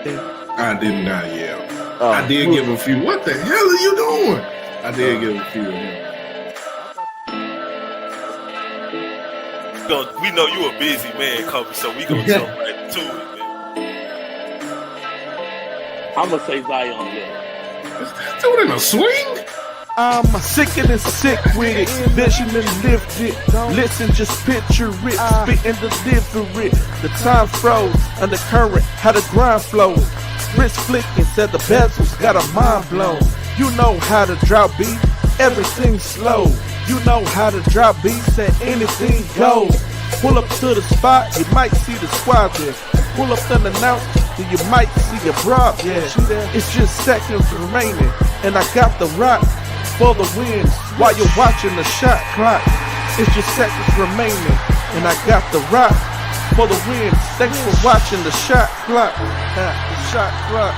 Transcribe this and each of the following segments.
I did not yell. I did give a few. What the hell are you doing? I did give a few of them. We know you a busy man, Kobe, so we gonna jump right to it, man. I'm gonna say Zion Hill. Is that dude in a swing? I'm sick and sick with it, vision and lift it. Listen, just picture it, spitting delivery. The time froze, under current, how the grind flows. Wrist flicking, said the bezels, got a mind blown. You know how to drop beat, everything slow. You know how to drop beats and anything goes. Pull up to the spot, you might see the squad there. Pull up unannounced, then you might see a broad there. It's just seconds remaining, and I got the rock for the win while you're watching the shot clock. It's just seconds remaining, and I got the rock for the win. Thanks for watching the shot clock. The shot clock.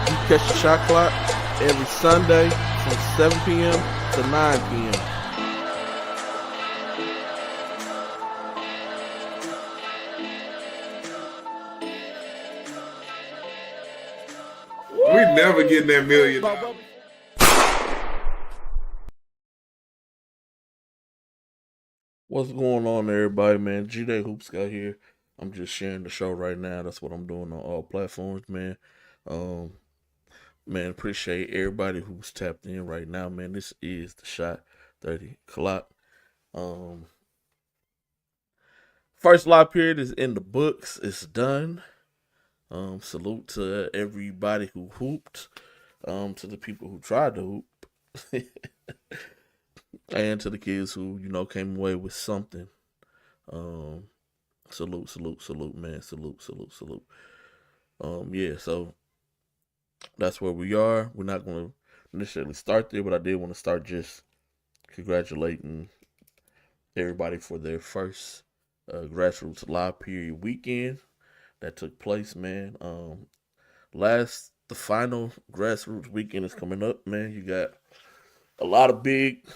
You catch the shot clock every Sunday from 7 p.m. to 9 p.m. We never getting that $1 million. What's going on, everybody, man? G-Day Hoops got here. I'm just sharing the show right now. That's what I'm doing on all platforms, man. Man, appreciate everybody who's tapped in right now, man. This is the shot 30 o'clock. First live period is in the books. It's done. Salute to everybody who hooped. To the people who tried to hoop. And to the kids who, came away with something. Salute, man. Salute. Yeah, so that's where we are. We're not going to necessarily start there, but I did want to start just congratulating everybody for their first Grassroots live period weekend that took place, man. The final Grassroots weekend is coming up, man. You got a lot of big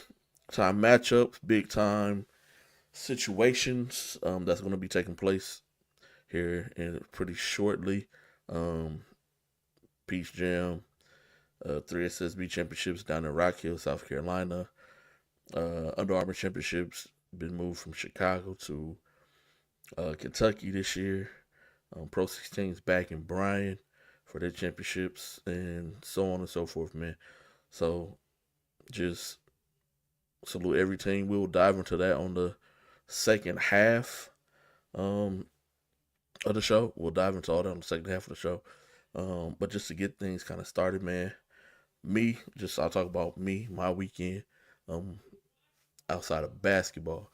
time matchups, big time situations that's going to be taking place here in pretty shortly. Peach Jam, 3 SSB championships down in Rock Hill, South Carolina. Under Armour championships been moved from Chicago to Kentucky this year. Pro 16's back in Bryan for their championships and so on and so forth, man. So just salute every team. We'll dive into that on the second half of the show. We'll dive into all that on the second half of the show. But just to get things kind of started, man, I'll talk about my weekend outside of basketball.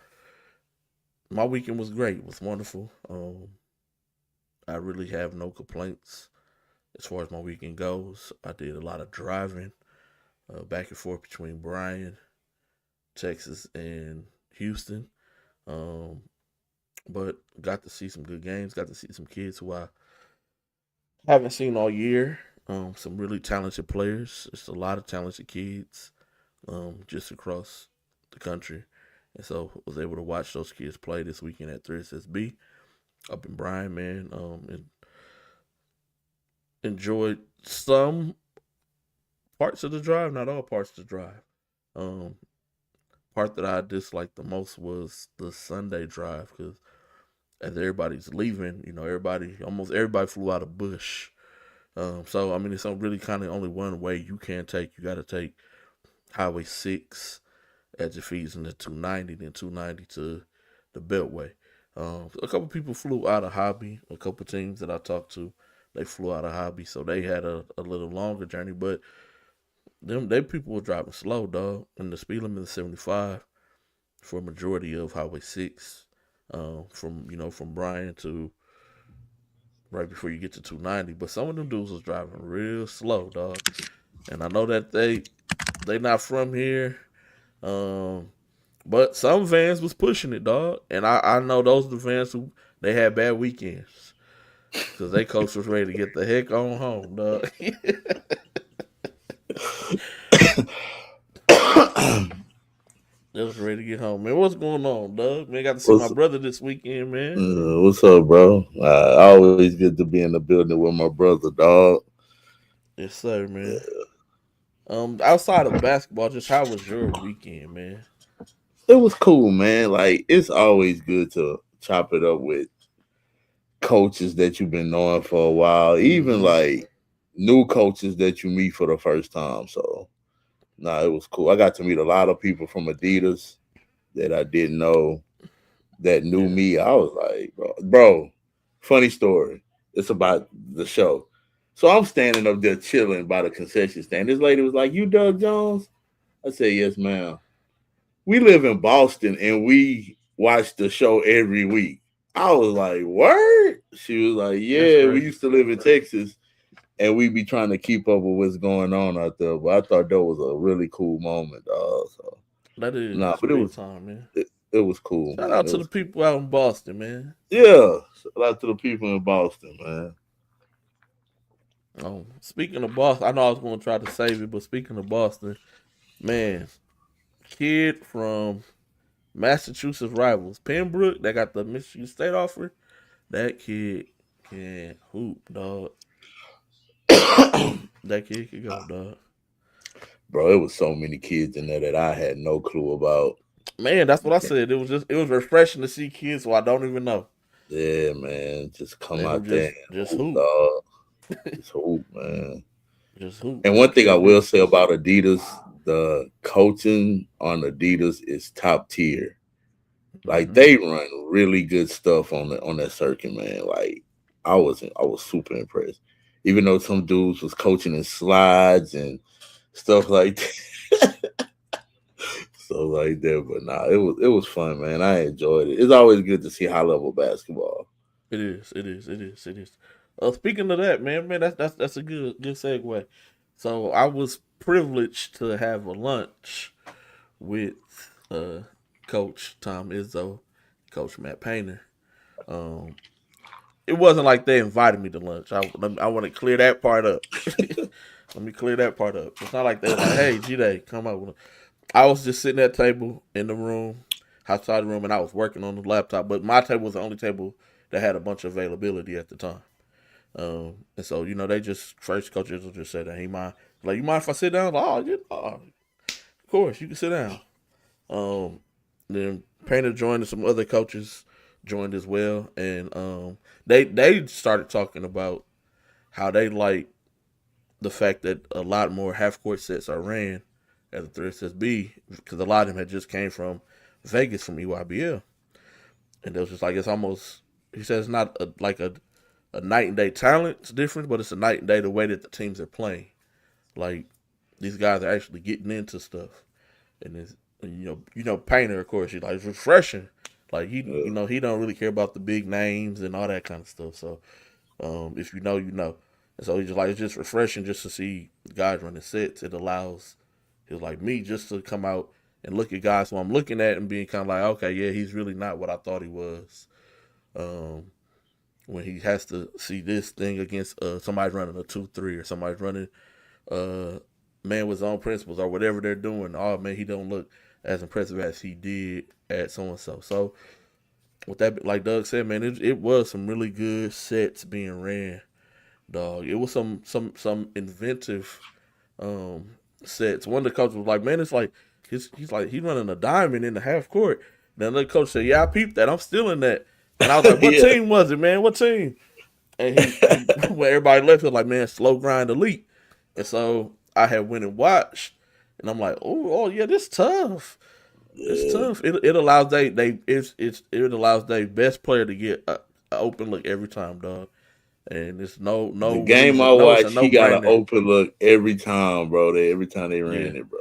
My weekend was great. It was wonderful. I really have no complaints as far as my weekend goes. I did a lot of driving back and forth between Bryan, Texas, and Houston. But got to see some good games. Got to see some kids who I haven't seen all year. Some really talented players. It's a lot of talented kids just across the country. And so I was able to watch those kids play this weekend at 3SSB up in Bryan, man. And enjoyed some parts of the drive, not all parts of the drive. Part that I disliked the most was the Sunday drive because as everybody's leaving, almost everybody flew out of Bush. So, it's really kind of only one way you can take. You got to take Highway 6 as it feeds into 290, then 290 to the Beltway. A couple people flew out of Hobby. A couple teams that I talked to, they flew out of Hobby, so they had a little longer journey. But they people were driving slow, dog. And the speed limit is 75 for a majority of Highway 6. From Bryan to right before you get to 290. But some of them dudes was driving real slow, dog. And I know that they not from here. But some fans was pushing it, dog. And I know those are the fans who they had bad weekends. Because they coach was ready to get the heck on home, dog. Just ready to get home, man. What's going on, Doug? Man, got to see my What's brother this weekend, man. what's up, bro? Always good to be in the building with my brother, dog. Yes, sir, man. Outside of basketball, just how was your weekend, man? It was cool, man. Like it's always good to chop it up with coaches that you've been knowing for a while, even Mm-hmm. like new coaches that you meet for the first time. So, it was cool. I got to meet a lot of people from Adidas that I didn't know that knew Yeah. me. I was like, bro, funny story. It's about the show. So I'm standing up there chilling by the concession stand. This lady was like, "You Doug Jones?" I said, "Yes, ma'am." We live in Boston and we watch the show every week. I was like, "Word?" She was like, That's "Yeah, we crazy. used to live in Texas and we be trying to keep up with what's going on out there." But I thought that was a really cool moment, dog. So That is. That's but big time, man. it was cool, Shout man. out It to the was people out in Boston, man. Yeah. Shout out to the people in Boston, man. Speaking of Boston, I know I was going to try to save it, but speaking of Boston, man, kid from Massachusetts rivals, Pembroke, that got the Michigan State offer. That kid can hoop, dog. That kid can go, dog. Bro, it was so many kids in there that I had no clue about. Man, that's what I said. It was refreshing to see kids who I don't even know. Yeah, man. Just come And who out there and just hoop, hoop. dog. Just hoop, man. Just hoop. And Them one thing I kids will be say about Adidas, the coaching on Adidas is top tier. Like mm-hmm. they run really good stuff on that circuit, man. Like I was super impressed. Even though some dudes was coaching in slides and stuff like that. So like that, but it was fun, man. I enjoyed it. It's always good to see high level basketball. It is. It is. It is. It is. Speaking of that, man, that's a good segue. So I was privileged to have a lunch with uh, Coach Tom Izzo, Coach Matt Painter. Um, it wasn't like they invited me to lunch. I want to clear that part up. Let me clear that part up. It's not like they were like, "Hey, G Day, come out." I was just sitting at a table in the room, outside the room, and I was working on the laptop. But my table was the only table that had a bunch of availability at the time. And so they just first coaches will just say that he mind like you mind if I sit down? Like, of course you can sit down. Um, then Painter joined and some other coaches joined as well, and they started talking about how they like the fact that a lot more half court sets are ran at the 3SSB because a lot of them had just came from Vegas from EYBL, and it was just like it's almost he says it's not a night and day talent difference, but it's a night and day the way that the teams are playing. Like these guys are actually getting into stuff, and it's Painter of course he's like it's refreshing. Like Yeah. he don't really care about the big names and all that kind of stuff. So if you know, you know. And so he's just like it's just refreshing just to see guys running sets. It allows he's like me just to come out and look at guys who I'm looking at and being kind of like, okay, yeah, he's really not what I thought he was. Um, when he has to see this thing against somebody's running a 2-3 or somebody's running uh man with his own principles or whatever they're doing. Oh man, he don't look as impressive as he did at so and so. So with that, like Doug said, man, it was some really good sets being ran. Dog, it was some inventive um sets. One of the coaches was like, man, it's like he's like he's running a diamond in the half court. Then another coach said, yeah, I peeped that. I'm still in that. And I was like, what Yeah. team was it, man? What team? And he when everybody left, he was like, man, slow grind elite. And so I had went and watched, and I'm like, oh yeah, this tough. It's Yeah. tough. It allows it allows their best player to get a open look every time, dog. And it's The no game I reason. No, it's a watched, no he got an brainer. open look every time, bro. Every time they Yeah, ran it, bro.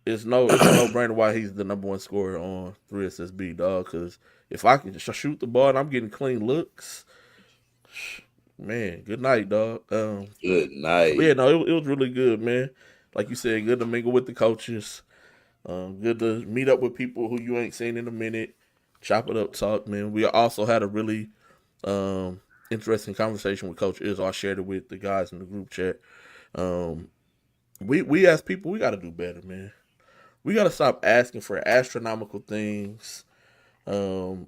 it's a no brainer why he's the number one scorer on 3SSB, dog. Because if I can just shoot the ball and I'm getting clean looks, man, good night, dog. Good But yeah, night. no, it was really good, man. Like you said, good to mingle with the coaches. Good to meet up with people who you ain't seen in a minute. Chop it up, talk, man. We also had a really interesting conversation with Coach Izzo. I shared it with the guys in the group chat. Um, we as people, we got to do better, man. we gotta stop asking for astronomical things. Um,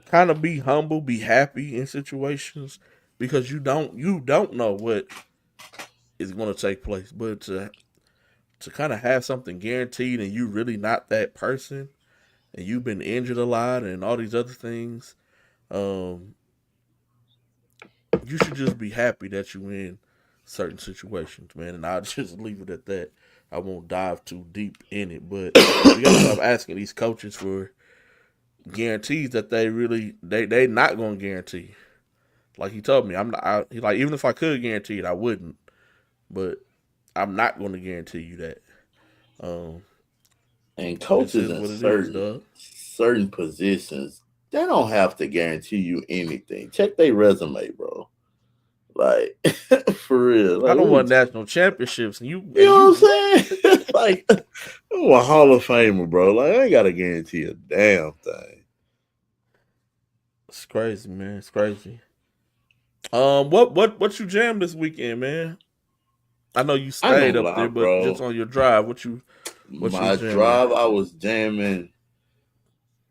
kind of be humble, be happy in situations because you don't know what is going to take place. But to kind of have something guaranteed and you really not that person and you've been injured a lot and all these other things, um, you should just be happy that you in certain situations, man. And I'll just leave it at that. I won't dive too deep in it, but we gotta stop asking these coaches for guarantees that they not gonna guarantee. Like he told me, I'm not. He like even if I could guarantee it, I wouldn't. But I'm not gonna guarantee you that. Um, And this coaches is in what it is, dog. certain positions, they don't have to guarantee you anything. Check their resume, bro. Like for real. I Like don't what want national championships, and you know what you I'm saying? Like I'm a Hall of Famer, bro. Like I ain't gotta guarantee a damn thing. it's crazy, man. It's crazy. What you jammed this weekend, man? I know you I ain't stayed gonna up lie, there, but just bro. on your drive, what you My was jamming? drive, I was jamming.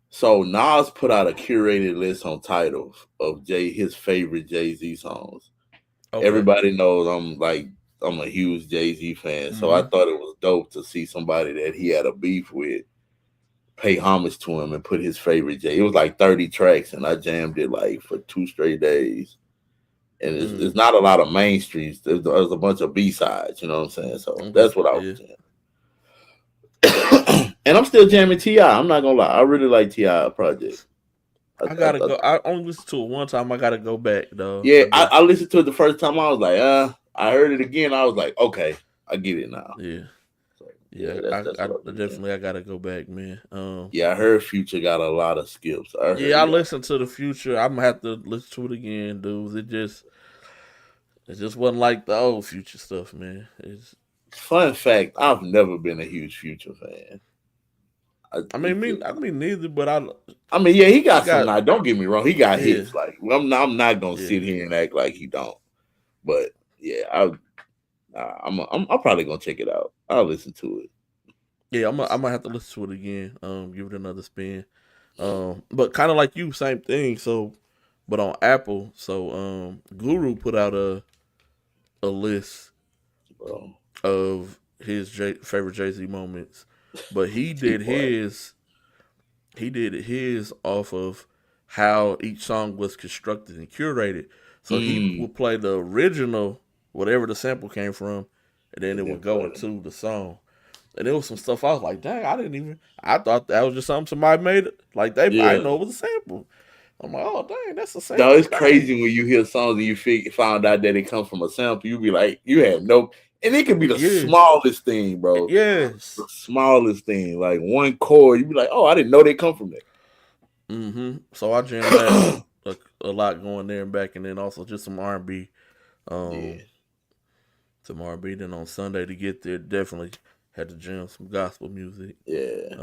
So Nas put out a curated list on Tidal of his favorite Jay-Z songs. Okay. Everybody knows I'm a huge Jay-Z fan, so I Mm-hmm. thought it was dope to see somebody that he had a beef with pay homage to him and put his favorite Jay. It was like 30 tracks, and I jammed it like for 2 straight days. And it's not a lot of mainstreams. There's a bunch of B-sides, you know what I'm saying? So Okay. that's what I was Yeah. jamming. And I'm still jamming T.I. I'm not gonna lie. I really like T.I. project. I gotta go. I only listened to it one time. I gotta go back though. Yeah, I do. I listened to it the first time. I was like, I heard it again. I was like, okay, I get it now. Yeah. So, Yeah. that's I what I do. definitely I gotta go back, man. Yeah, I heard Future got a lot of skips. I heard Yeah, I he got. listened to the Future. I'm gonna have to listen to it again, dudes. It just wasn't like the old Future stuff, man. It's. Fun fact: I've never been a huge Future fan. I mean, neither. But I mean, yeah, he he got some. got. Now, don't get me wrong, he got Yeah. hits. Like I'm not gonna Yeah. sit here and act like he don't. But yeah, I'm probably gonna check it out. I'll listen to it. Yeah. I'm gonna have to listen to it again. Give it another spin. But kind of like you, same thing. So, but on Apple. So, Guru put out a list Bro. of his favorite Jay Z moments, but he did his off of how each song was constructed and curated. So he would play the original, whatever the sample came from, and then it would go into the song. And there was some stuff I was like, dang, I thought that was just something somebody made it. Like I didn't know it was a sample. I'm like, oh dang, that's a sample. No, it's crazy when you hear songs and you found out that it comes from a sample. You be like, you had no, and it could be the smallest thing, bro. Yes, the smallest thing, like one chord. You be like, oh, I didn't know they come from there. Mm-hmm. So I jammed that a lot going there and back, and then also just some R&B. Some R&B. Then on Sunday to get there, definitely had to jam some gospel music. Yeah.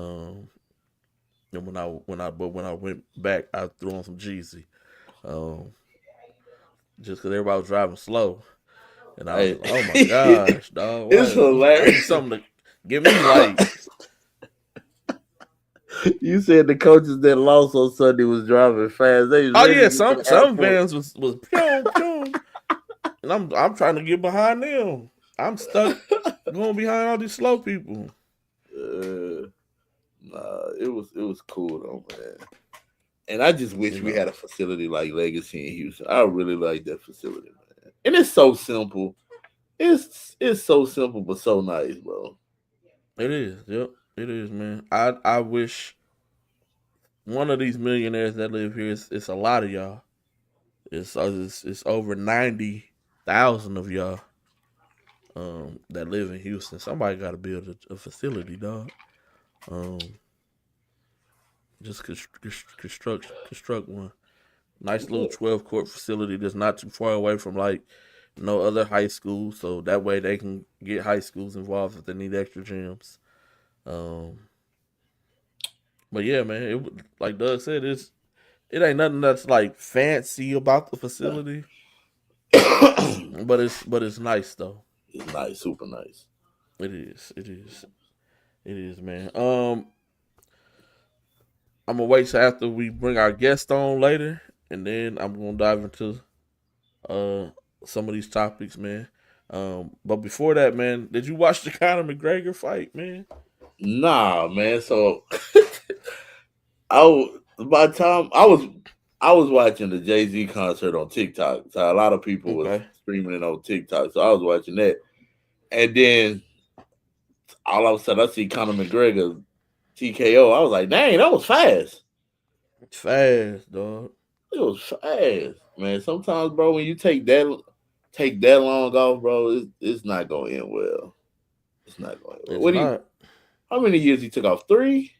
And when I went back, I threw on some Jeezy. Just because everybody was driving slow, and I was like, oh my gosh, dog! It's hilarious. I need something to give me like. You said the coaches that lost on Sunday was driving fast. Some vans was pew pew, and I'm trying to get behind them. I'm stuck going behind all these slow people. Nah, it was cool though, man. And I just wish we had a facility like Legacy in Houston. I really like that facility, man. And it's so simple. It's so simple but so nice, bro. It is. Yep. It is, man. I wish one of these millionaires that live here. It's a lot of y'all. It's over 90,000 of y'all that live in Houston. Somebody got to build a facility, dog. Just construct one. Nice little 12-court facility that's not too far away from like no other high school, so that way they can get high schools involved if they need extra gyms. But yeah, man, like Doug said, it ain't nothing that's like fancy about the facility, but it's nice though. It's nice, super nice. It is. It is. It is, man. I'm gonna wait till after we bring our guest on later, and then I'm gonna dive into uh some of these topics, man. But before that, man, did you watch the Conor McGregor fight, man? Nah, man. So by the time I was watching the Jay-Z concert on TikTok. So a lot of people was Okay. streaming it on TikTok. So I was watching that. And then all of a sudden I see Conor McGregor TKO. I was like, dang, that was fast. It's fast, dog. It was fast. Man, sometimes, bro, when you take that long off, bro, it's not gonna end well. It's not going to end well. It's not How many years he took off? 3?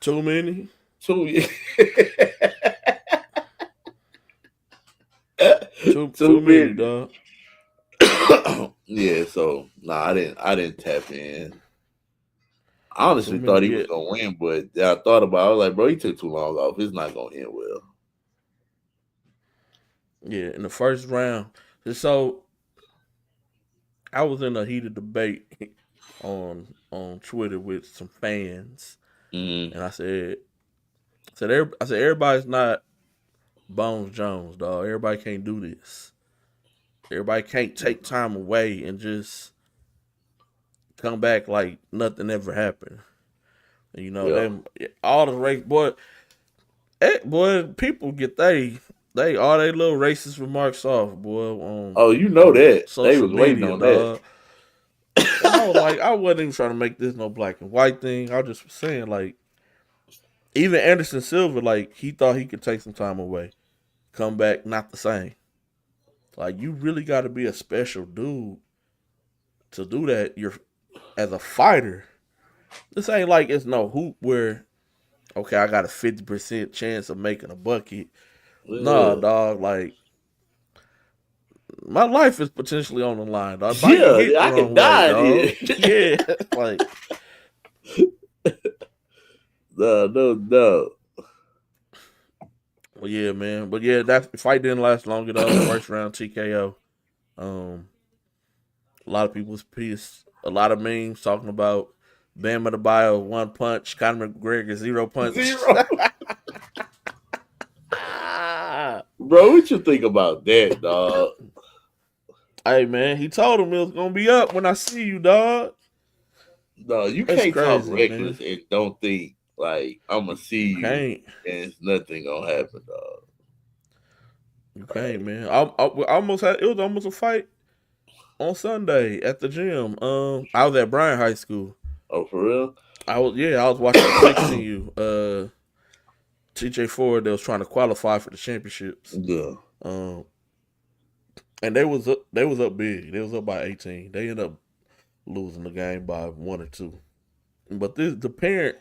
too many. 2 years. Too many, dog. Yeah, so I didn't tap in. I honestly thought he was gonna win, but I thought about it. I was like, bro, he took too long off. It's not gonna end well. Yeah, in the first round. So I was in a heated debate on Twitter with some fans, and I said everybody's not Bones Jones, dog. Everybody can't do this. Everybody can't take time away and just come back like nothing ever happened. And, you know, them all the race boy, people get they all they little racist remarks off, boy. Oh, you know that they was waiting media, on that. And I was like, I wasn't even trying to make this no black and white thing. I was just saying, like, even Anderson Silva, like, he thought he could take some time away, come back, not the same. Like, you really got to be a special dude to do that. You're as a fighter. This ain't like it's no hoop where, okay, I got a 50% chance of making a bucket. Yeah. Nah, dog. Like, my life is potentially on the line, dog. If I can die here. Yeah, like. No. Well, yeah, man. But yeah, that fight didn't last long at all. First round TKO. A lot of people's pissed. A lot of memes talking about Bam Adebayo 1 punch, Conor McGregor 0 punch. 0. Bro, what you think about that, dog? Hey, man, he told him it was gonna be up when I see you, dog. No, you can't talk reckless and don't think like I'm gonna see you and it's nothing gonna happen, dog. You can't, man. I almost had it was almost a fight on Sunday at the gym. I was at Bryan High School. Oh, for real? I was watching 16U. TJ Ford, they was trying to qualify for the championships. Yeah. And they was up big. They was up by 18. They ended up losing the game by 1 or 2. But the parent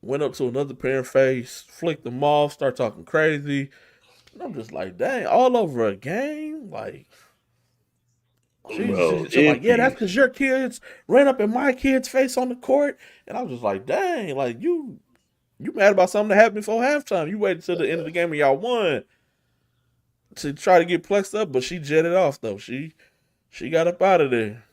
went up to another parent face, flicked them off, start talking crazy. And I'm just like, dang, all over a game? Like, she's like, yeah, that's because your kids ran up in my kid's face on the court. And I was just like, dang, like, you mad about something that happened before halftime. You waited till the end of the game and y'all won to try to get plexed up, but she jetted off, though. She got up out of there.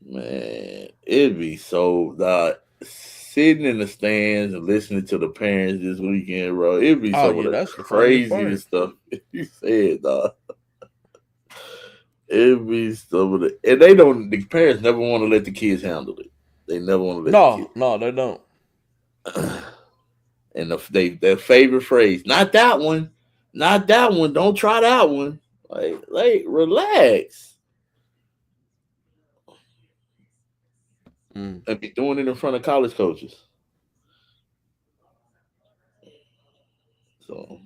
Man, it'd be so sitting in the stands and listening to the parents this weekend, bro. It'd be some of the craziest stuff you said, dog. It'd be some of the, and the parents never want to let the kids handle it. They never want to let the kids. No, they don't. And their favorite phrase, not that one, don't try that one. Like relax. And be doing it in front of college coaches. So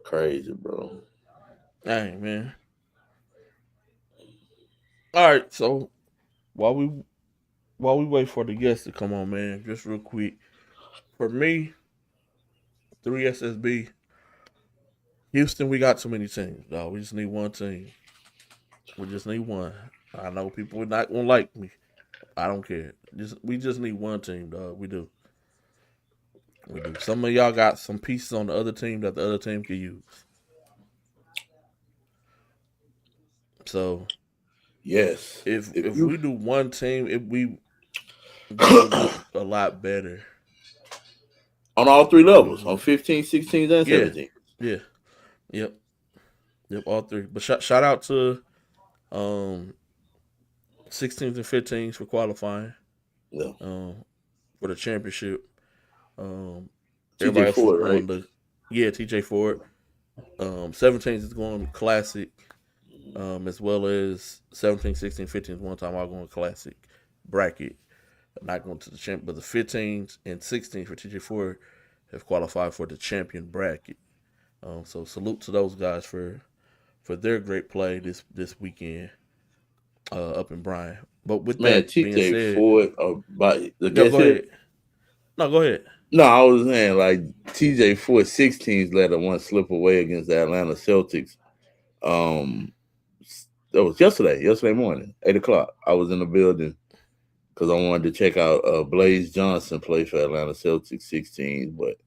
crazy, bro. Dang, man. All right, so while we wait for the guests to come on, man, just real quick. For me, 3SSB, Houston, we got too many teams, dog. We just need one team. We just need one. I know people would not gonna like me. I don't care. We just need one team, dog. We do. Some of y'all got some pieces on the other team that the other team can use. So, Yes. If you, we do one team, we look a lot better on all three levels, on 15, 16, and Yeah, 17. yeah, yep, all three. But shout out to um 16s and 15s for qualifying Yeah. for the championship. Um, TJ everybody else is Ford, going right? to TJ Ford. 17s is going classic, as well as 17, 16, 15s one time all going classic bracket. Not going to the champ, but the 15s and 16s for TJ Ford have qualified for the champion bracket. So salute to those guys for their great play this weekend up in Bryan. But with Man, that being TJ said, Ford, by the no, guess go here. ahead. No, go ahead. No, I was saying like TJ Ford 16s let a one slip away against the Atlanta Celtics. Um, that was yesterday morning, 8:00. I was in the building because I wanted to check out Blaze Johnson play for Atlanta Celtics 16s. But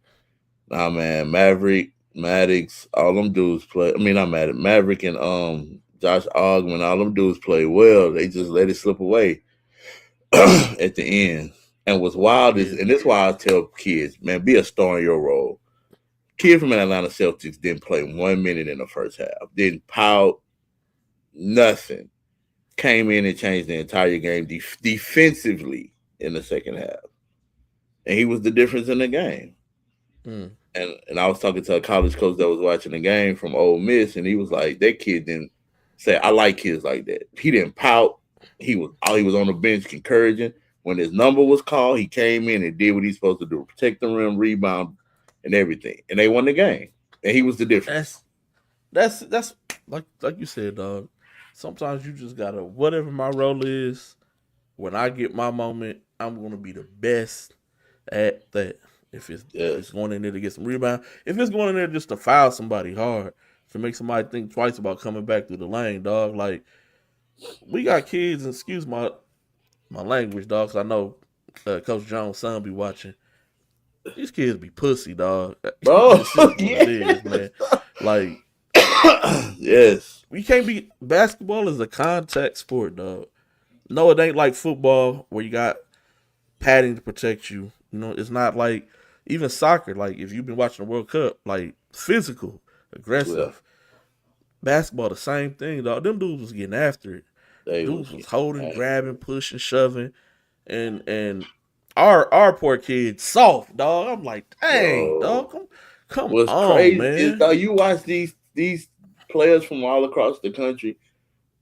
nah, man, Maverick, Maddox, all them dudes play. I mean, not Maverick and Josh Ogman, all them dudes play well. They just let it slip away at the end. And what's wild is, Yeah. and this is why I tell kids, man, be a star in your role. Kid from Atlanta Celtics didn't play 1 minute in the first half, didn't pout, nothing. Came in and changed the entire game defensively in the second half. And he was the difference in the game. Mm. And I was talking to a college coach that was watching the game from Ole Miss, and he was like, that kid didn't say, I like kids like that. He didn't pout. He was on the bench encouraging. When his number was called, he came in and did what he's supposed to do: protect the rim, rebound, and everything. And they won the game. And he was the difference. That's like you said, dog. Sometimes you just gotta whatever my role is. When I get my moment, I'm gonna be the best at that. If it's going in there to get some rebound, if it's going in there just to foul somebody hard, to make somebody think twice about coming back through the lane, dog. Like we got kids, and excuse my language, dog. 'Cause I know Coach Jones' son be watching. These kids be pussy, dog. Bro, This is what it is, man. Like, yes, we can't be. Basketball is a contact sport, dog. No, it ain't like football where you got padding to protect you. You know, it's not like even soccer. Like if you've been watching the World Cup, like physical, aggressive. Basketball, the same thing, dog. Them dudes was getting after it. Dudes was holding, grabbing, pushing, shoving, and our poor kids soft, dog. I'm like, dang, dog, come What's on, crazy man. is, dog, you watch these players from all across the country.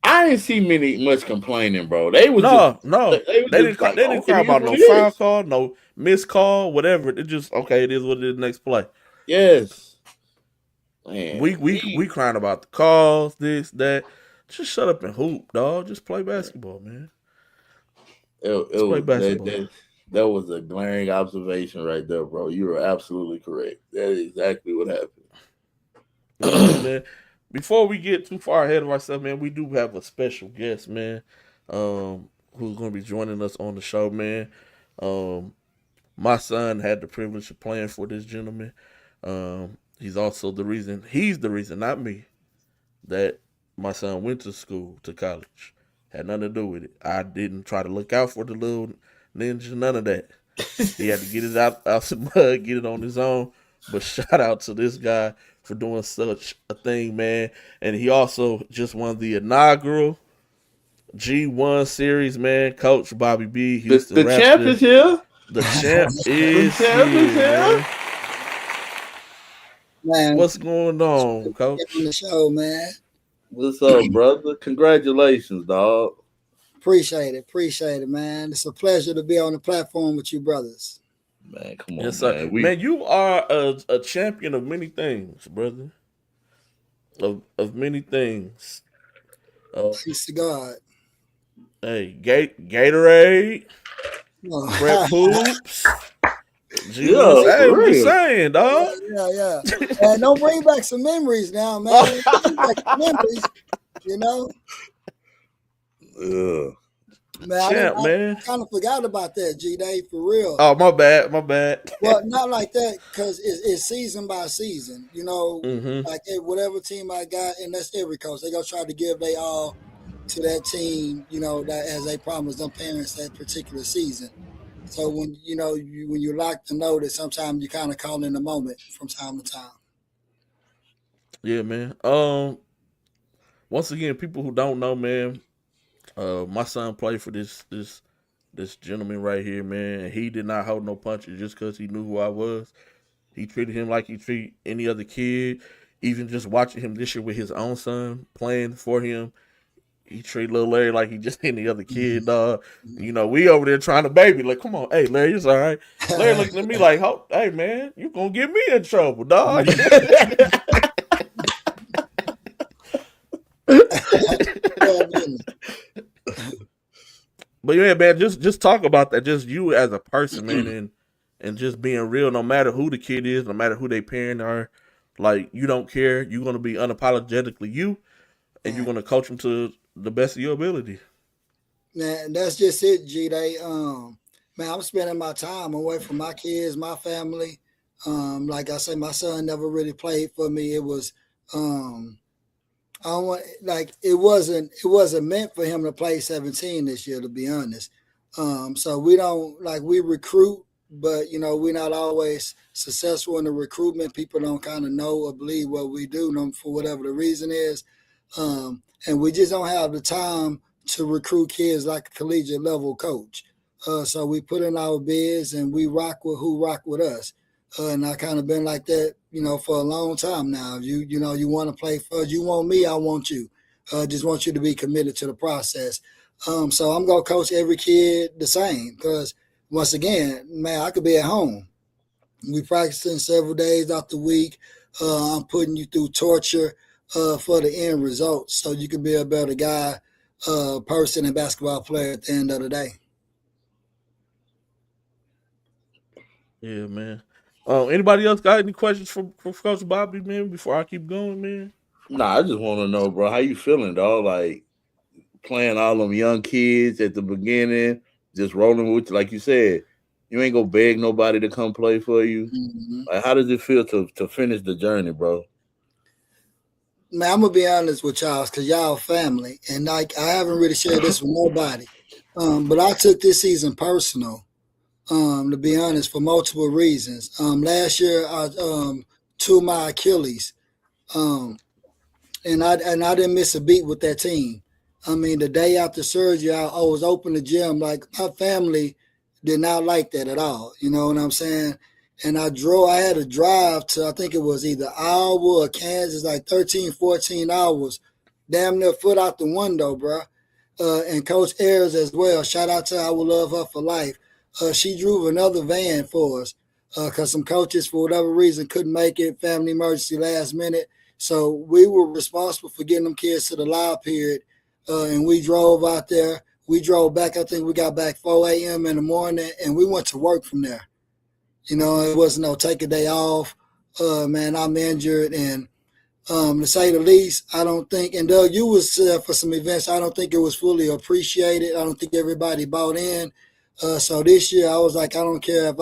I didn't see much complaining, bro. They was they didn't cry about no foul call, no missed call, whatever. It just okay. It is what it is. Next play. Yes. Man, we crying about the calls, this, that. Just shut up and hoop, dog. Just play basketball, man. Play basketball. That was a glaring observation right there, bro. You were absolutely correct. That is exactly what happened. Man. Before we get too far ahead of ourselves, man, we do have a special guest, man, who's going to be joining us on the show, man. My son had the privilege of playing for this gentleman. He's the reason, not me, that my son went to school, to college. Had nothing to do with it. I didn't try to look out for the little ninja, none of that. He had to get it out the mud, get it on his own. But shout out to this guy for doing such a thing, man. And he also just won the inaugural G1 series, man. Coach Bobby B. The champ is here. The champ is here. Man, what's going on, Coach? On the show, man. What's up, brother? Congratulations, dog. Appreciate it, man. It's a pleasure to be on the platform with you brothers. Man, come on, yes, man. Man, you are a champion of many things, brother. Of many things. Peace to God. Hey, Gatorade, Prep Hoops. Hey, what you saying, dog? Yeah. And don't bring back some memories now, man. Bring back some memories, you know? Man, I kind of forgot about that, G-Day, for real. Oh, my bad. Well, not like that, because it's season by season, you know? Like whatever team I got, and that's every coach, they going to try to give they all to that team, that as they promised them parents that particular season. So when when you like to know that sometimes you kind of call in the moment from time to time. Yeah, man. Once again, people who don't know, man, my son played for this gentleman right here, man. And he did not hold no punches just because he knew who I was. He treated him like he treat any other kid. Even just watching him this year with his own son playing for him, he treat little Larry like he just any other kid, dog. We over there trying to baby, like, come on, hey Larry, it's all right. Larry looking at me like, hey man, you gonna get me in trouble, dog. But yeah, man, just talk about that. Just you as a person, man, and just being real. No matter who the kid is, no matter who their parent are, like you don't care. You're gonna be unapologetically you, and you're gonna coach them to the best of your ability. Man, that's just it, G. Man, I'm spending my time away from my kids, my family. Like I say, my son never really played for me. It was I don't want like it wasn't meant for him to play 17 this year, to be honest. So we recruit, but we're not always successful in the recruitment. People don't kind of know or believe what we do for whatever the reason is. And we just don't have the time to recruit kids like a collegiate level coach. So we put in our bids and we rock with who rock with us. And I kind of been like that, for a long time now. You want to play for us. You want me, I want you. Just want you to be committed to the process. So I'm going to coach every kid the same because, once again, man, I could be at home. We practicing several days out the week. I'm putting you through torture for the end result so you can be a better guy, person, and basketball player at the end of the day. Yeah, man. Anybody else got any questions for Coach Bobby, man, before I keep going, man? Nah, I just want to know, bro, how you feeling, dog? Like playing all them young kids at the beginning, just rolling with you, like you said. You ain't gonna beg nobody to come play for you. Mm-hmm. Like, how does it feel to finish the journey, bro? Man, I'm gonna be honest with y'all, cause y'all family, and like I haven't really shared this with nobody. But I took this season personal. To be honest, for multiple reasons. Last year I tore my Achilles, and I didn't miss a beat with that team. I mean, the day after surgery, I was open the gym. Like my family did not like that at all. You know what I'm saying? And I had to drive to, I think it was either Iowa or Kansas, like 13, 14 hours, damn near foot out the window, bro. And Coach Ayers as well. Shout out to her. I will love her for life. She drove another van for us because some coaches, for whatever reason, couldn't make it, family emergency last minute. So we were responsible for getting them kids to the live period, and we drove out there. We drove back. I think we got back 4 a.m. in the morning, and we went to work from there. It wasn't no take a day off. Man, I'm injured, and to say the least, I don't think, and Doug, you was for some events, I don't think it was fully appreciated. I don't think everybody bought in. So this year, I was like, I don't care if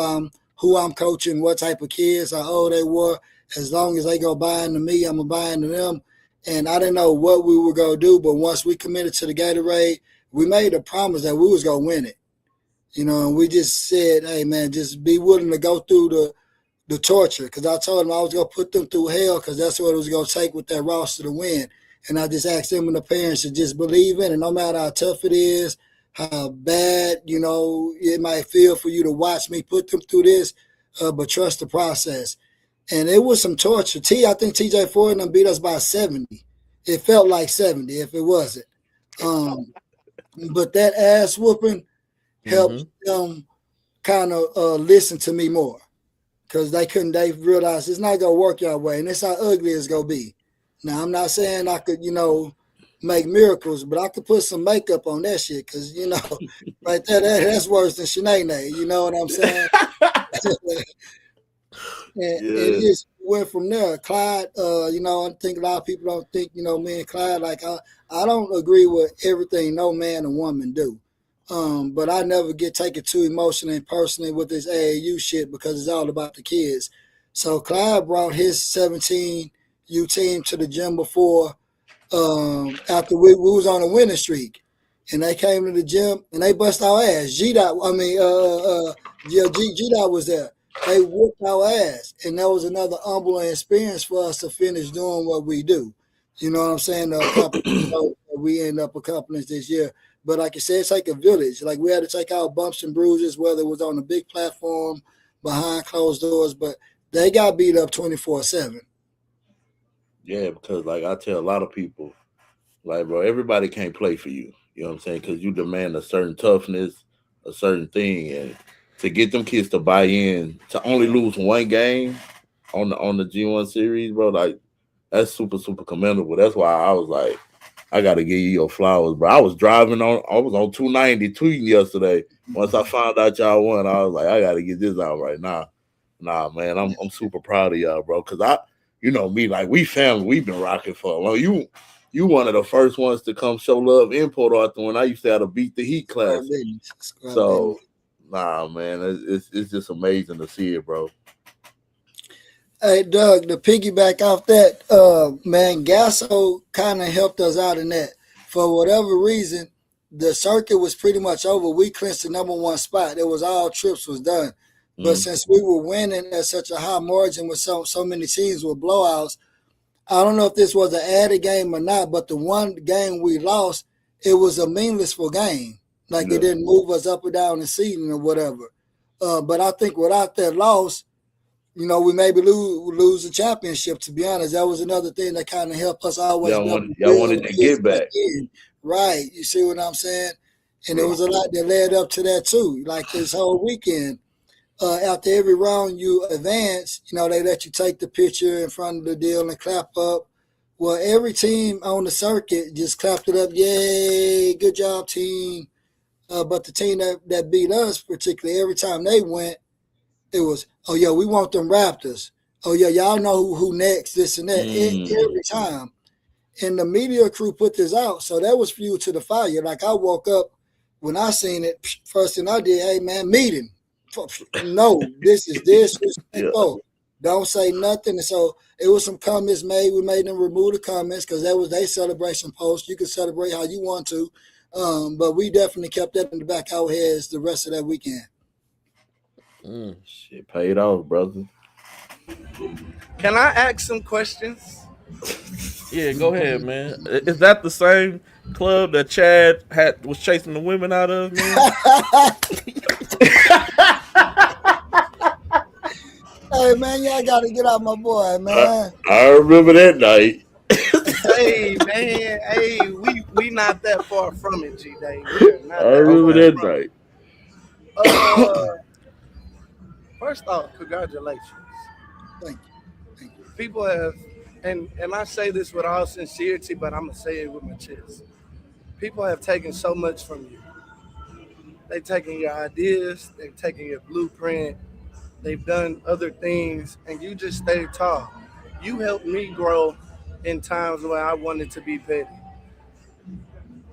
who I'm coaching, what type of kids, how old they were. As long as they go buy into me, I'm going to buy into them. And I didn't know what we were going to do, but once we committed to the Gatorade, we made a promise that we was going to win it. And we just said, hey, man, just be willing to go through the torture, because I told them I was going to put them through hell because that's what it was going to take with that roster to win. And I just asked them and the parents to just believe in it, no matter how tough it is, how bad, it might feel for you to watch me put them through this, but trust the process. And it was some torture. I think TJ Ford beat us by 70. It felt like 70 if it wasn't. But that ass whooping helped them kind of listen to me more. Because they realized it's not going to work your way. And it's how ugly it's going to be. Now, I'm not saying I could, make miracles, but I could put some makeup on that shit. Because, right there, that's worse than Shanae. You know what I'm saying? It just went from there. Clyde, I think a lot of people don't think, me and Clyde, like, I don't agree with everything no man and woman do. But I never get taken too emotional and personally with this AAU shit because it's all about the kids. So Clyde brought his 17U team to the gym before after we was on a winning streak, and they came to the gym and they bust our ass. G Dot, I mean, G Dot was there. They whooped our ass, and that was another humbling experience for us to finish doing what we do. You know what I'm saying? The accomplishment we end up accomplishing this year. But like I said, it's like a village. Like we had to take out bumps and bruises, whether it was on a big platform, behind closed doors, but they got beat up 24/7. Yeah, because like I tell a lot of people, like, bro, everybody can't play for you. You know what I'm saying? Because you demand a certain toughness, a certain thing, and to get them kids to buy in to only lose one game on the G1 series, bro, like that's super commendable. That's why I was like, I got to give you your flowers, bro. I was on 290 tweeting yesterday. Once I found out y'all won, I was like, I got to get this out right now. Nah, man, I'm super proud of y'all, bro. Because you know me, like we family, we've been rocking for a long. You one of the first ones to come show love in Port Arthur when I used to have to beat the Heat class. So, nah, man, it's just amazing to see it, bro. Hey, Doug, to piggyback off that, man, Gasso kind of helped us out in that. For whatever reason, the circuit was pretty much over. We clinched the number one spot. It was all trips was done. But since we were winning at such a high margin with so many teams with blowouts, I don't know if this was an added game or not, but the one game we lost, it was a meaningless game. Like it didn't move us up or down the season or whatever. But I think without that loss, you know, we maybe lose the championship, to be honest. That was another thing that kind of helped us always. Y'all wanted to get back. Right. You see what I'm saying? And there was a lot that led up to that, too. Like this whole weekend, after every round you advance, you know, they let you take the picture in front of the deal and clap up. Well, every team on the circuit just clapped it up. Yay, good job, team. But the team that beat us, particularly every time they went, it was, oh, yeah, we want them Raptors. Oh, yeah, y'all know who next, this and that, every time. And the media crew put this out, so that was fuel to the fire. Like, I woke up, when I seen it, first thing I did, hey, man, meeting. No, this is disrespectful. Don't say nothing. And so it was some comments made. We made them remove the comments because that was their celebration post. You can celebrate how you want to. But we definitely kept that in the back of our heads the rest of that weekend. Shit paid off, brother. Can I ask some questions? Yeah, go ahead, man. Is that the same club that Chad was chasing the women out of, man? Hey, man, y'all got to get out my boy, man. I remember that night. Hey, man. Hey, we not that far from it, G-Day. I remember that night. First off, congratulations. Thank you. People have, and I say this with all sincerity, but I'm going to say it with my chest. People have taken so much from you. They've taken your ideas. They've taken your blueprint. They've done other things, and you just stayed tall. You helped me grow in times where I wanted to be petty.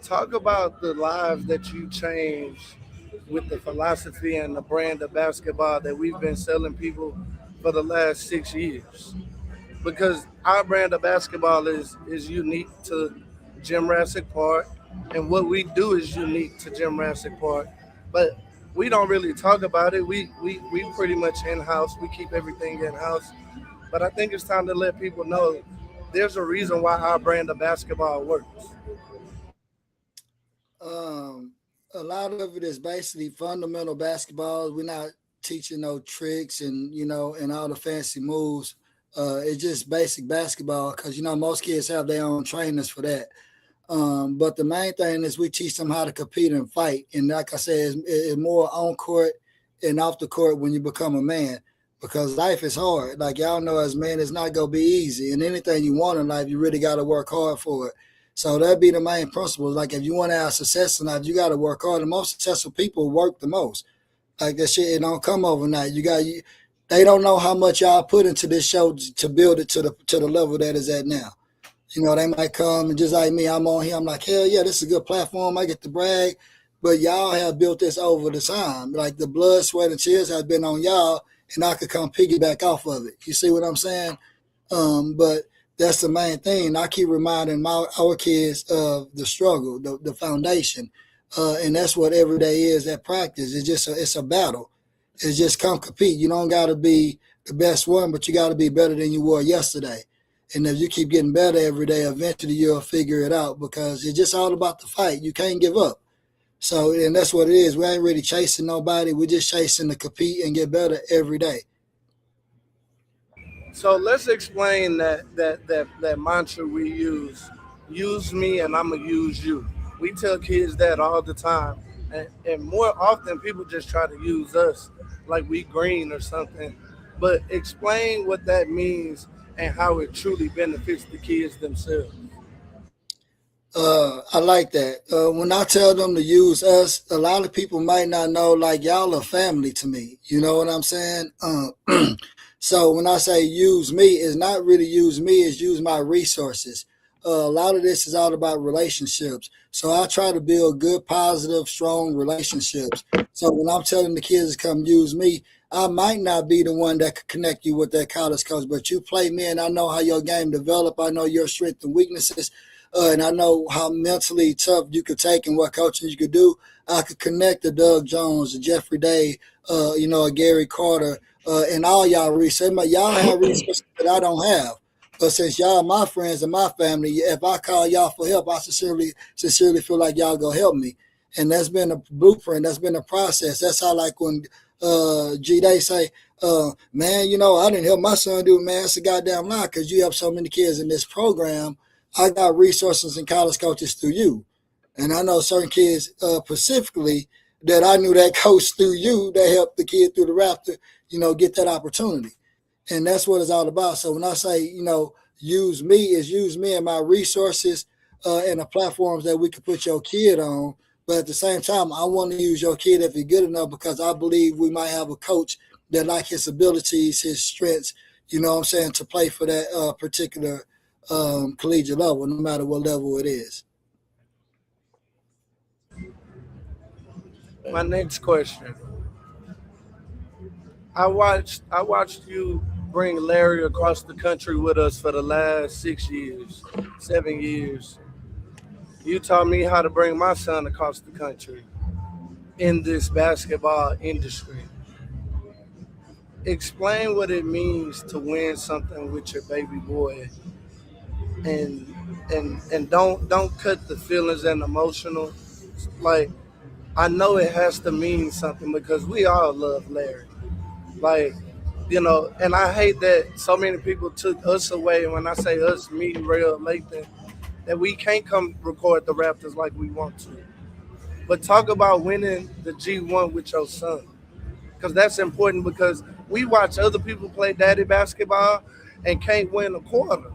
Talk about the lives that you changed with the philosophy and the brand of basketball that we've been selling people for the last 6 years. Because our brand of basketball is unique to Jurassic Park, and what we do is unique to Jurassic Park. But we don't really talk about it. We pretty much in-house. We keep everything in-house. But I think it's time to let people know there's a reason why our brand of basketball works. A lot of it is basically fundamental basketball. We're not teaching no tricks and, you know, and all the fancy moves. It's just basic basketball because, you know, most kids have their own trainers for that. But the main thing is we teach them how to compete and fight. And like I said, it's more on court and off the court when you become a man because life is hard. Like y'all know as men, it's not going to be easy. And anything you want in life, you really got to work hard for it. So that'd be the main principle. Like if you want to have success in life, you got to work hard. The most successful people work the most. Like that shit, it don't come overnight. They don't know how much y'all put into this show to build it to the level that it's at now. You know, they might come and just like me, I'm on here. I'm like, hell yeah, this is a good platform. I get to brag. But y'all have built this over the time. Like the blood, sweat, and tears have been on y'all, and I could come piggyback off of it. You see what I'm saying? But That's the main thing. I keep reminding our kids of the struggle, the foundation, and that's what every day is at practice. It's a battle. It's just come compete. You don't got to be the best one, but you got to be better than you were yesterday. And if you keep getting better every day, eventually you'll figure it out because it's just all about the fight. You can't give up. So, and that's what it is. We ain't really chasing nobody. We're just chasing to compete and get better every day. So let's explain that mantra we use. Use me and I'm gonna use you. We tell kids that all the time. And more often people just try to use us like we green or something. But explain what that means and how it truly benefits the kids themselves. I like that. When I tell them to use us, a lot of people might not know, like, y'all are family to me. You know what I'm saying? So when I say use me, it's not really use me, it's use my resources. A lot of this is all about relationships. So I try to build good, positive, strong relationships. So when I'm telling the kids to come use me, I might not be the one that could connect you with that college coach, but you play me and I know how your game develop. I know your strengths and weaknesses. And I know how mentally tough you could take and what coaching you could do. I could connect to Doug Jones, to Jeffrey Day, a Gary Carter, and all y'all research. Y'all have resources that I don't have. But since y'all my friends and my family, if I call y'all for help, I sincerely feel like y'all go help me. And that's been a blueprint. That's been a process. That's how, like, when They say, man, I didn't help my son do it, man. It's a goddamn lie because you have so many kids in this program. I got resources and college coaches through you. And I know certain kids specifically that I knew that coach through you that helped the kid through the Raptor, get that opportunity. And that's what it's all about. So when I say, use me, is use me and my resources and the platforms that we can put your kid on. But at the same time, I want to use your kid if he's good enough because I believe we might have a coach that like his abilities, his strengths, to play for that particular collegiate level, no matter what level it is. My next question. I watched you bring Larry across the country with us for the last 6 years, 7 years. You taught me how to bring my son across the country in this basketball industry. Explain what it means to win something with your baby boy, and don't cut the feelings and emotional. Like, I know it has to mean something because we all love Larry. Like, and I hate that so many people took us away. And when I say us, me, Rail, Lathan, that we can't come record the Raptors like we want to. But talk about winning the G1 with your son. Because that's important because we watch other people play daddy basketball and can't win a quarter,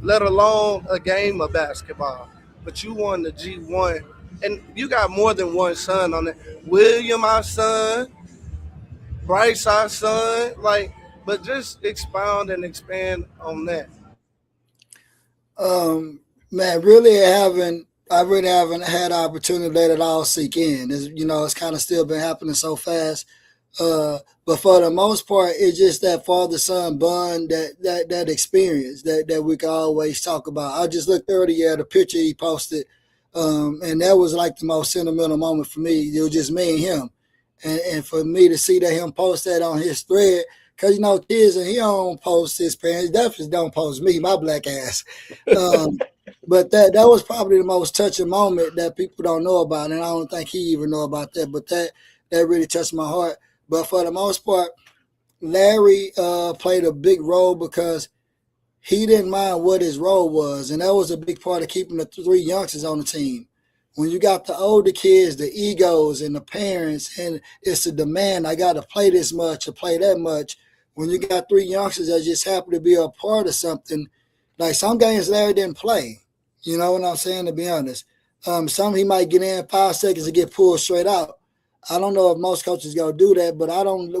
let alone a game of basketball. But you won the G1, and you got more than one son on it. William, our son, Bryce, our son, but just expound and expand on that. Man, I really haven't had the opportunity to let it all sink in. It's kind of still been happening so fast. But for the most part, it's just that father-son bond, that experience that we can always talk about. I just looked earlier at a picture he posted, and that was like the most sentimental moment for me. It was just me and him. And for me to see that him post that on his thread, because, kids, and he don't post his parents, definitely don't post me, my black ass. But that was probably the most touching moment that people don't know about, and I don't think he even know about that. But that really touched my heart. But for the most part, Larry played a big role because he didn't mind what his role was, and that was a big part of keeping the three youngsters on the team. When you got the older kids, the egos and the parents, and it's the demand, I got to play this much or play that much. When you got three youngsters that just happen to be a part of something, like some games Larry didn't play. You know what I'm saying, to be honest. Some he might get in 5 seconds and get pulled straight out. I don't know if most coaches go do that, but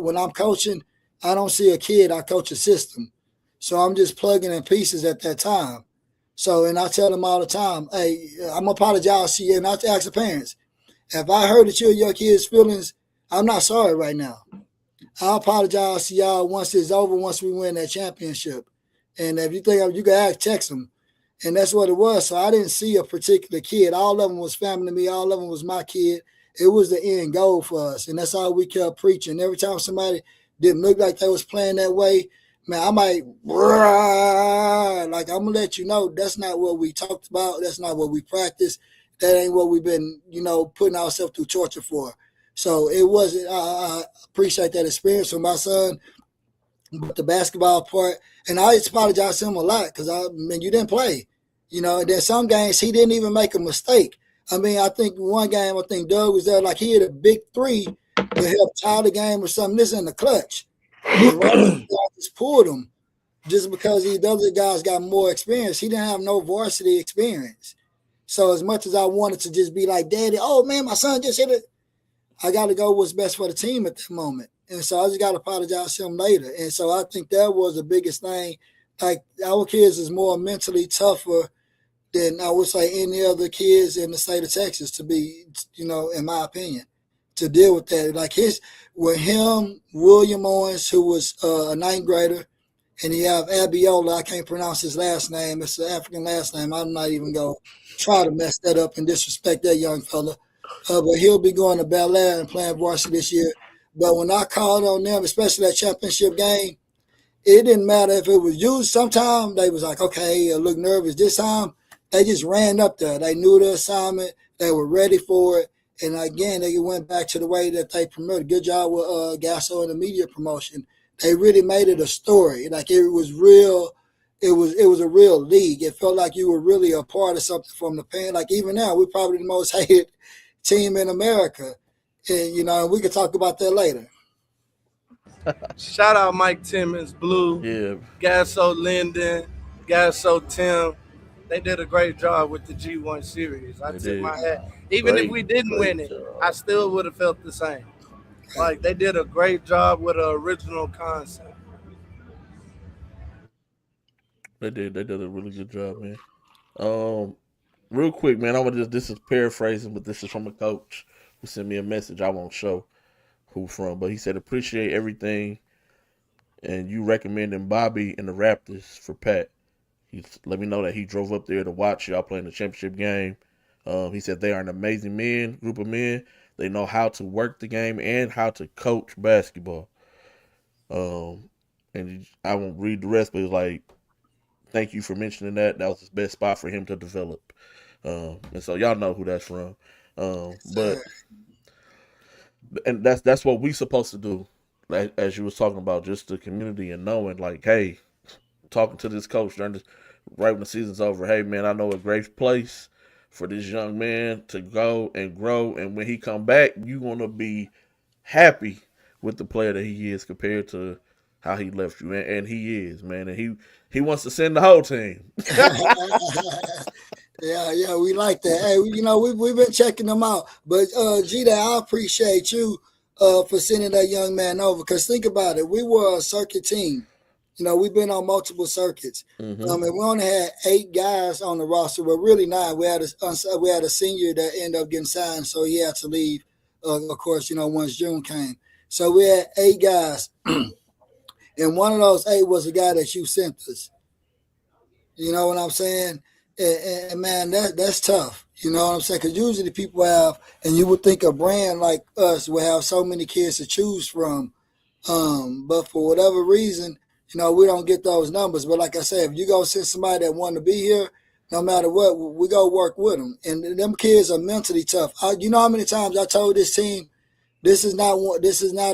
when I'm coaching, I don't see a kid, I coach a system. So I'm just plugging in pieces at that time. So, and I tell them all the time, hey, I'm apologize to you, and I ask the parents, if I hurt that your kids' feelings, I'm not sorry right now. I'll apologize to y'all once it's over, once we win that championship. And if you think you can ask, text them. And that's what it was. So I didn't see a particular kid. All of them was family to me. All of them was my kid. It was the end goal for us. And that's all we kept preaching. Every time somebody didn't look like they was playing that way, man, I might, like, I'm going to let you know that's not what we talked about. That's not what we practiced. That ain't what we've been, putting ourselves through torture for. So it wasn't, I appreciate that experience for my son. But the basketball part, and I apologize to him a lot because you didn't play. And then some games he didn't even make a mistake. I think one game, Doug was there, like he hit a big three to help tie the game or something. This in the clutch. And I just pulled him just because the other guys got more experience. He didn't have no varsity experience. So as much as I wanted to just be like, Daddy, oh man, my son just hit it, I got to go what's best for the team at that moment. And so I just got to apologize to him later. And so I think that was the biggest thing. Like, our kids is more mentally tougher than I would say any other kids in the state of Texas to be, in my opinion, to deal with that. Like with him, William Owens, who was a ninth grader, and you have Abiola. I can't pronounce his last name. It's an African last name. I'm not even going to try to mess that up and disrespect that young fella. But he'll be going to Bel Air and playing varsity this year. But when I called on them, especially that championship game, it didn't matter if it was you. Sometimes they was like, okay, I look nervous. This time, they just ran up there. They knew the assignment. They were ready for it. And again, they went back to the way that they promoted. Good job with Gasso and the media promotion. They really made it a story. Like, it was real. It was a real league. It felt like you were really a part of something from the pen. Like, even now, we're probably the most hated team in America. And, we could talk about that later. Shout out Mike Timmons, Blue, Yeah. Gasso Linden, Gasso Tim. They did a great job with the G1 series. I tip my hat. Even if we didn't win it, I still would have felt the same. Like, they did a great job with an original concept. They did a really good job, man. Real quick, man, this is paraphrasing, but this is from a coach who sent me a message. I won't show who from, but he said, appreciate everything, and you recommending Bobby and the Raptors for Pat. He let me know that he drove up there to watch y'all playing the championship game. He said they are an amazing group of men. They know how to work the game and how to coach basketball. And I won't read the rest, but it was like, thank you for mentioning that. That was the best spot for him to develop. And so y'all know who that's from. But that's what we supposed to do, like, as you was talking about, just the community and knowing, like, hey, talking to this coach during right when the season's over, hey man, I know a great place for this young man to go and grow, and when he come back, you gonna be happy with the player that he is compared to how he left you, and he is, man, and he wants to send the whole team. Yeah, we like that. Hey, we've been checking them out. But Gita, I appreciate you for sending that young man over. Because think about it, we were a circuit team. We've been on multiple circuits. Mm-hmm. And we only had 8 guys on the roster, but really 9. We had a senior that ended up getting signed, so he had to leave. Of course, once June came. So we had 8 guys, and one of those 8 was the guy that you sent us. You know what I'm saying? And man, that's tough. You know what I'm saying? Because usually people have, and you would think a brand like us would have so many kids to choose from. But for whatever reason, we don't get those numbers. But like I said, if you go send somebody that want to be here, no matter what, we go work with them. And them kids are mentally tough. You know how many times I told this team, this is not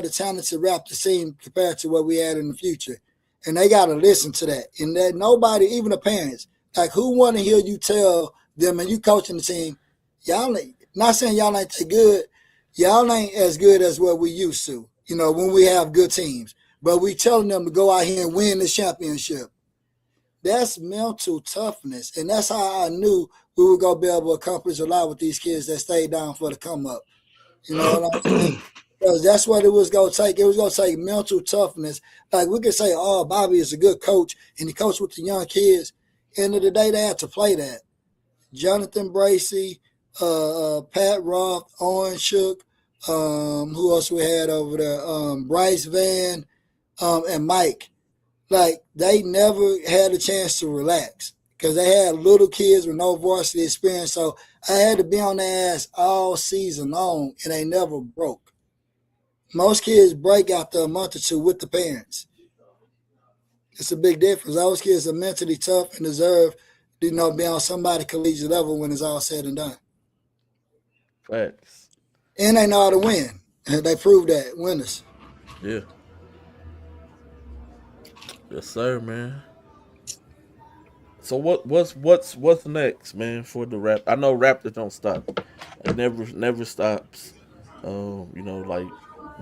a talented Raptors team compared to what we had in the future. And they got to listen to that. And that nobody, even the parents, like, who want to hear you tell them, and you coaching the team, y'all ain't, not saying y'all ain't that good, y'all ain't as good as what we used to, when we have good teams. But we telling them to go out here and win the championship. That's mental toughness. And that's how I knew we were going to be able to accomplish a lot with these kids that stayed down for the come up. You know what I'm saying? Because that's what it was going to take. It was going to take mental toughness. Like, we could say, oh, Bobby is a good coach, and he coached with the young kids. End of the day, they had to play that. Jonathan Bracey, Pat Roth, Owen Shook, who else we had over there? Bryce Van, and Mike. like they never had a chance to relax because they had little kids with no varsity experience. So I had to be on their ass all season long, and they never broke. Most kids break after a month or two with the parents. It's a big difference. Those kids are mentally tough and deserve, be on somebody's collegiate level when it's all said and done. Facts. And they know how to win. And they prove that winners. Yeah. Yes, sir, man. So what's next, man, for the rap? I know Raptors don't stop. It never stops. Like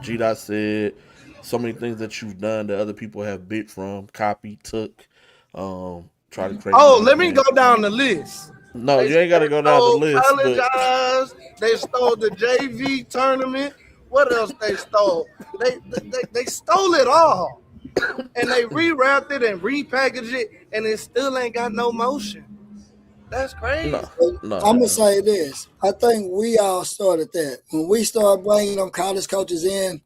G Dot said, so many things that you've done that other people have bit from, copy, took, try to create. Oh, let me go down the list. No, you ain't got to go down the list. Apologize. They stole the JV tournament. What else they stole? They stole it all, and they rewrapped it and repackaged it, and it still ain't got no motion. That's crazy. No. I'm gonna say this. I think we all started that when we started bringing them college coaches in.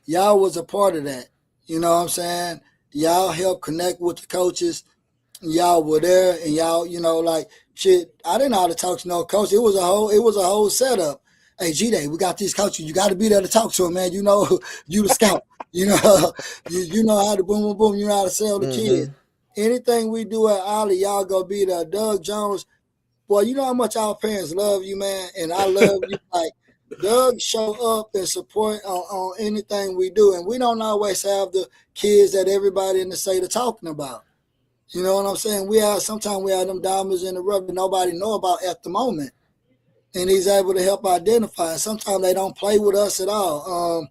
Y'all was a part of that. You know what I'm saying? Y'all helped connect with the coaches. Y'all were there, and y'all, like shit. I didn't know how to talk to no coach. It was a whole setup. Hey, G-Day, we got these coaches. You got to be there to talk to them, man. You the scout. you know how to boom, boom, boom. You know how to sell the kids. Anything we do at Ollie, y'all go be there. Doug Jones, boy, you know how much our parents love you, man, and I love you. Like Doug show up and support on anything we do, and we don't always have the kids that everybody in the state are talking about. You know what I'm saying? Sometimes we have them diamonds in the rough that nobody know about at the moment. And he's able to help identify. Sometimes they don't play with us at all.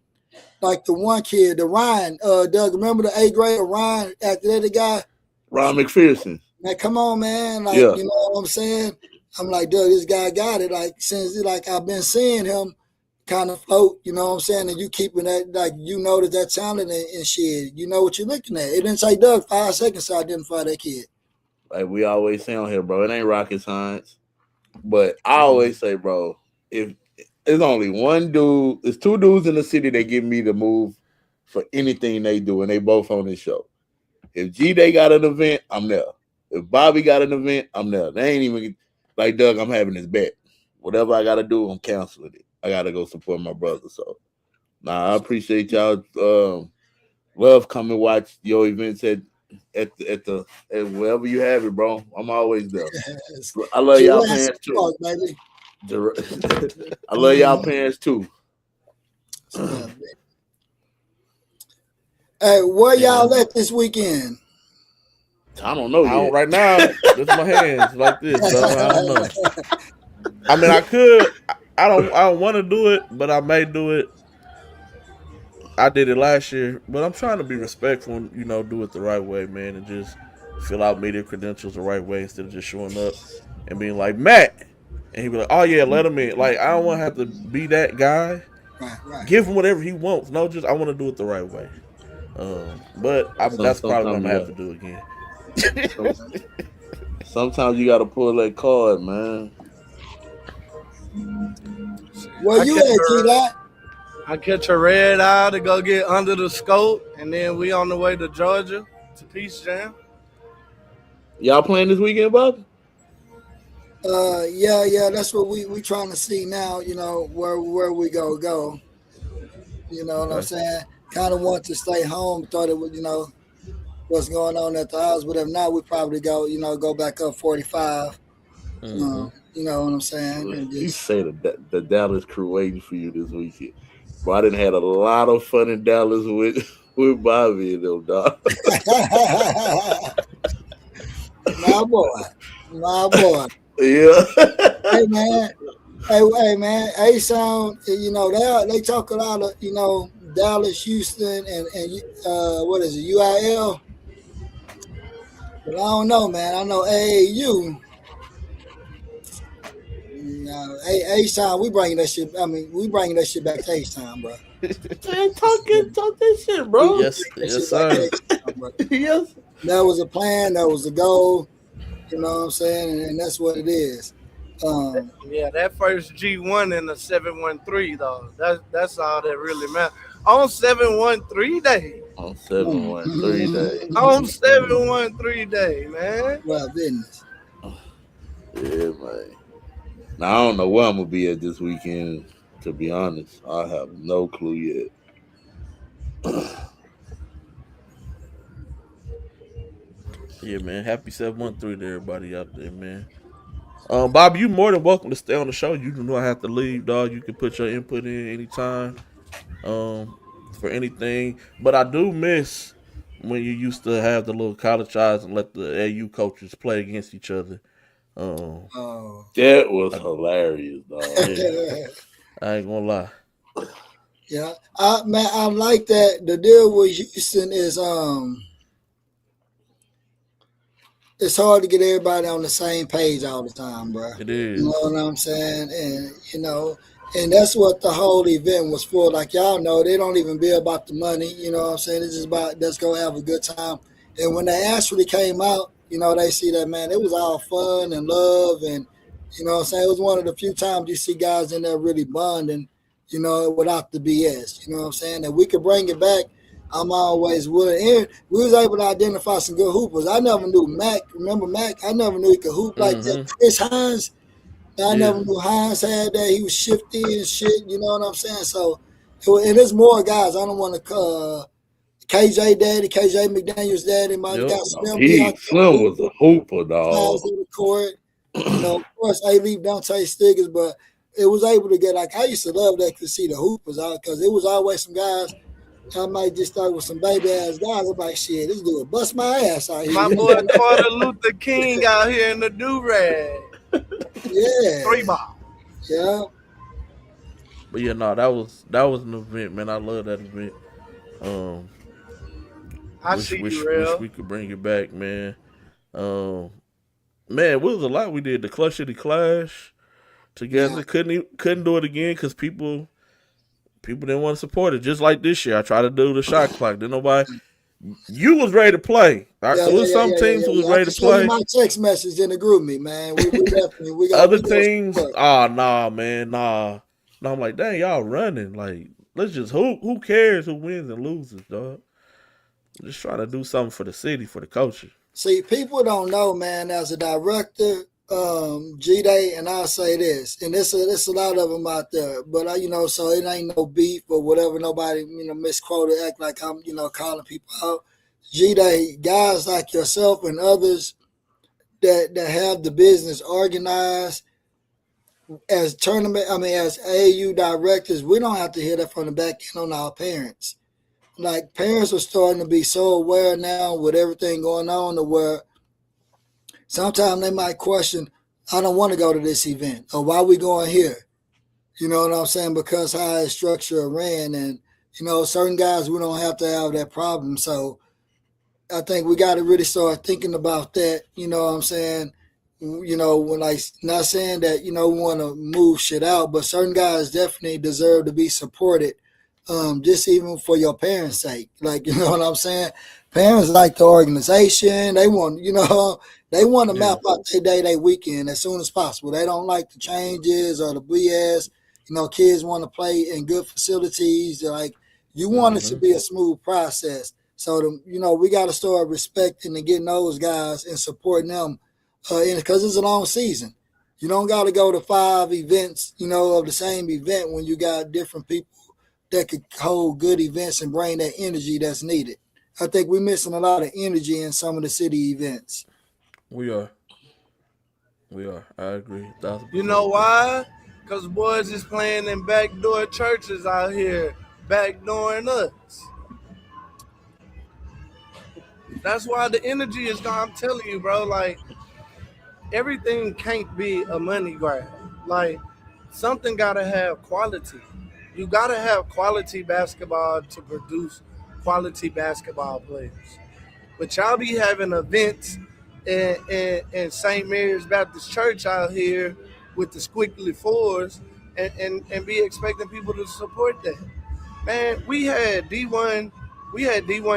Like the one kid, the Ryan, Doug, remember the 8th grader Ryan, athletic guy? Ron McPherson. Man, come on, man. Like, yeah. You know what I'm saying? I'm like, Doug, this guy got it. Like, since I've been seeing him kind of float, you know what I'm saying? And you keeping that, like, that talent and shit. You know what you're looking at. It didn't say, Doug, 5 seconds to identify that kid. Like we always say on here, bro, it ain't rocket science. But I always say, bro, if there's only one dude, there's 2 dudes in the city that give me the move for anything they do, and they both on this show. If G-Day got an event, I'm there. If Bobby got an event, I'm there. They ain't even like Doug, I'm having this bet. Whatever I gotta do, I'm canceling it. I gotta go support my brother. So I appreciate y'all. Love coming watch your events at wherever you have it, bro. I'm always there. I love y'all parents too. I love y'all parents too. Hey, where y'all at this weekend? I don't know yet. Right now, with my hands like this. So I don't know. I mean, I could. I don't want to do it, but I may do it. I did it last year, but I'm trying to be respectful and, do it the right way, man, and just fill out media credentials the right way instead of just showing up and being like, Matt. And he'd be like, oh, yeah, let him in. Like, I don't want to have to be that guy. Right. Give him whatever he wants. No, just I want to do it the right way. But that's probably what I'm going to have to do again. Sometimes you got to pull that card, man. Where you at, G-Dot? I catch a red eye to go get under the scope, and then we on the way to Georgia to Peace Jam. Y'all playing this weekend, Bob? Yeah, that's what we trying to see now, where we go. You know what I'm saying? Kind of want to stay home, thought it would, what's going on at the house, but if not, we probably go back up 45. You know what I'm saying? You say the Dallas crew waiting for you this weekend. Bro, I done had a lot of fun in Dallas with Bobby and them, dog. My boy. Yeah. Hey man. A-Sound, they talk a lot of, Dallas, Houston, and what is it, UIL? But I don't know, man. I know AAU. No, A-Sound, we bringing that shit. I mean, we bringing that shit back to A-Sound, bro. Man, talk that shit, bro. Yes, sir. Yes. That was a plan. That was a goal. You know what I'm saying? And that's what it is. Yeah, that first G1 in the 713, though. That's all that really matters. on 713 day. On 713 day. On 713 day, man. Well, business. Yeah, man. Now I don't know where I'm gonna be at this weekend. To be honest, I have no clue yet. Yeah, man. Happy 713 to everybody out there, man. Bob, you more than welcome to stay on the show. You do not have to leave, dog. You can put your input in anytime. For anything. But I do miss when you used to have the little college tries and let the AU coaches play against each other. Oh. That was hilarious, dog. Yeah, I ain't gonna lie. Yeah, man, I like that. The deal with Houston is it's hard to get everybody on the same page all the time, bro. It is. You know what I'm saying? And and that's what the whole event was for. Like y'all know, they don't even be about the money. You know what I'm saying? It's just about let's go have a good time. And when they actually came out, they see that, man, it was all fun and love, and what I'm saying, it was one of the few times you see guys in there really bonding, without the BS. You know what I'm saying? And we could bring it back. I'm always willing. And we was able to identify some good hoopers. I never knew Mac. Remember Mac? I never knew he could hoop like that. Chris Hines. I never knew Hines had that. He was shifty and shit. You know what I'm saying? So, and there's more guys. I don't want to. KJ daddy, KJ McDaniel's daddy, might have got Slim. Slim was a hooper, dog. The court. Of course, A-Leaf Dante Stiggers, but it was able to get, like, I used to love that to see the hoopers out because it was always some guys. I might just start with some baby ass guys. I'm like, shit, this dude bust my ass out here. My boy Carter Luther King out here in the do-rag. Yeah. 3 ball. Yeah. But yeah, no, that was an event, man. I love that event. Wish we could bring it back, man. Man, it was a lot we did. The Clutch City Clash together. Yeah. Couldn't do it again because people didn't want to support it. Just like this year, I tried to do the shot clock. Then nobody. You was ready to play. Some teams was ready to play. My text message in the group me, man. We definitely we got other teams. Nah, man, nah. No, I'm like, dang, y'all running. Like, let's just who cares who wins and loses, dog. I'm just trying to do something for the city, for the culture. See, people don't know, man. As a director, G-Day, and I'll say this, and there's a lot of them out there, but so it ain't no beef or whatever. Nobody, misquoted, act like I'm, calling people out. G-Day, guys like yourself and others that have the business organized as as AAU directors, we don't have to hear that from the back end on our parents. Like, parents are starting to be so aware now with everything going on to where sometimes they might question, I don't want to go to this event, or why we going here? You know what I'm saying? Because how it's structured ran, and, certain guys, we don't have to have that problem. So I think we got to really start thinking about that, you know what I'm saying? When not saying that, we want to move shit out, but certain guys definitely deserve to be supported. Just even for your parents' sake, like, you know what I'm saying? Parents like the organization. They want, they want to map out their day, their weekend as soon as possible. They don't like the changes or the BS. Kids want to play in good facilities. Like, you want it to be a smooth process. So, we got to start respecting and getting those guys and supporting them, because it's a long season. You don't got to go to 5 events, of the same event when you got different people that could hold good events and bring that energy that's needed. I think we're missing a lot of energy in some of the city events. We are. I agree. You know why? Because boys is playing in backdoor churches out here, backdooring us. That's why the energy is gone. I'm telling you, bro, like, everything can't be a money grab. Like, something got to have quality. You got to have quality basketball to produce quality basketball players. But y'all be having events in St. Mary's Baptist Church out here with the squiggly fours and be expecting people to support that. Man, we had D1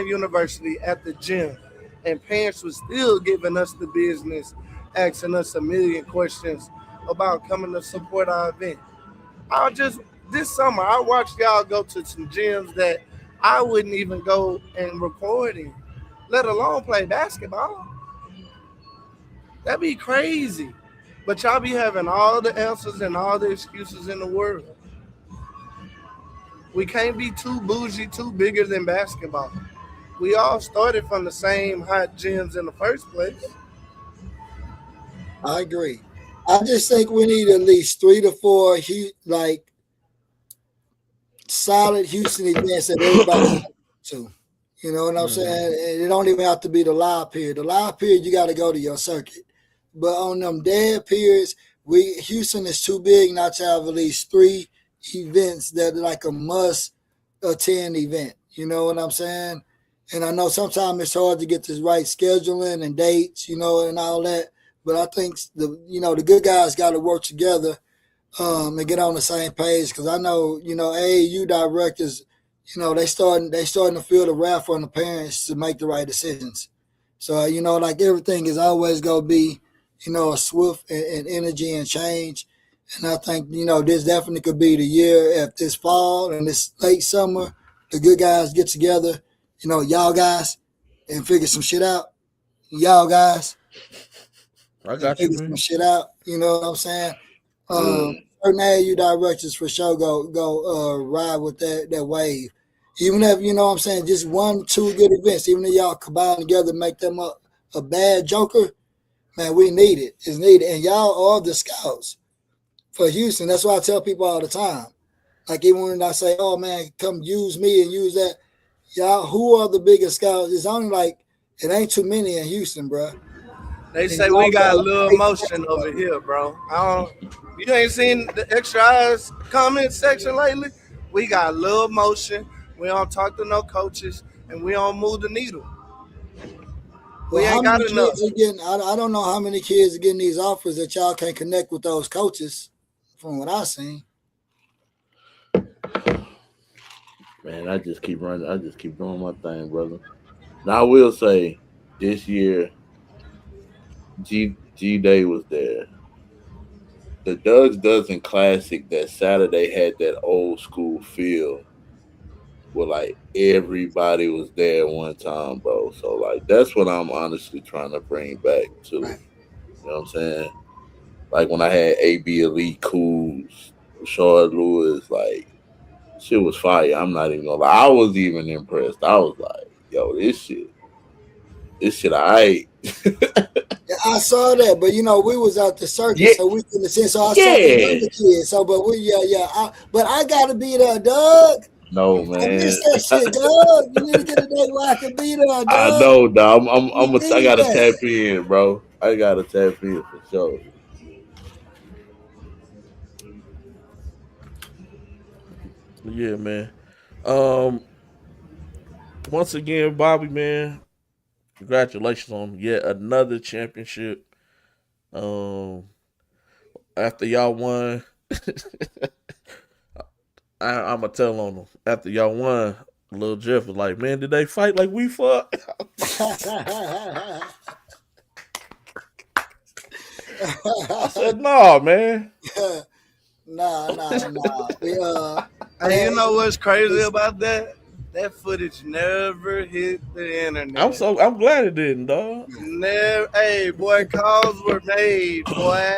University at the gym, and parents was still giving us the business, asking us a million questions about coming to support our event. this summer, I watched y'all go to some gyms that I wouldn't even go and record in, let alone play basketball. That'd be crazy. But y'all be having all the answers and all the excuses in the world. We can't be too bougie, too bigger than basketball. We all started from the same hot gyms in the first place. I agree. I just think we need at least 3 to 4 like solid Houston events that everybody to. You know what I'm saying? And it don't even have to be the live period. The live period, you got to go to your circuit. But on them dead periods, Houston is too big not to have at least 3 events that are like a must attend event. You know what I'm saying? And I know sometimes it's hard to get this right scheduling and dates, and all that. But I think the good guys got to work together and get on the same page, because I know AAU directors, they starting to feel the wrath on the parents to make the right decisions. So like everything is always gonna be a swift and energy and change. And I think this definitely could be the year if this fall and this late summer the good guys get together, y'all guys, and figure some shit out. Y'all guys, I got you, figure some man. shit out. You know what I'm saying? Certain AAU directors for sure go ride with that wave. Even if what I'm saying, just 1-2 good events, even if y'all combine together, make them a bad joker, man, we need it. It's needed. And y'all are the scouts for Houston. That's why I tell people all the time. Like even when I say, oh man, come use me and use that, y'all, who are the biggest scouts? It's only like, it ain't too many in Houston, bro. They say we got a little motion over here, bro. You ain't seen the extra eyes comment section lately? We got a little motion. We don't talk to no coaches, and we don't move the needle. We Well, how ain't got many enough. kids are getting? I don't know how many kids are getting these offers that y'all can't connect with those coaches. From what I seen, Man, I just keep running. I just keep doing my thing, brother. Now I will say, this year G Day was there. The Doug's Dozen Classic that Saturday had that old school feel where like everybody was there one time, bro. So like that's what I'm honestly trying to bring back to. right? You know what I'm saying? Like when I had AB Elite Cools, Rashard Lewis, like shit was fire. I'm not even gonna lie. I was even impressed. I was like, yo, this shit alright. Yeah, I saw that, but we was out the circuit, Yeah, so we couldn't see. So I saw the yeah. younger kids. So, but but I gotta be there, Doug. No, I man. missed that shit, Doug. You need to get a day where I can be there, I Doug. know, dog. We I need gotta that. tap in, bro. I gotta tap in for sure. Yeah, man. Um, Once again, Bobby, man, congratulations on yet another championship. Um, After y'all won, I'ma tell on them. After y'all won, Lil Jeff was like, "Man, did they fight like we fought?" I said, "Nah, man." Nah. Hey, you Man, know what's crazy about that? That footage never hit the internet. I'm glad it didn't, dog. Never. Hey, boy, calls were made, boy.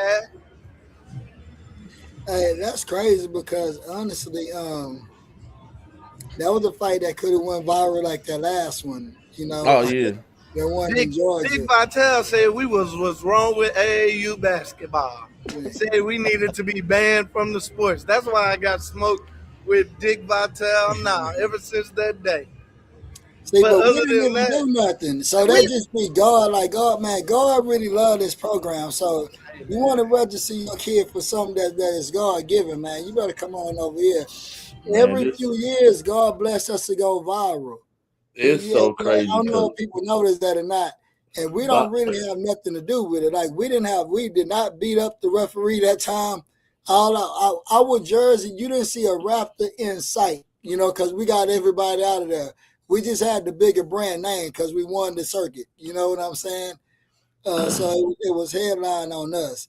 hey, that's crazy because honestly, that was a fight that could have went viral like that last one. Oh yeah, That one Dick, in Dick Georgia. Vitale said we was wrong with AAU basketball. Yeah. Said we needed to be banned from the sports. That's why I got smoked with Dick Vitale now, ever since that day. See, But but we other didn't than even that, do nothing. So that we just be God. Like God, man, God really love this program. So you want to register your kid for something that is God given, man. You better come on over here. Man, Every this few years, God bless us to go viral. it's so I crazy don't know because if people notice that or not. And we don't really have nothing to do with it. Like we did not beat up the referee that time. Our jersey, you didn't see a Raptor in sight, because we got everybody out of there. We just had the bigger brand name because we won the circuit. You know what I'm saying? So it was headline on us.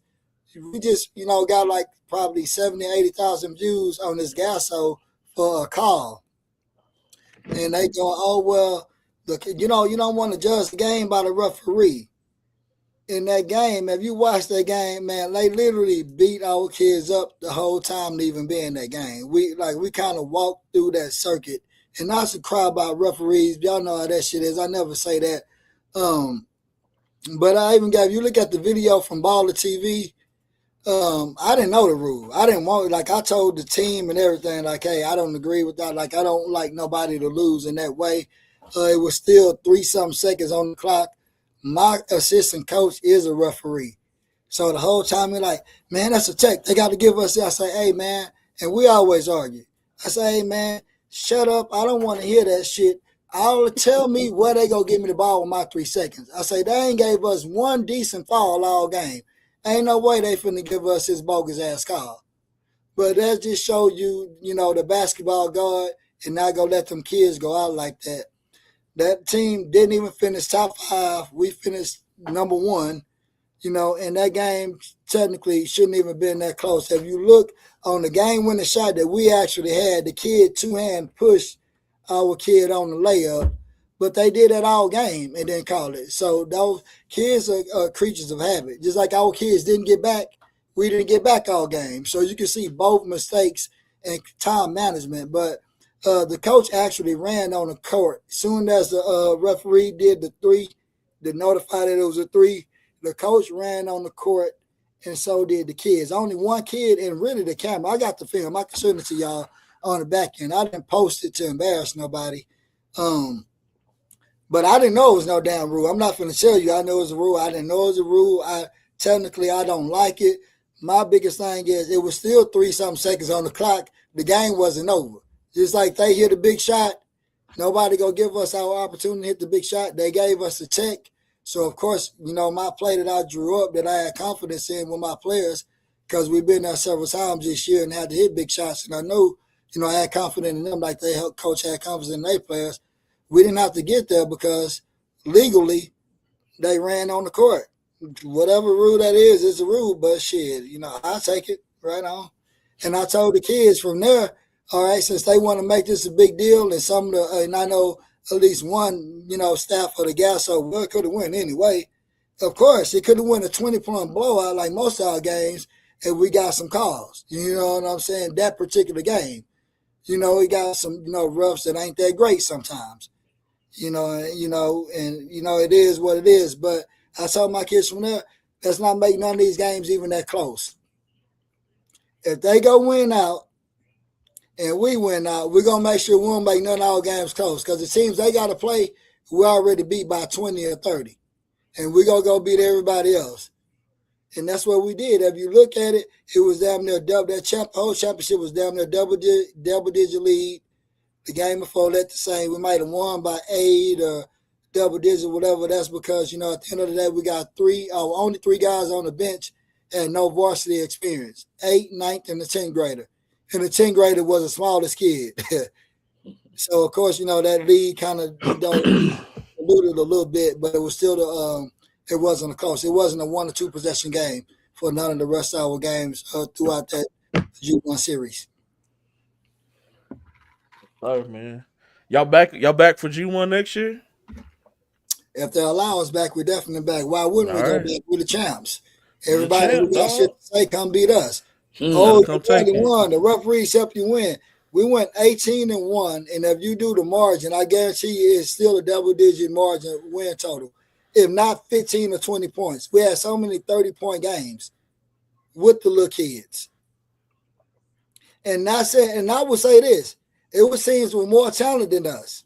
We just, got like probably 70, 80,000 views on this Gasso for a call. And they go, oh, well, look, you don't want to judge the game by the referee. In that game, if you watch that game, man, they literally beat our kids up the whole time to even be in that game. We kind of walked through that circuit. And not to cry about referees. Y'all know how that shit is. I never say that. But I even got, if you look at the video from Baller TV, I didn't know the rule. I didn't want, like, I told the team and everything, like, hey, I don't agree with that. Like, I don't like nobody to lose in that way. It was still 3-something seconds on the clock. My assistant coach is a referee. So the whole time he's like, man, that's a check. They got to give us that. I say, hey, man, and we always argue. I say, hey, man, shut up. I don't want to hear that shit. I'll tell me where they go give me the ball with my 3 seconds. I say, they ain't gave us one decent foul all game. Ain't no way they finna give us this bogus ass call. But that just show you, the basketball guard and not gonna let them kids go out like that. That team didn't even finish top 5. We finished number 1, and that game technically shouldn't even been that close. If you look on the game-winning shot that we actually had, the kid 2-hand pushed our kid on the layup, but they did that all game and didn't call it. So those kids are creatures of habit. Just like our kids didn't get back, we didn't get back all game. So you can see both mistakes and time management. But the coach actually ran on the court. As soon as the referee did the 3, to notify that it was a 3, the coach ran on the court, and so did the kids. Only one kid, and really the camera. I got the film. I can send it to y'all on the back end. I didn't post it to embarrass nobody. But I didn't know it was no damn rule. I'm not going to tell you I know it's a rule. I didn't know it was a rule. Technically, I don't like it. My biggest thing is it was still 3-something seconds on the clock. The game wasn't over. Just like they hit a big shot, nobody going to give us our opportunity to hit the big shot. They gave us a check. So, of course, my play that I drew up that I had confidence in with my players, because we've been there several times this year and had to hit big shots. And I know, I had confidence in them like coach had confidence in their players. We didn't have to get there because legally they ran on the court. Whatever rule that is a rule, but shit, I'll take it right on. And I told the kids from there, all right, since they want to make this a big deal, and some of the, and I know at least one, staff of the Gasso, well, it could have won anyway. Of course, it could have won a 20-point blowout like most of our games if we got some calls. You know what I'm saying? That particular game. We got some, roughs that ain't that great sometimes. And it is what it is. But I told my kids from there, let's not make none of these games even that close. If they go win out and we win out, we're going to make sure we won't make none of our games close. Because it seems they got to play, we already beat by 20 or 30. And we're going to go beat everybody else. And that's what we did. If you look at it, it was damn near double. That whole championship was damn near double-digit lead. The game before that the same. We might have won by 8 or double digit, whatever. That's because, at the end of the day, we got only 3 guys on the bench and no varsity experience. 8th, 9th, and the 10th grader. And the 10th grader was the smallest kid. So, of course, that lead kind of diluted a little bit, but it was still it wasn't a close. It wasn't a 1 or 2 possession game for none of the rest of our games throughout that G1 series. All right, man. Y'all back for G1 next year? If they allow us back, we're definitely back. Why wouldn't we go back? We're the champs. Everybody who got shit to say, come beat us. You won. The referees help you win. We went 18-1, and if you do the margin, I guarantee you it's still a double-digit margin win total. If not 15 or 20 points. We had so many 30-point games with the little kids. And I would say this. It was teams with more talent than us,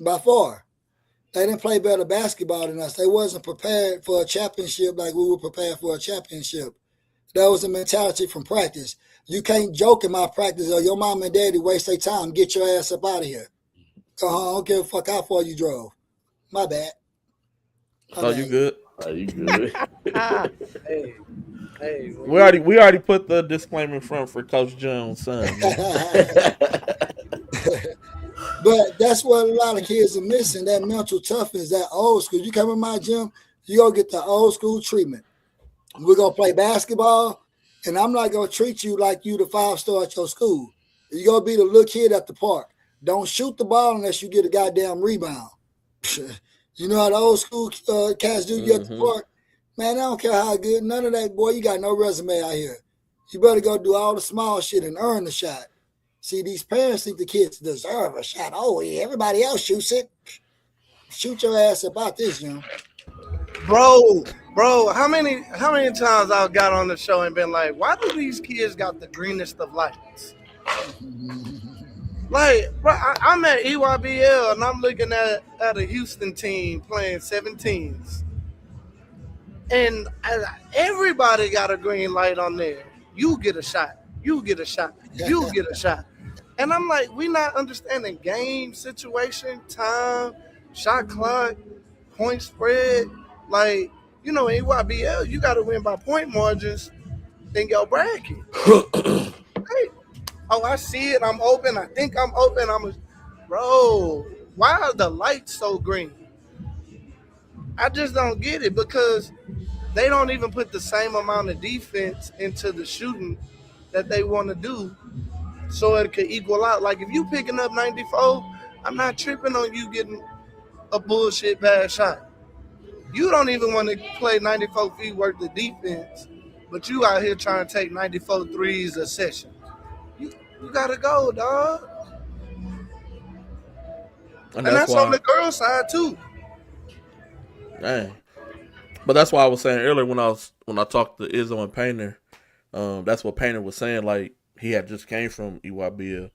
by far. They didn't play better basketball than us. They wasn't prepared for a championship like we were prepared for a championship. That was a mentality from practice. You can't joke in my practice or your mom and daddy waste their time. Get your ass up out of here. Go home. I don't give a fuck how far you drove. My bad. You good? Are you good? Hey, we already put the disclaimer in front for Coach Jones' son. But that's what a lot of kids are missing, that mental toughness, that old school. You come in my gym, you go get the old school treatment. We're gonna play basketball, and I'm not gonna treat you like you the 5-star at your school. You're gonna be the little kid at the park. Don't shoot the ball unless you get a goddamn rebound. You know how the old school cats do you at the park? Man, I don't care how good. None of that, boy. You got no resume out here. You better go do all the small shit and earn the shot. See, these parents think the kids deserve a shot. Oh, yeah, everybody else shoots it. Shoot your ass about this, you know. Bro, how many times I've got on the show and been like, why do these kids got the greenest of lights? Like, bro, I'm at EYBL and I'm looking at a Houston team playing 17s. And everybody got a green light on there. You get a shot. You get a shot. You get a shot. And I'm like, we not understanding game, situation, time, shot clock, point spread. Like, you know, in EYBL, you got to win by point margins in your bracket. Hey, oh, I see it. I'm open. I think I'm open. Bro, why are the lights so green? I just don't get it because they don't even put the same amount of defense into the shooting that they want to do so it could equal out. Like, if you picking up 94, I'm not tripping on you getting a bullshit bad shot. You don't even want to play 94 feet worth of defense, but you out here trying to take 94 threes a session. You got to go, dog. And that's on the girl side, too. Dang. But that's why I was saying earlier when I talked to Izzo and Painter, that's what Painter was saying. Like, he had just came from EYBL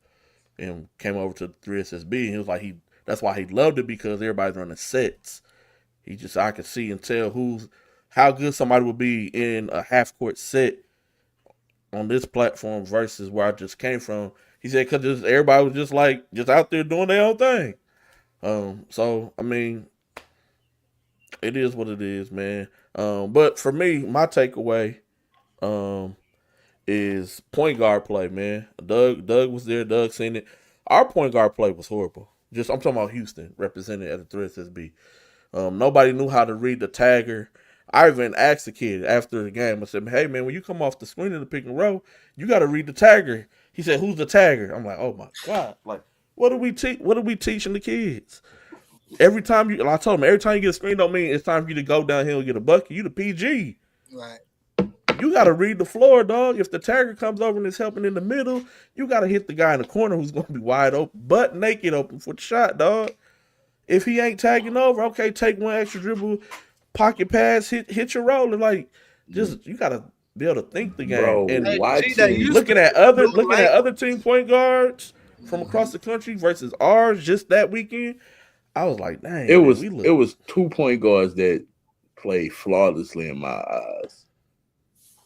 and came over to 3SSB, and he was like, that's why he loved it, because everybody's running sets. I could see and tell how good somebody would be in a half court set on this platform versus where I just came from. He said because everybody was just out there doing their own thing. So I mean, it is what it is, man. But for me, my takeaway is point guard play, man. Doug was there. Doug seen it. Our point guard play was horrible. I'm talking about Houston, represented at the 3SSB. Nobody knew how to read the tagger. I even asked the kid after the game. I said, "Hey man, when you come off the screen in the pick and roll, you got to read the tagger." He said, "Who's the tagger?" I'm like, "Oh my god! Like, what are we teaching the kids?" I told him, every time you get a screen, don't mean it's time for you to go downhill and get a bucket. You the PG. Right. You got to read the floor, dog. If the tagger comes over and is helping in the middle, you got to hit the guy in the corner who's going to be wide open, butt naked open for the shot, dog. If he ain't tagging over, okay, take one extra dribble, pocket pass, hit your roller. Like, you got to be able to think the game. Bro, and looking at other team point guards from across the country versus ours just that weekend, I was like, dang. It was 2 point guards that played flawlessly in my eyes.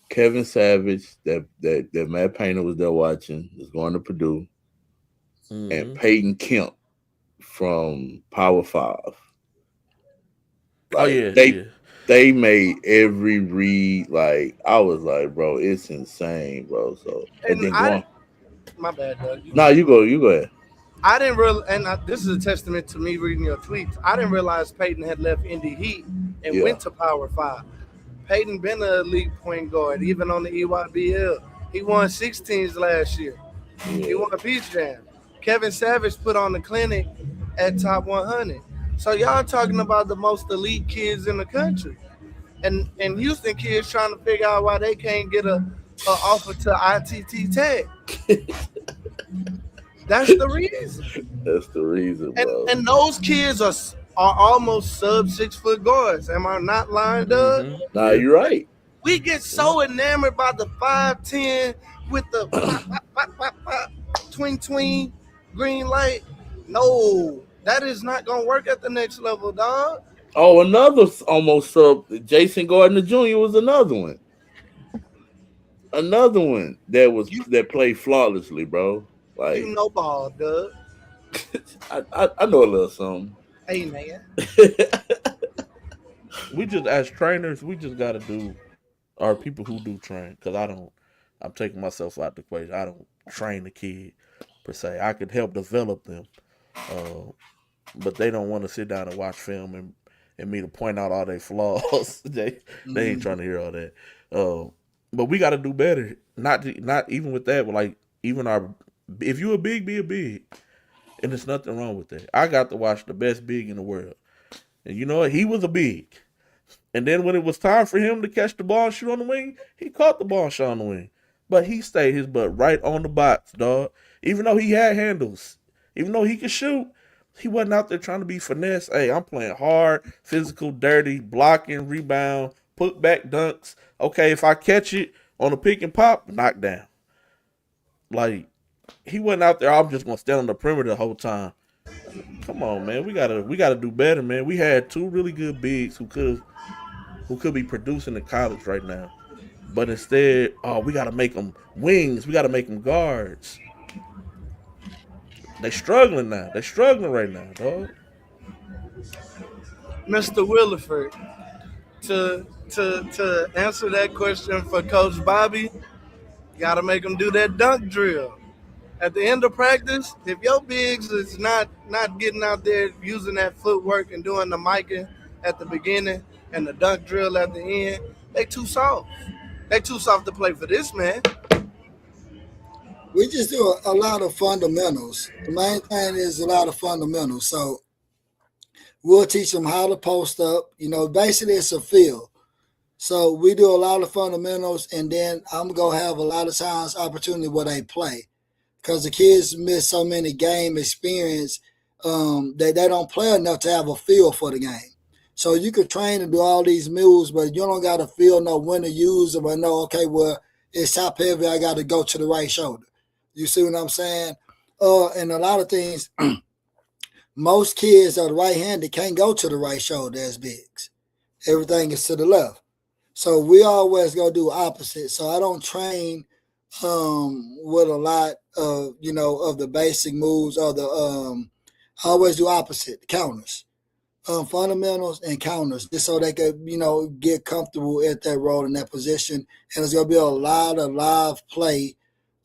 Kevin Savage, that Matt Painter was there watching, was going to Purdue, and Peyton Kemp from Power 5. They made every read. Like, I was like, bro, it's insane, bro. So my bad, Doug. No, you go ahead. I didn't realize, this is a testament to me reading your tweets. I didn't realize Peyton had left Indy Heat and went to Power 5. Peyton been an elite point guard, even on the EYBL. He won 16s last year. He won a Peach Jam. Kevin Savage put on the clinic at top 100. So y'all talking about the most elite kids in the country. And Houston kids trying to figure out why they can't get a offer to ITT Tech. That's the reason. That's the reason, bro. And those kids are almost sub 6 foot guards. Am I not lying, Doug? Nah, you're right. We get so enamored by the 5'10" with the tween green light. No, that is not gonna work at the next level, dog. Oh, another almost sub. Jason Gardner Jr. was another one. Another one that played flawlessly, bro. Like, you know ball, Doug. I know a little something. Hey, man. We just, as trainers, we just got to do, or people who do train, because I'm taking myself out the equation. I don't train the kid, per se. I could help develop them, but they don't want to sit down and watch film and me to point out all their flaws. They ain't trying to hear all that. But we got to do better. Not even with that, but like even our. If you a big, be a big, and there's nothing wrong with that. I got to watch the best big in the world, and you know what? He was a big. And then when it was time for him to catch the ball and shoot on the wing, he caught the ball and shot on the wing. But he stayed his butt right on the box, dog. Even though he had handles, even though he could shoot, he wasn't out there trying to be finesse. Hey, I'm playing hard, physical, dirty, blocking, rebound, put back dunks. Okay, if I catch it on a pick and pop, knock down. Like, he wasn't out there, I'm just gonna stand on the perimeter the whole time. Come on, man. We gotta do better, man. We had two really good bigs who could be producing in college right now. But instead, we got to make them wings. We got to make them guards. They struggling now. They struggling right now, dog. Mr. Williford, to answer that question for Coach Bobby, got to make them do that dunk drill. At the end of practice, if your bigs is not getting out there using that footwork and doing the miking at the beginning and the dunk drill at the end, they too soft. They too soft to play for this, man. We just do a lot of fundamentals. The main thing is a lot of fundamentals. So we'll teach them how to post up. You know, basically it's a field. So we do a lot of fundamentals, and then I'm going to have a lot of times opportunity where they play. Because the kids miss so many game experience that they don't play enough to have a feel for the game. So you could train and do all these moves, but you don't got to feel no when to use them or know, okay, well, it's top heavy, I got to go to the right shoulder. You see what I'm saying? And a lot of things, most kids that are right-handed can't go to the right shoulder as bigs. Everything is to the left. So we always go do opposite. So I don't train with a lot of, of the basic moves or I always do opposite, counters. Fundamentals and counters, just so they could, get comfortable at that role in that position. And there's going to be a lot of live play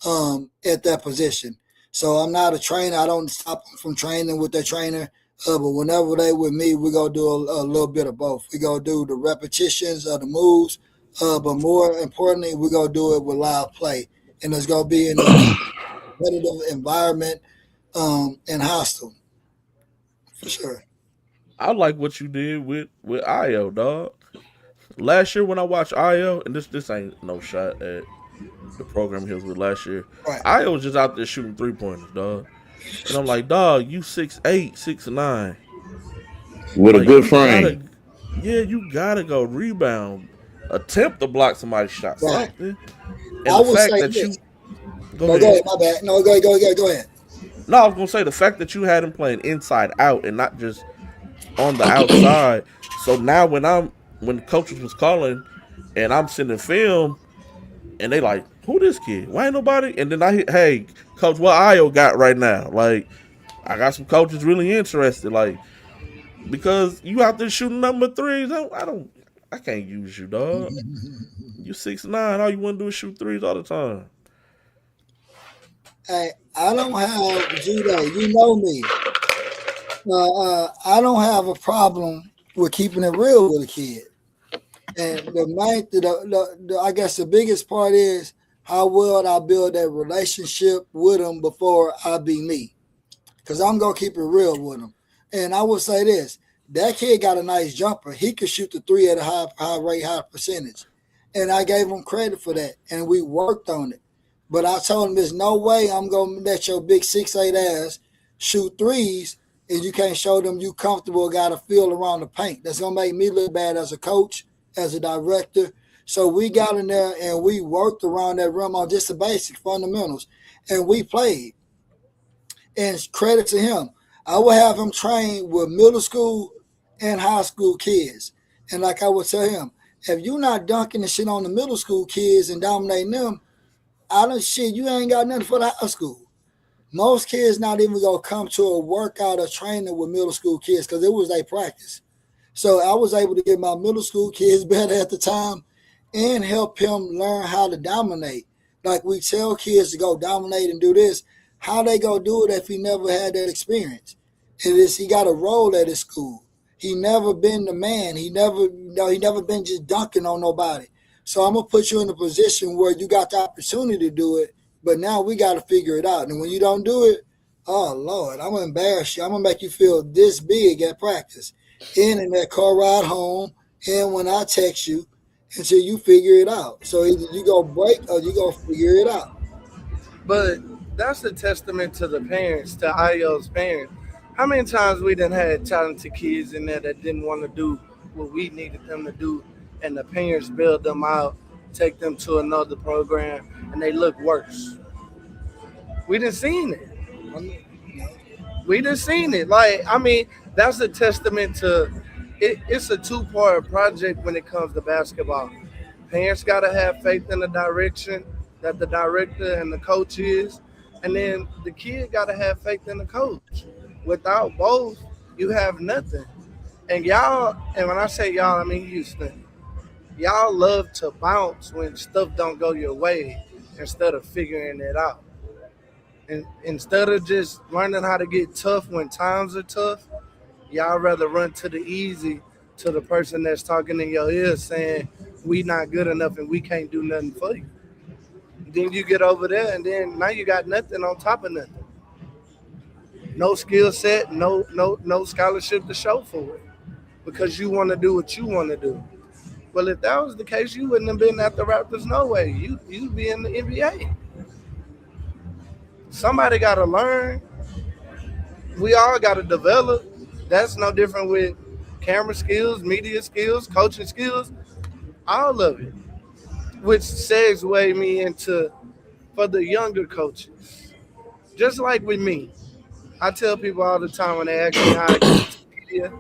at that position. So I'm not a trainer. I don't stop them from training with their trainer. But whenever they with me, we're going to do a little bit of both. We're going to do the repetitions of the moves. But more importantly, we're going to do it with live play. And it's going to be in a competitive environment and hostile. For sure. I like what you did with Io, dog. Last year when I watched Io, and this ain't no shot at the program he was with last year. Right. Io was just out there shooting 3-pointers, dog. And I'm like, dog, you 6'8", 6'9". With a good frame. You gotta go rebound. Attempt to block somebody's shot. Right. Something. And I the would fact say that this. Go ahead. My bad. No, go ahead. No, I was gonna say the fact that you had him playing inside out and not just on the outside. So now when the coaches was calling and I'm sending film and they like, who this kid? Why ain't nobody? And then I hit, hey, coach, what Io got right now? Like, I got some coaches really interested. Like, because you out there shooting number threes, I can't use you, dog. You 6'9", all you want to do is shoot threes all the time. Hey, I don't have Judah. You know me. I don't have a problem with keeping it real with a kid. And I guess the biggest part is how well I build that relationship with them before I be me. Because I'm going to keep it real with them. And I will say this. That kid got a nice jumper. He could shoot the three at a high rate, high percentage. And I gave him credit for that. And we worked on it. But I told him there's no way I'm going to let your big 6'8" ass shoot threes and you can't show them you comfortable, got a feel around the paint. That's going to make me look bad as a coach, as a director. So we got in there and we worked around that rim on just the basic fundamentals. And we played. And credit to him. I would have him train with middle school and high school kids. And like I would tell him, if you're not dunking the shit on the middle school kids and dominating them, you ain't got nothing for the high school. Most kids not even gonna come to a workout or training with middle school kids because it was their practice. So I was able to get my middle school kids better at the time and help him learn how to dominate. Like we tell kids to go dominate and do this, how they go do it if he never had that experience? He got a role at his school. He never been the man. He never been just dunking on nobody. So I'm gonna put you in a position where you got the opportunity to do it, but now we got to figure it out. And when you don't do it, oh Lord, I'm gonna embarrass you. I'm gonna make you feel this big at practice, in that car ride home, and when I text you until you figure it out. So either you go break or you go figure it out. But that's a testament to the parents, to IO's parents. How many times we done had talented kids in there that didn't want to do what we needed them to do, and the parents bailed them out, take them to another program, and they look worse. We done seen it. We done seen it. Like, I mean, that's a testament to it. It's a two-part project when it comes to basketball. Parents got to have faith in the direction that the director and the coach is, and then the kid got to have faith in the coach. Without both, you have nothing. And y'all, and when I say y'all, I mean Houston. Y'all love to bounce when stuff don't go your way instead of figuring it out. And instead of just learning how to get tough when times are tough, y'all rather run to the easy, to the person that's talking in your ear saying we not good enough and we can't do nothing for you. Then you get over there and then now you got nothing on top of nothing. No skill set, no scholarship to show for it. Because you want to do what you want to do. Well, if that was the case, you wouldn't have been at the Raptors no way. You'd be in the NBA. Somebody got to learn. We all got to develop. That's no different with camera skills, media skills, coaching skills, all of it. Which segues me into for the younger coaches. Just like with me, I tell people all the time when they ask me how I get into media,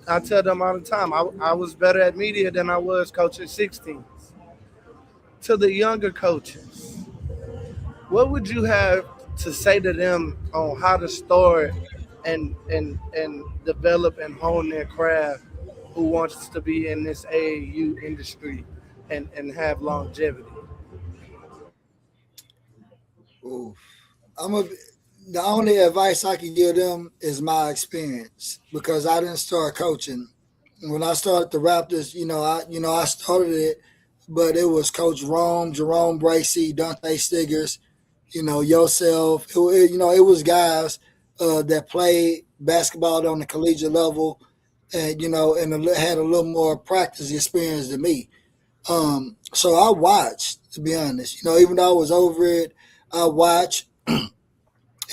I tell them all the time I was better at media than I was coaching 16s. To the younger coaches, what would you have to say to them on how to start and develop and hone their craft who wants to be in this AAU industry and have longevity? Ooh. I'm a The only advice I can give them is my experience because I didn't start coaching. When I started the Raptors, I started it, but it was Coach Rome, Jerome Bracey, Dante Stiggers, yourself. It was guys that played basketball on the collegiate level, and had a little more practice experience than me. So I watched, to be honest. Even though I was over it, I watched.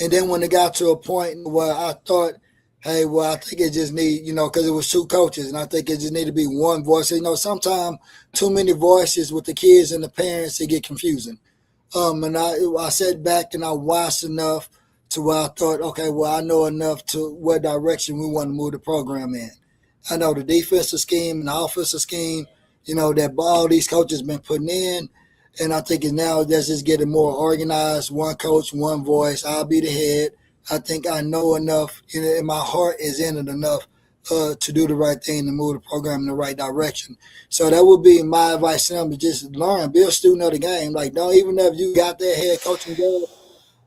And then when it got to a point where I thought, hey, well, I think it just need, because it was two coaches, and I think it just need to be one voice. Sometimes too many voices with the kids and the parents, it get confusing. And I sat back and I watched enough to where I thought, okay, well, I know enough to what direction we want to move the program in. I know the defensive scheme and the offensive scheme, that all these coaches been putting in. And I think now that's just getting more organized. One coach, one voice. I'll be the head. I think I know enough, and my heart is in it enough to do the right thing and move the program in the right direction. So that would be my advice to them: to just learn, be a student of the game. Like, don't even if you got that head coaching job,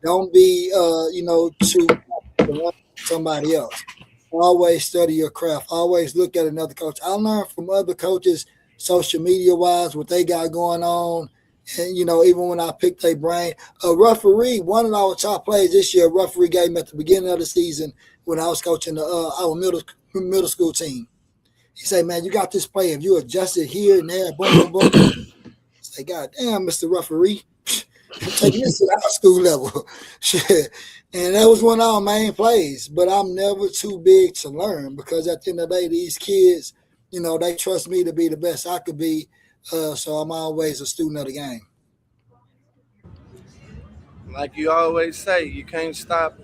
don't be, too to learn somebody else. Always study your craft. Always look at another coach. I learned from other coaches, social media wise, what they got going on. And, even when I picked their brain, a referee, one of our top players this year, referee gave me at the beginning of the season when I was coaching our middle school team. He said, man, you got this play. If you adjust it here and there, boom, boom, boom. I say, God damn, Mr. Referee, I'm taking this to the high school level. Shit. And that was one of our main plays. But I'm never too big to learn because at the end of the day, these kids, they trust me to be the best I could be. So I'm always a student of the game. Like you always say, you can't stop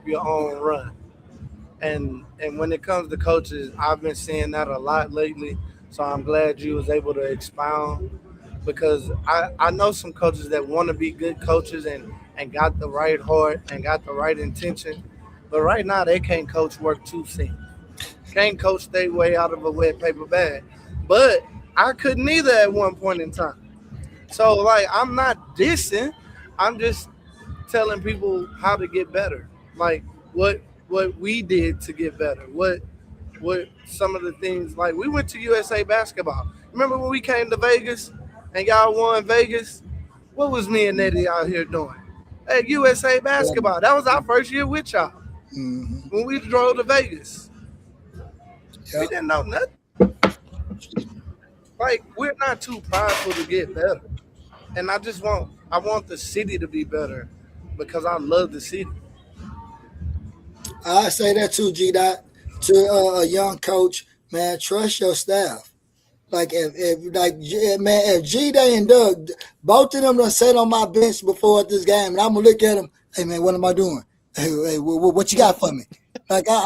your own run. And when it comes to coaches, I've been seeing that a lot lately. So I'm glad you was able to expound because I know some coaches that want to be good coaches and got the right heart and got the right intention. But right now they can't coach work two seams. Can't coach their way out of a wet paper bag. But I couldn't either at one point in time. So like I'm not dissing. I'm just telling people how to get better. Like what we did to get better. What some of the things like we went to USA basketball. Remember when we came to Vegas and y'all won Vegas? What was me and Eddie out here doing? At USA Basketball. That was our first year with y'all. Mm-hmm. When we drove to Vegas. Yep. We didn't know nothing. Like, we're not too prideful to get better. And I want the city to be better because I love the city. I say that too, G Dot, to a young coach, man. Trust your staff. Like if G Day and Doug, both of them done sat on my bench before at this game, and I'm gonna look at them. Hey man, what am I doing? Hey, what you got for me? Like I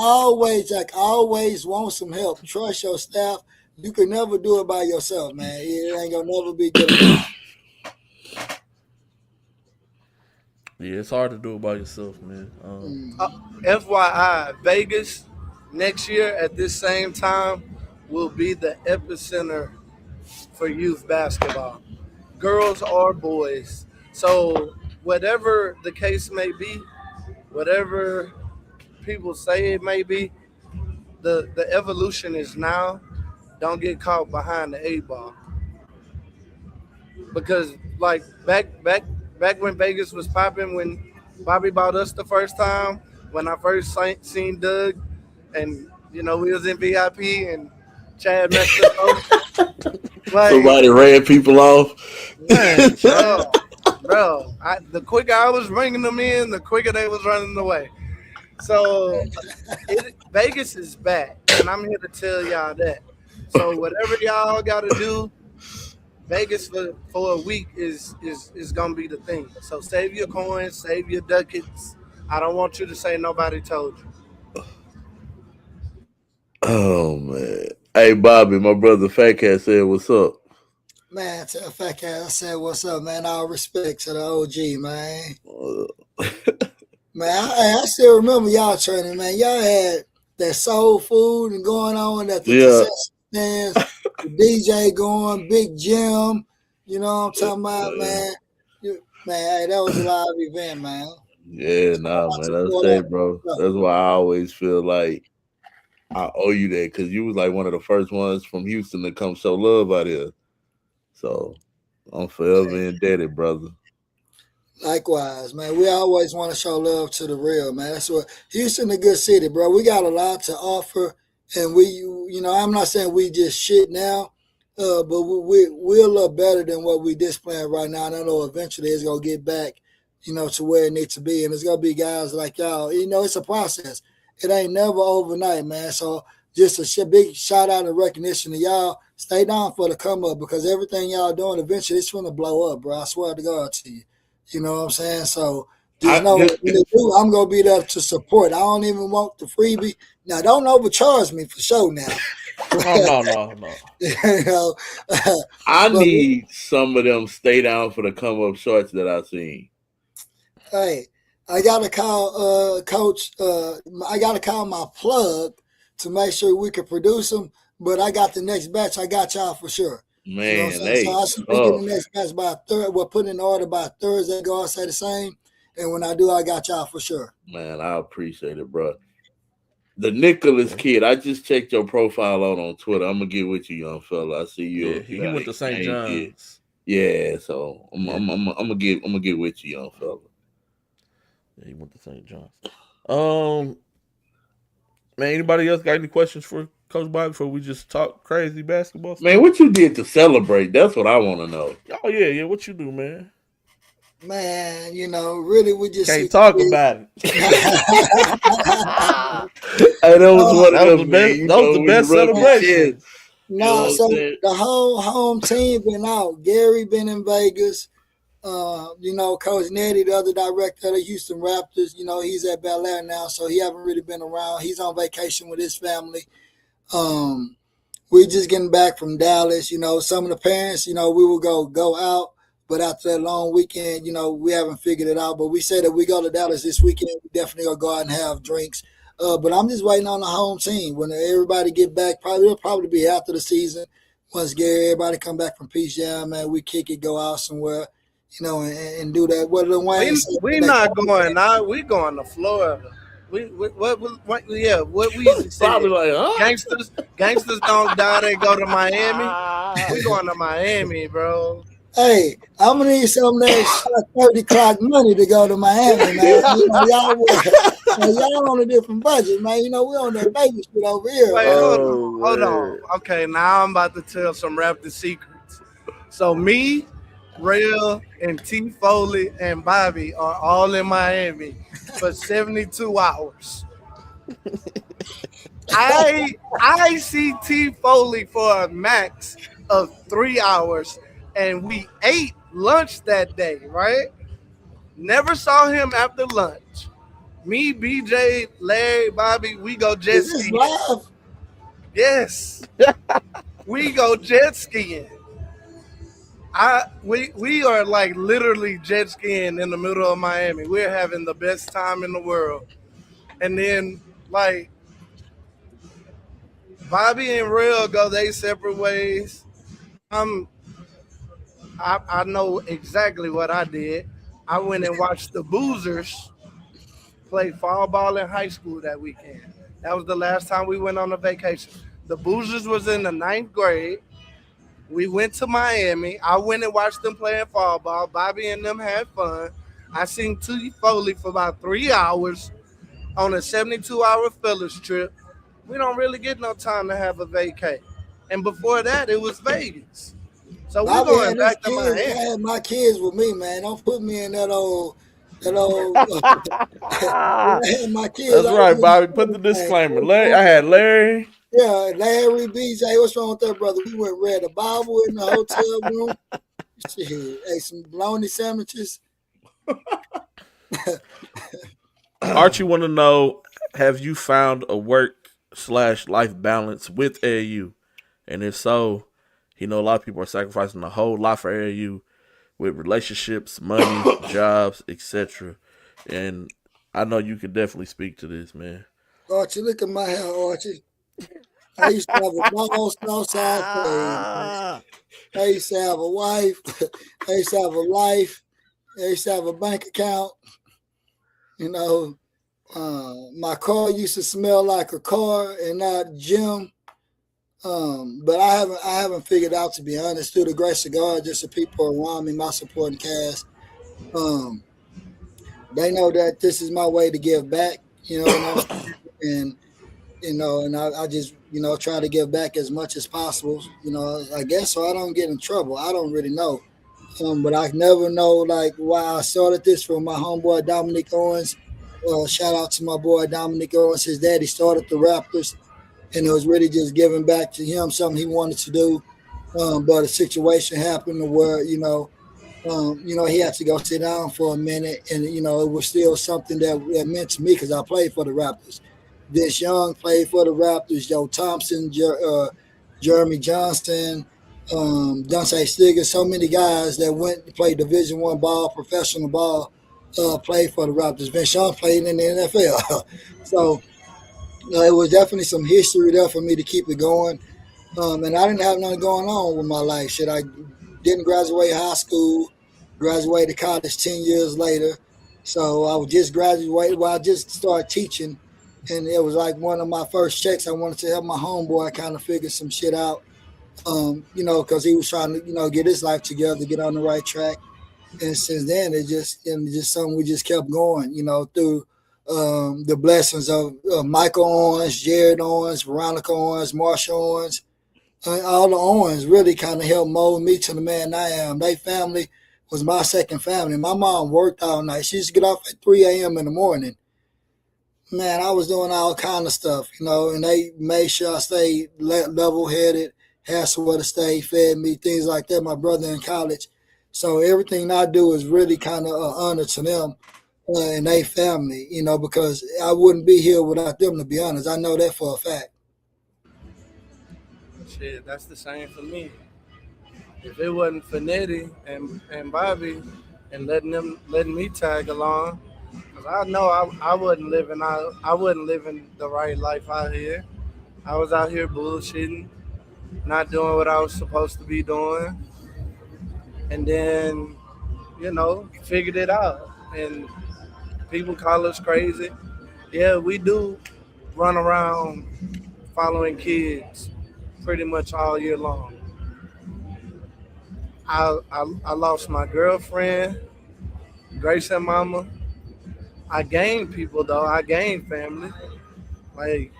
always want some help. Trust your staff. You can never do it by yourself, man. It ain't gonna never be good enough. Yeah, it's hard to do it by yourself, man. FYI, Vegas next year at this same time will be the epicenter for youth basketball, girls or boys. So whatever the case may be, whatever people say it may be, the evolution is now. Don't get caught behind the 8 ball. Because like back when Vegas was popping, when Bobby bought us the first time, when I first seen Doug, and we was in VIP and Chad messed us up. Like, somebody ran people off. Man, bro, the quicker I was bringing them in, the quicker they was running away. So Vegas is back, and I'm here to tell y'all that. So whatever y'all got to do, Vegas for a week is gonna be the thing. So save your coins, save your ducats. I don't want you to say nobody told you. Oh man. Hey Bobby, my brother Fat Cat said what's up. Man, tell Fat Cat I said what's up, man. All respect to the OG, man. Man, I still remember y'all training, man. Y'all had that soul food and going on at the concession stands, the DJ going, Big Jim. You know what I'm talking about, man? Man, hey, that was a live event, man. Yeah, nah, man. That's it, bro. That's why I always feel like I owe you that, because you was like one of the first ones from Houston to come show love out here. So I'm forever indebted, brother. Likewise, man. We always want to show love to the real, man. That's what Houston, a good city, bro. We got a lot to offer, and I'm not saying we just shit now, but we're a little better than what we displaying right now. And I know eventually it's gonna get back, to where it needs to be, and it's gonna be guys like y'all. It's a process. It ain't never overnight, man. So just a big shout out and recognition to y'all. Stay down for the come up, because everything y'all doing eventually it's gonna blow up, bro. I swear to God to you. You know what I'm saying? So just know when they do, I'm gonna be there to support. I don't even want the freebie. Now don't overcharge me for sure now. No. I need some of them stay down for the come up shorts that I seen. Hey, I gotta call Coach. I gotta call my plug to make sure we can produce them. But I got the next batch. I got y'all for sure. Man, so I should be getting the next batch by third. We'll put in order by Thursday. Go say the same. And when I do, I got y'all for sure. Man, I appreciate it, bro. The Nicholas kid, I just checked your profile out on Twitter. I'm gonna get with you, young fella. I see you. Yeah, he went to St. John's. Yeah, so I'm gonna get with you, young fella. Yeah, he went to St. John's. Man, anybody else got any questions for Coach Bobby before we just talk crazy basketball stuff? Man, what you did to celebrate? That's what I want to know. Oh yeah. What you do, man? Man, really, we just can't talk about it. Hey, that was the best celebration. No, so the whole home team been out. Gary been in Vegas. Coach Nettie, the other director of the Houston Raptors, he's at Bel Air now, so he haven't really been around. He's on vacation with his family. We just getting back from Dallas. Some of the parents, we will go out, but after that long weekend, we haven't figured it out. But we said that we go to Dallas this weekend, we definitely gonna go out and have drinks. But I'm just waiting on the home team. When everybody get back, it'll probably be after the season. Once everybody come back from Peace Jam, man, we kick it, go out somewhere. And do that. What the Wayne we not going out. We going to Florida. what yeah, what we used to say. Probably like, huh? Gangsters don't die, they go to Miami. We going to Miami, bro. Hey, I'm gonna need some of that shot 30 clock money to go to Miami, man. Y'all on a different budget, man. We on that baby shit over here. Wait, Oh, hold man. on. Okay, now I'm about to tell some Raptor secrets. So me, Real, and T Foley and Bobby are all in Miami for 72 hours. I see T Foley for a max of 3 hours, and we ate lunch that day, right? Never saw him after lunch. Me, BJ, Larry, Bobby, we go jet Is this skiing. live? Yes, we go jet skiing. We are like literally jet skiing in the middle of Miami. We're having the best time in the world. And then like Bobby and Real go they separate ways. I'm I know exactly what I did. I went and watched the Boozers play fall ball in high school that weekend. That was the last time we went on a vacation. The Boozers was in the ninth grade. We went to Miami. I went and watched them playing fall ball. Bobby and them had fun. I seen T Foley for about 3 hours on a 72-hour Phillies trip. We don't really get no time to have a vacay. And before that, it was Vegas. So we're Bobby going had his back to kids. I Miami. had my kids with me, man. Don't put me in that old. I had my kids. That's I right, was Bobby. Put the in disclaimer. Larry, I had Larry. Yeah, Larry, BJ, what's wrong with that, brother? We went and read the Bible in the hotel room. Shit, ate some bologna sandwiches. Archie want to know: have you found a work/life balance with AAU? And if so, he know a lot of people are sacrificing a whole lot for AAU with relationships, money, jobs, etc. And I know you could definitely speak to this, man. Archie, look at my hair, Archie. I used to have a long Southside fade. I used to have a wife. I used to have a life. I used to have a bank account. My car used to smell like a car and not gym. But I haven't figured out, to be honest, through the grace of God, just the people around me, my supporting cast. They know that this is my way to give back, and I just, try to give back as much as possible, I guess, so I don't get in trouble. I don't really know. But I never know, like, why I started this from my homeboy, Dominic Owens. Shout out to my boy, Dominic Owens. His daddy started the Raptors, and it was really just giving back to him something he wanted to do. But a situation happened where, he had to go sit down for a minute, and it was still something that meant to me because I played for the Raptors. This Young played for the Raptors. Joe Thompson, Jeremy Johnson, Dante Stiggins, so many guys that went to play Division I ball, professional ball, played for the Raptors. Vince Young played in the NFL, so it was definitely some history there for me to keep it going. And I didn't have nothing going on with my life. Shit, I didn't graduate high school, graduated college 10 years later. So I was just graduated. Well, I just started teaching, and it was like one of my first checks. I wanted to help my homeboy kind of figure some shit out, because he was trying to, get his life together, get on the right track. And since then, it's just something we just kept going, through the blessings of Michael Owens, Jared Owens, Veronica Owens, Marsha Owens. All the Owens really kind of helped mold me to the man I am. They family was my second family. My mom worked all night. She used to get off at 3 a.m. in the morning. Man, I was doing all kind of stuff, and they made sure I stayed level-headed, had somewhere to stay, fed me, things like that. My brother in college. So everything I do is really kind of honor to them and they family, because I wouldn't be here without them, to be honest. I know that for a fact. Shit, that's the same for me. If it wasn't for Nettie and Bobby and letting me tag along, cause I know I wasn't living the right life out here. I was out here bullshitting, not doing what I was supposed to be doing, and then figured it out. And people call us crazy. Yeah, we do run around following kids pretty much all year long. I lost my girlfriend, Grace and Mama. I gained people though. I gained family. Like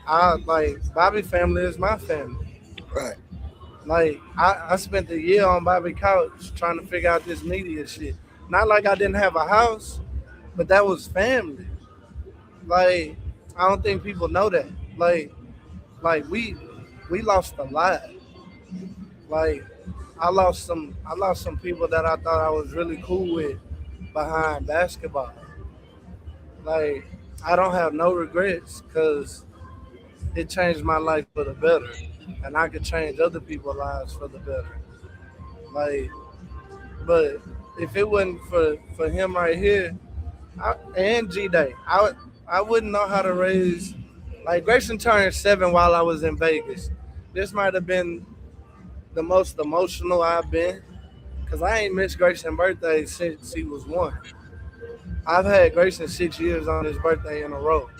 Bobby family is my family. Right. Like I spent a year on Bobby couch trying to figure out this media shit. Not like I didn't have a house, but that was family. Like I don't think people know that. Like like we lost a lot. Like I lost some people that I thought I was really cool with behind basketball. Like I don't have no regrets because it changed my life for the better, and I could change other people's lives for the better. Like, but if it wasn't for him right here and G Day, I wouldn't know how to raise. Like Grayson turned 7 while I was in Vegas. This might have been the most emotional I've been because I ain't missed Grayson's birthday since he was 1. I've had Grayson 6 years on his birthday in a row.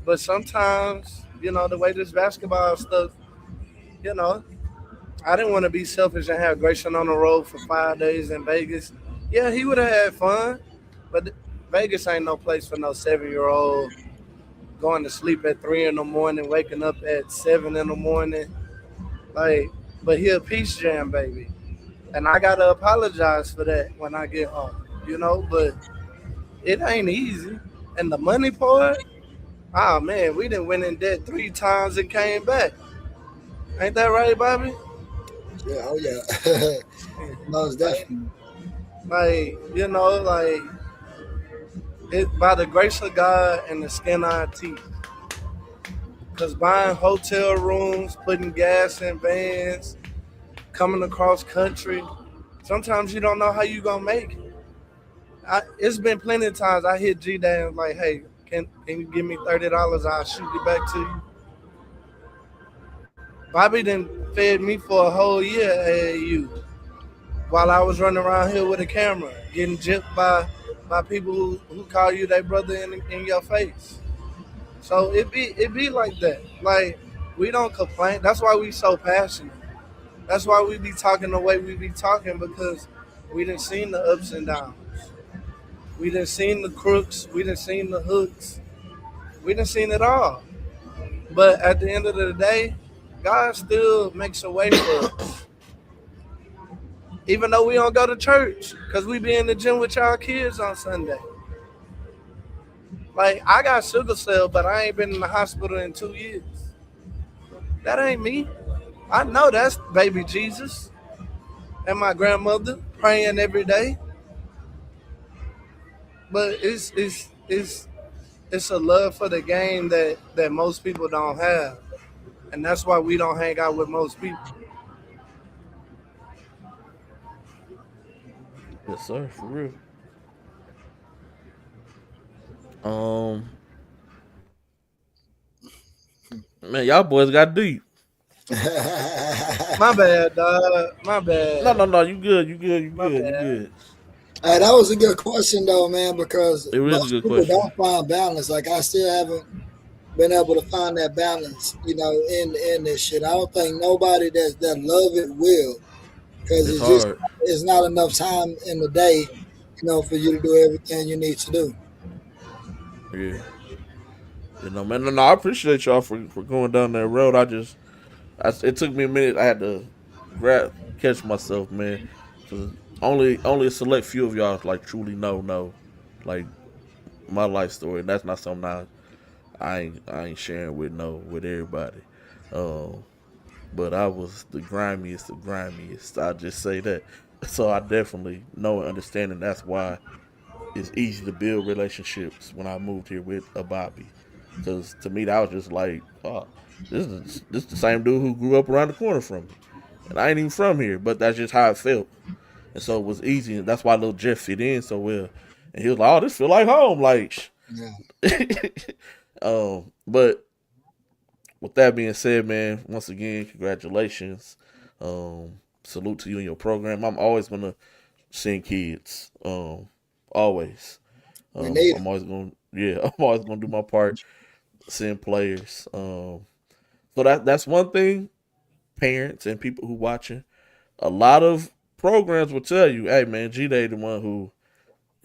But sometimes, the way this basketball stuff, you know, I didn't want to be selfish and have Grayson on the road for 5 days in Vegas. Yeah, he would have had fun, but Vegas ain't no place for no 7-year-old going to sleep at 3 in the morning, waking up at 7 in the morning. Like, but he a peace jam baby, and I gotta apologize for that when I get home. But it ain't easy, and the money part. Oh man, we done went in debt 3 times and came back. Ain't that right, Bobby? Yeah. Oh yeah. Most Like, definitely. like it by the grace of God and the skin of our teeth. Cause buying hotel rooms, putting gas in vans, coming across country, sometimes you don't know how you gonna make it. It's been plenty of times I hit G Dad like, hey, can you give me $30? I'll shoot it back to you. Bobby done fed me for a whole year at AAU while I was running around here with a camera, getting gypped by people who call you their brother in your face. So it be like that. Like we don't complain. That's why we so passionate. That's why we be talking the way we be talking because we done seen the ups and downs. We done seen the crooks. We done seen the hooks. We done seen it all. But at the end of the day, God still makes a way for us. Even though we don't go to church, because we be in the gym with y'all kids on Sunday. Like, I got sickle cell, but I ain't been in the hospital in 2 years. That ain't me. I know that's baby Jesus and my grandmother praying every day. But it's a love for the game that most people don't have. And that's why we don't hang out with most people. Yes, sir, for real. Um, man, y'all boys got deep. My bad, dog. My bad. No. You good. You good. You My good. You bad. good. Hey, that was a good question though, man, because It was a most good people question. don't find balance. Like I still haven't been able to find that balance, in this shit. I don't think nobody that love it will, because It's it's hard. it's not enough time in the day, for you to do everything you need to do. Yeah. Man. No. I appreciate y'all for going down that road. It took me a minute. I had to catch myself, man. Cause only a select few of y'all like truly know like my life story. And that's not something I ain't sharing with everybody. Um, but I was the grimiest of grimiest. I just say that. So I definitely know and understand, and that's why it's easy to build relationships when I moved here with a Bobby. Because to me, that was just like, oh, this the same dude who grew up around the corner from me, and I ain't even from here, but that's just how it felt. And so it was easy, and that's why little Jeff fit in so well. And he was like, "Oh, this feel like home." Like, Yeah. but with that being said, man, once again, congratulations. Salute to you and your program. I'm always gonna send kids. Always. We need I'm always gonna Yeah, I'm always gonna do my part, send players. So that's one thing. Parents and people who watching, a lot of programs will tell you, "Hey man, G Day the one who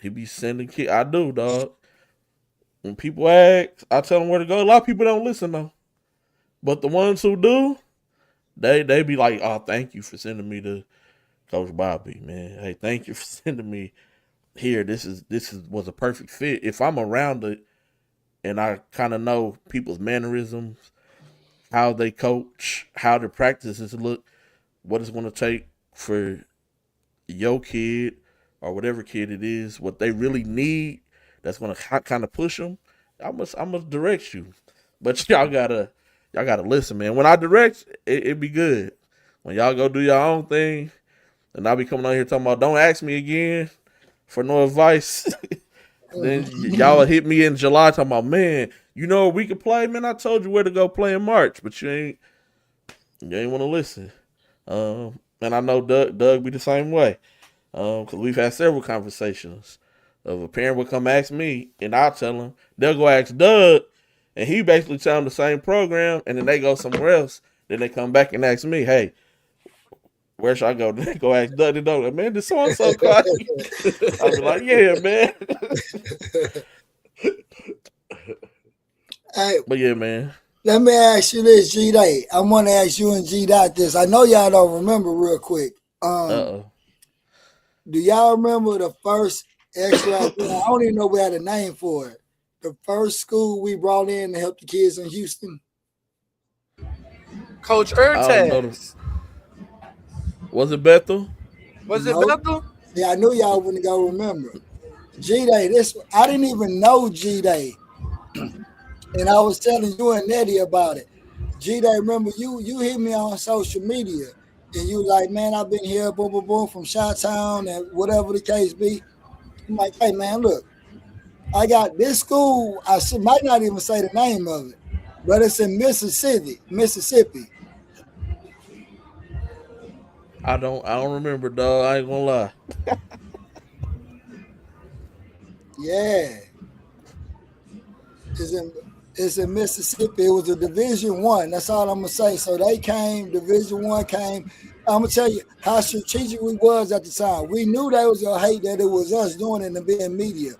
he be sending kids." I do, dog. When people ask, I tell them where to go. A lot of people don't listen though, but the ones who do, they be like, "Oh, thank you for sending me to Coach Bobby, man. Hey, thank you for sending me here. This is was a perfect fit. If I'm around it and I kind of know people's mannerisms, how they coach, how their practices look, what it's going to take for your kid or whatever kid it is, what they really need, that's going to kind of push them. I must direct you, but y'all gotta listen, man. When I direct, it be good. When y'all go do your own thing, and I'll be coming on here talking about don't ask me again for no advice. Then y'all hit me in July talking about, man, you know where we could play, man. I told you where to go play in March, but you ain't want to listen. And I know Doug be the same way. Because we've had several conversations of a parent will come ask me, and I'll tell them. They'll go ask Doug, and he basically tell them the same program, and then they go somewhere else. Then they come back and ask me, hey, where should I go? Then they go ask Doug, and Doug, like, man, did so-and-so call you? I'll be like, yeah, man. Hey, But yeah, man. let me ask you this, G Day. I want to ask you and G Dot this. I know y'all don't remember real quick. Uh-oh. Do y'all remember the first extra? I don't even know we had a name for it. The first school we brought in to help the kids in Houston. Coach I don't know. Ertaz. Was it Bethel? Was No. it Bethel? Yeah, I knew y'all wouldn't go remember. G Day, I didn't even know G Day. And I was telling you and Nettie about it. G Day, remember you hit me on social media and you like, man, I've been here, boom, boom, boom, from Chi-Town and whatever the case be. I'm like, hey man, look, I got this school, might not even say the name of it, but it's in Mississippi. I don't remember, dog. I ain't gonna lie. Yeah. It's in Mississippi. It was a Division I. That's all I'm gonna say. So they came, Division I came. I'm gonna tell you how strategic we was at the time. We knew they was gonna hate that it was us doing it and being media.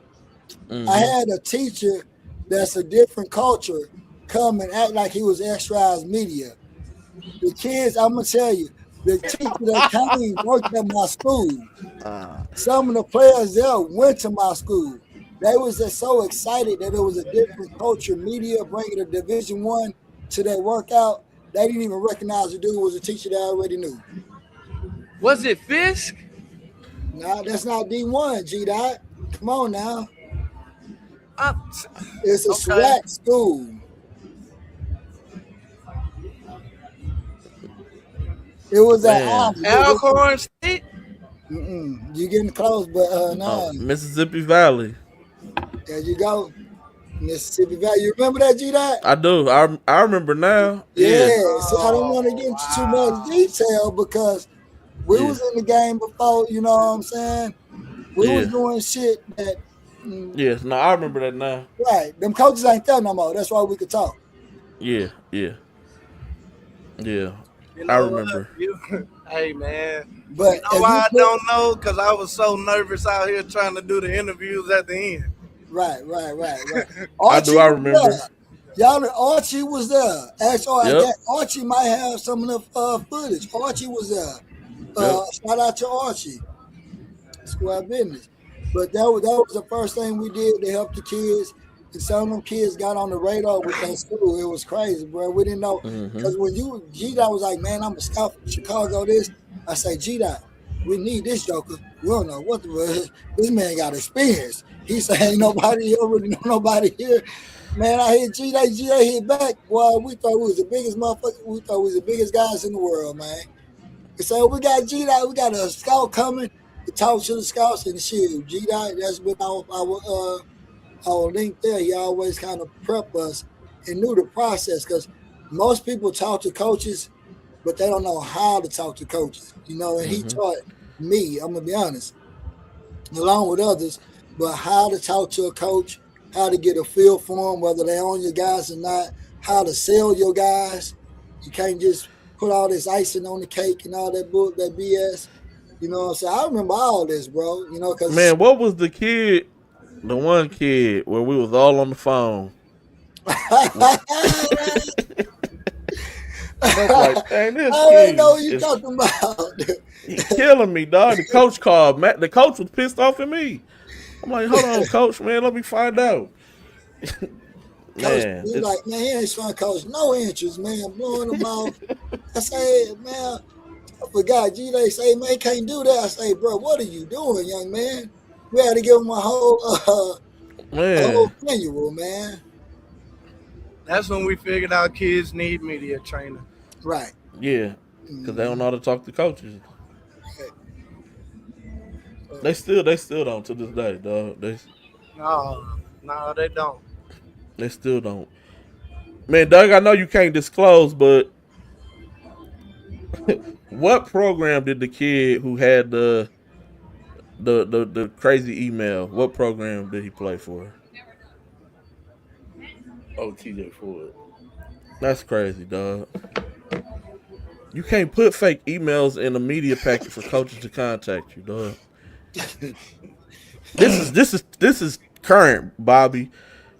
Mm-hmm. I had a teacher that's a different culture come and act like he was extra media. The kids, I'm gonna tell you, the teacher that came worked at my school. Some of the players there went to my school. They was just so excited that it was a different culture, media bringing a Division I to their workout. They didn't even recognize the dude was a teacher they already knew. Was it Fisk? Nah, that's not D1, G-Dot. Come on now. It's a SWAT school. It was at Alcorn State? You getting close, but no. Mississippi Valley. There you go. Mississippi Valley. You remember that, G-Dot? I do. I remember now. Yeah. So I don't want to get into too much detail because we was in the game before, you know what I'm saying? We was doing shit that. Yes, no, I remember that now. Right. Them coaches ain't there no more. That's why we could talk. Yeah. You know I remember. Hey, man. But you know why I don't know? Because I was so nervous out here trying to do the interviews at the end. Right. I remember. Y'all, Archie was there. Actually, Archie might have some of the footage. Archie was there. Shout out to Archie. Square business. But that was the first thing we did to help the kids. And some of them kids got on the radar with that school. It was crazy, bro. We didn't know. Because when G-Dot was like, man, I'm a scout from Chicago, I say, G-Dot, we need this joker. We don't know what this man got experience. He said, ain't nobody here, really know nobody here. Man, I hit G-Dot hit back. Boy, we thought we was the biggest motherfucker. We thought we was the biggest guys in the world, man. So we got G-Dot, we got a scout coming to talk to the scouts and shit. G-Dot, that's been our link there. He always kind of prep us and knew the process because most people talk to coaches, but they don't know how to talk to coaches, you know, and he taught me, I'm going to be honest, along with others, but how to talk to a coach, how to get a feel for them, whether they own your guys or not, how to sell your guys. You can't just put all this icing on the cake and all that that BS. You know what I'm saying? I remember all this, bro. You know, because Man, what was the one kid where we was all on the phone? I'm like, man, this I already know what kid you're is talking about. he killing me, dog. The coach called. Matt, the coach was pissed off at me. I'm like, hold on, coach, man, let me find out. Coach, Man, he's like, it's man, he ain't showing coach no interest, man. Blowing him off. I say, man, I forgot. G, they say, man, can't do that. I say, bro, what are you doing, young man? We had to give him a whole man, manual, man. That's when we figured out kids need media training. Right. yeah, because they don't know how to talk to coaches. Uh, They still don't to this day, dog. No, they don't. They still don't. Man, Doug, I know you can't disclose, but what program did the kid who had the crazy email? What program did he play for? Oh, TJ Ford. That's crazy, dog. You can't put fake emails in a media packet for coaches to contact you, dog. This is current, Bobby.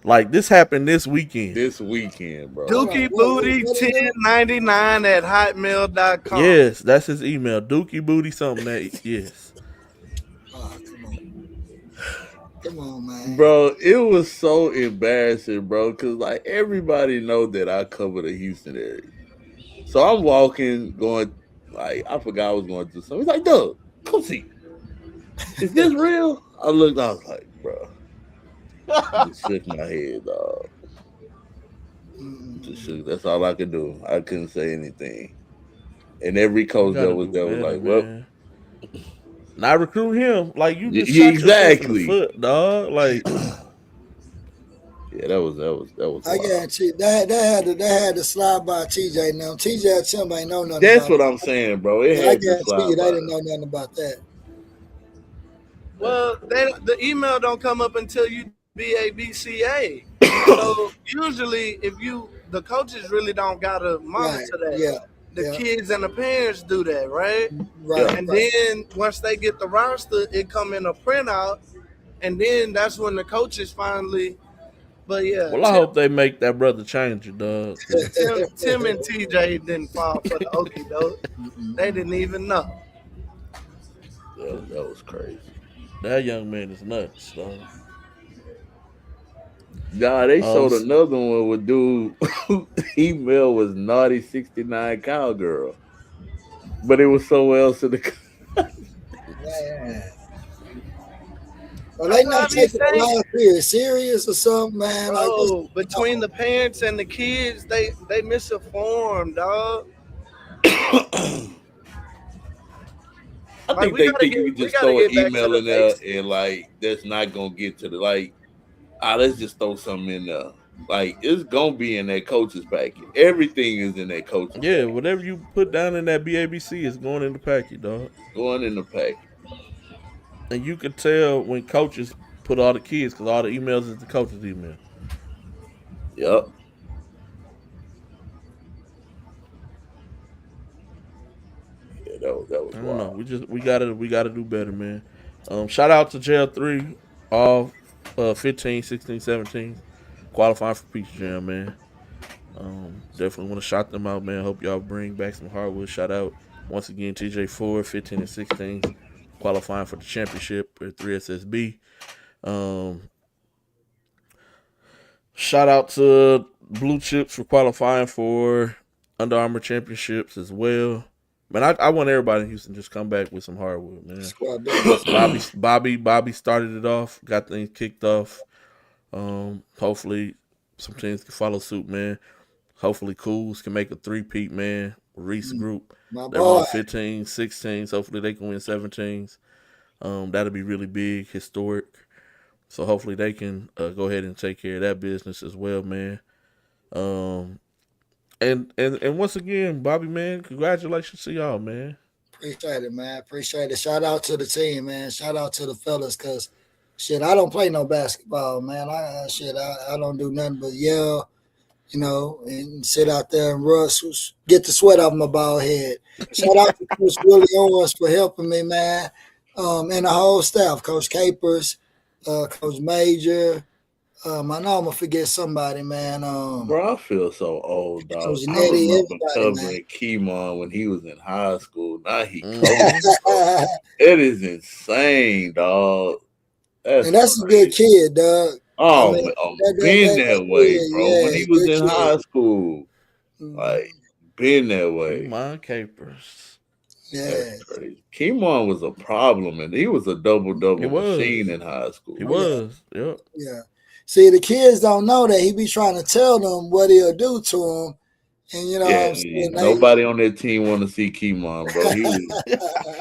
Like this happened this weekend. This weekend, bro. Dookie Booty 1099 at hotmail.com. Yes, that's his email. Dookie Booty something that yes. Oh, come on, man. Bro, it was so embarrassing, bro, because like everybody know that I cover the Houston area. So I'm walking, going like I forgot I was going to do something. He's like, Doug, come see. Is this real? I looked, I was like, bro. I just shook my head, dog. Just shook. That's all I could do. I couldn't say anything. And every coach that was there was like, well, not recruit him. Like you just shot yourself in the foot, dog. Like yeah, that was. I guarantee that had to slide by TJ. Now TJ and Tim ain't know nothing. That's about what I'm saying, bro. It I had to guarantee slide you, by. they didn't know nothing about that. Well, the email don't come up until you BABCA. So usually, if the coaches really don't gotta monitor that. Yeah. The kids and the parents do that, right? Right. And then once they get the roster, it come in a printout, and then that's when the coaches finally. But yeah. Well, I hope they make that brother change it, dog. Tim and TJ didn't fall for the okie doke. They didn't even know. That was crazy. That young man is nuts, dog. God, they showed another one with dude email was naughty 69 cowgirl. But it was somewhere else in the Well, they not taking a lot of serious or something, man. Bro, like between the parents and the kids, they misinformed, dog. I think they think you can just throw an email in there and like that's not gonna get to the let's just throw something in there. Like it's gonna be in that coach's packet. Everything is in that coach's packet. Whatever you put down in that BABC is going in the packet, dog. Going in the packet. And you can tell when coaches put all the kids because all the emails is the coach's email. Yep. Yeah, that was I don't know. We gotta do better, man. Shout out to JL3, all 15, 16, 17 qualifying for Peach Jam, man. Definitely want to shout them out, man. Hope y'all bring back some hardwood. Shout out once again TJ 4, 15 and 16 qualifying for the championship at 3SSB. Shout out to Blue Chips for qualifying for Under Armour championships as well. Man, I want everybody in Houston to just come back with some hardwood, man. Bobby started it off, got things kicked off. Hopefully some teams can follow suit, man. Hopefully Cools can make a three-peat, man. Reese group. They're on 15, 16s. Hopefully they can win 17s. That'll be really big, historic. So hopefully they can go ahead and take care of that business as well, man. And once again, Bobby, man, congratulations to y'all, man. Appreciate it, man. Appreciate it. Shout out to the team, man. Shout out to the fellas, because Shit, I don't play no basketball, man. I don't do nothing but yell, and sit out there and rush, get the sweat off my bald head. Shout out to Coach Willie Owens for helping me, man, and the whole staff, Coach Capers, Coach Major. I know I'm gonna forget somebody, man. Bro, I feel so old, dog. Coach I Nettie, remember everybody, man. covering Keemon when he was in high school. Now he Mhm. coaches. It is insane, dog. And that's a good crazy. kid, Doug. I Oh, mean, man, been that that way, kid, bro. When yeah, he was good in kid. high school, like, Mhm. been that way. Keemon Capers. That's Yeah, crazy. Keemon was a problem, and he was a double He was. machine in high He school. oh yeah, was. Yep. yeah. See, the kids don't know that he be trying to tell them what he'll do to them, and you know what Yeah, I'm saying. nobody on that team want to see Keemon, bro.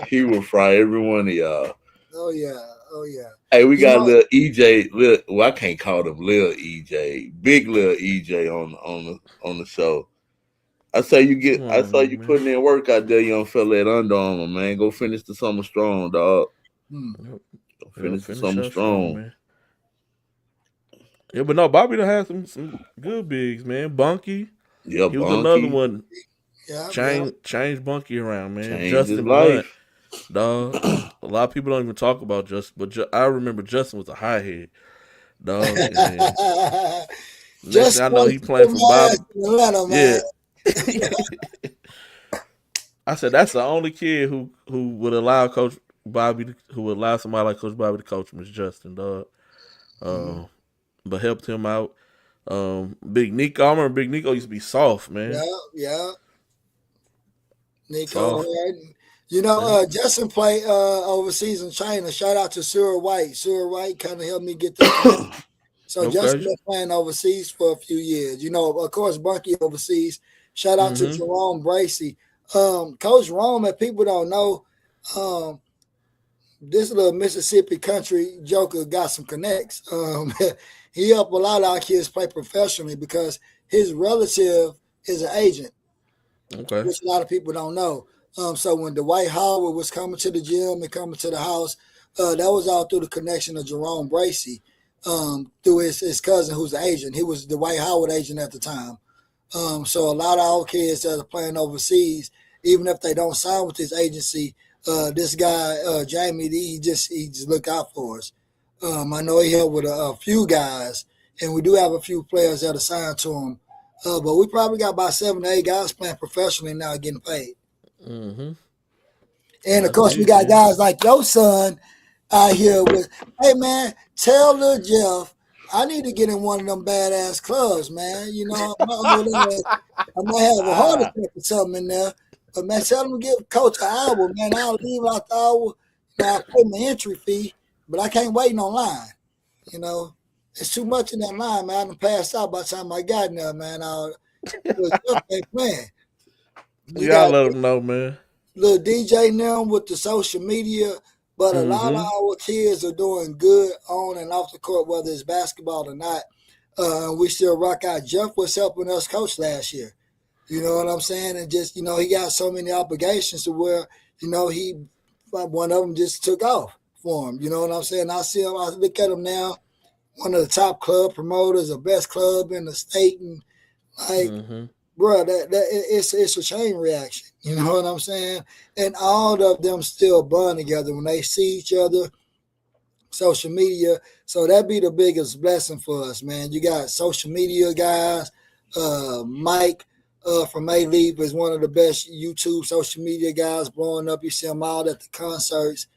He would fry every one of y'all. Oh yeah, oh yeah. Hey, we You got know, little EJ. Well, I can't call him little EJ, big little EJ on the show. Come I on saw now, you man. putting in work out there, young fella at Under Armour, man. Go finish the summer strong, dog. hmm. Yep. Go Yep. finish the Finish summer up strong, strong. man. Yeah, but no, Bobby done had some good bigs, man. Bunky, Yeah, he was another Bunky one. Yeah, yeah. Change Bunky around, man. changed his Justin Blunt, life. dog. A lot of people don't even talk about Justin, but I remember Justin was a high head, dog. And next thing Just I know, wanted he to playing put for my ass Bobby. in Atlanta, man. Yeah. I said that's the only kid who would allow Coach Bobby who would allow somebody like Coach Bobby to coach him is Justin, dog. Mhm. But helped him out. Big Nico, I remember Big Nico used to be soft, man. Yeah, yeah. Nico Soft. Harden. Yeah. Justin played overseas in China. Shout out to Sura White. Sura White kind of helped me get the connection. So Justin Okay. been playing overseas for a few years. Of course, Bunky overseas. Shout out to Mm-hmm. Jerome Bracy. Coach Rome, if people don't know, um, this little Mississippi country joker got some connects. He helped a lot of our kids play professionally because his relative is an agent, Okay. which a lot of people don't know. So when Dwight Howard was coming to the gym and coming to the house, that was all through the connection of Jerome Bracy, through his cousin who's an agent. He was the Dwight Howard agent at the time. So a lot of our kids that are playing overseas, even if they don't sign with this agency, this guy Jamie, he just look out for us. I know he helped with a few guys, and we do have a few players that are signed to him. But we probably got about 7 to 8 guys playing professionally now, getting paid. Mm-hmm. And of That's course, we big, got man. guys like your son out here with, hey man, tell little Jeff I need to get in one of them badass clubs, man. I might have a heart Ah, attack or something in there. But man, tell them to give Coach an hour, man. I'll leave out the hour. I'll pay my entry fee, but I can't wait no line. You know, it's too much in that line, man. I done passed out by the time I got in there, man. Jeff ain't playing. You Y'all got let them know, man. little DJ now with the social media, but a lot of Mm-hmm. our kids are doing good on and off the court, whether it's basketball or not. We still rock out. Jeff was helping us coach last year. You know what I'm saying? And just, he got so many obligations to where, he one of them just took off for him. You know what I'm saying? I look at him now, one of the top club promoters, the best club in the state, and like, Mm-hmm. bro, it's a chain reaction. You know what I'm saying? And all of them still bond together when they see each other. Social media, so that be the biggest blessing for us, man. You got social media guys. Mike from A Leap is one of the best YouTube social media guys blowing up. You see them all at the concerts,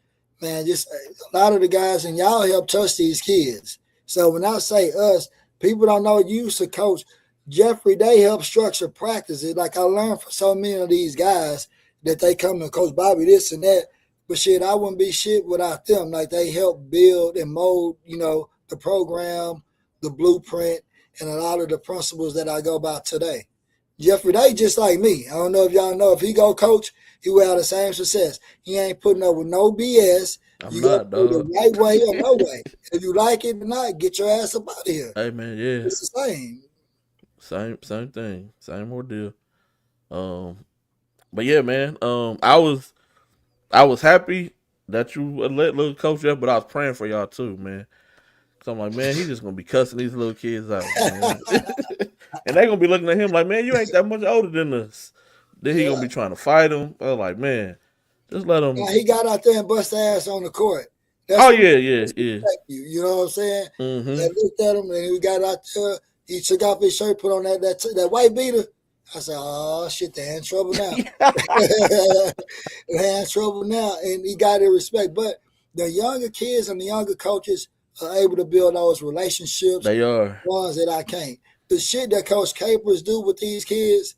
man. Just a lot of the guys, and y'all help touch these kids. So when I say us, people don't know you used to coach. Jeffrey, they help structure practices. Like I learned from so many of these guys that they come and coach Bobby this and that. But shit, I wouldn't be shit without them. Like they help build and mold, the program, the blueprint, and a lot of the principles that I go by today. Jeffrey, they just like me. I don't know if y'all know if he go coach, he will have the same success. He ain't putting up with no BS. I'm You go not, through the dog. right way or no way. If you like it or not, get your ass up out of here. Hey, man, yeah. It's the same. Same thing. Same ordeal. But yeah, man. I was happy that you let little coach up, but I was praying for y'all too, man. So I'm like, man, he's just gonna be cussing these little kids out, man. And they gonna be looking at him like, man, you ain't that much older than us. Then he gonna be trying to fight him. I was like, man, just let him. Now, he got out there and bust ass on the court. That's Oh yeah. You know what I'm saying? Mm-hmm. I looked at him and he got out there. He took off his shirt, put on that white beater. I said, "Oh shit, they're in trouble now. They're in trouble now." And he got their respect. But the younger kids and the younger coaches are able to build those relationships. They are ones that I can't. The shit that Coach Capers do with these kids,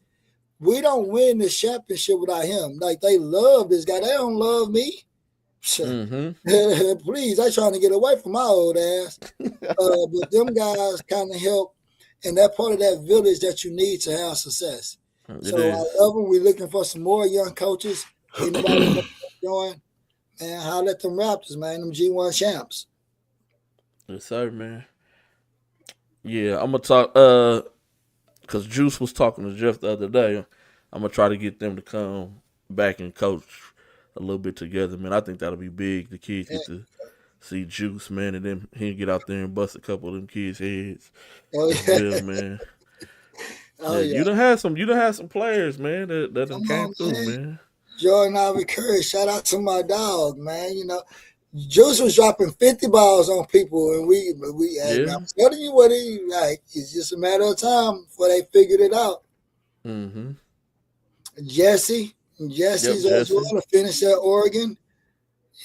we don't win the championship without him. Like, they love this guy. They don't love me. Mm-hmm. Please, they trying to get away from my old ass. But them guys kind of help, and they're part of that village that you need to have success. So I love them. We're looking for some more young coaches. Anybody join? Man, holler at them Raptors, man. Them G1 champs. Yes, sir, man. Yeah, I'm gonna talk. Cause Juice was talking to Jeff the other day. I'm gonna try to get them to come back and coach a little bit together, man. I think that'll be big. The kids get to see Juice, man, and then he get out there and bust a couple of them kids' heads. Oh yeah, real, man. Oh yeah. You done had some players, man, that done came through, man. Jordan Ivy Curry, shout out to my dog, man. You know, Juice was dropping 50 balls on people, and we I'm telling you what he like. It's just a matter of time before they figured it out. Mm-hmm. Jesse's as well to finish at Oregon.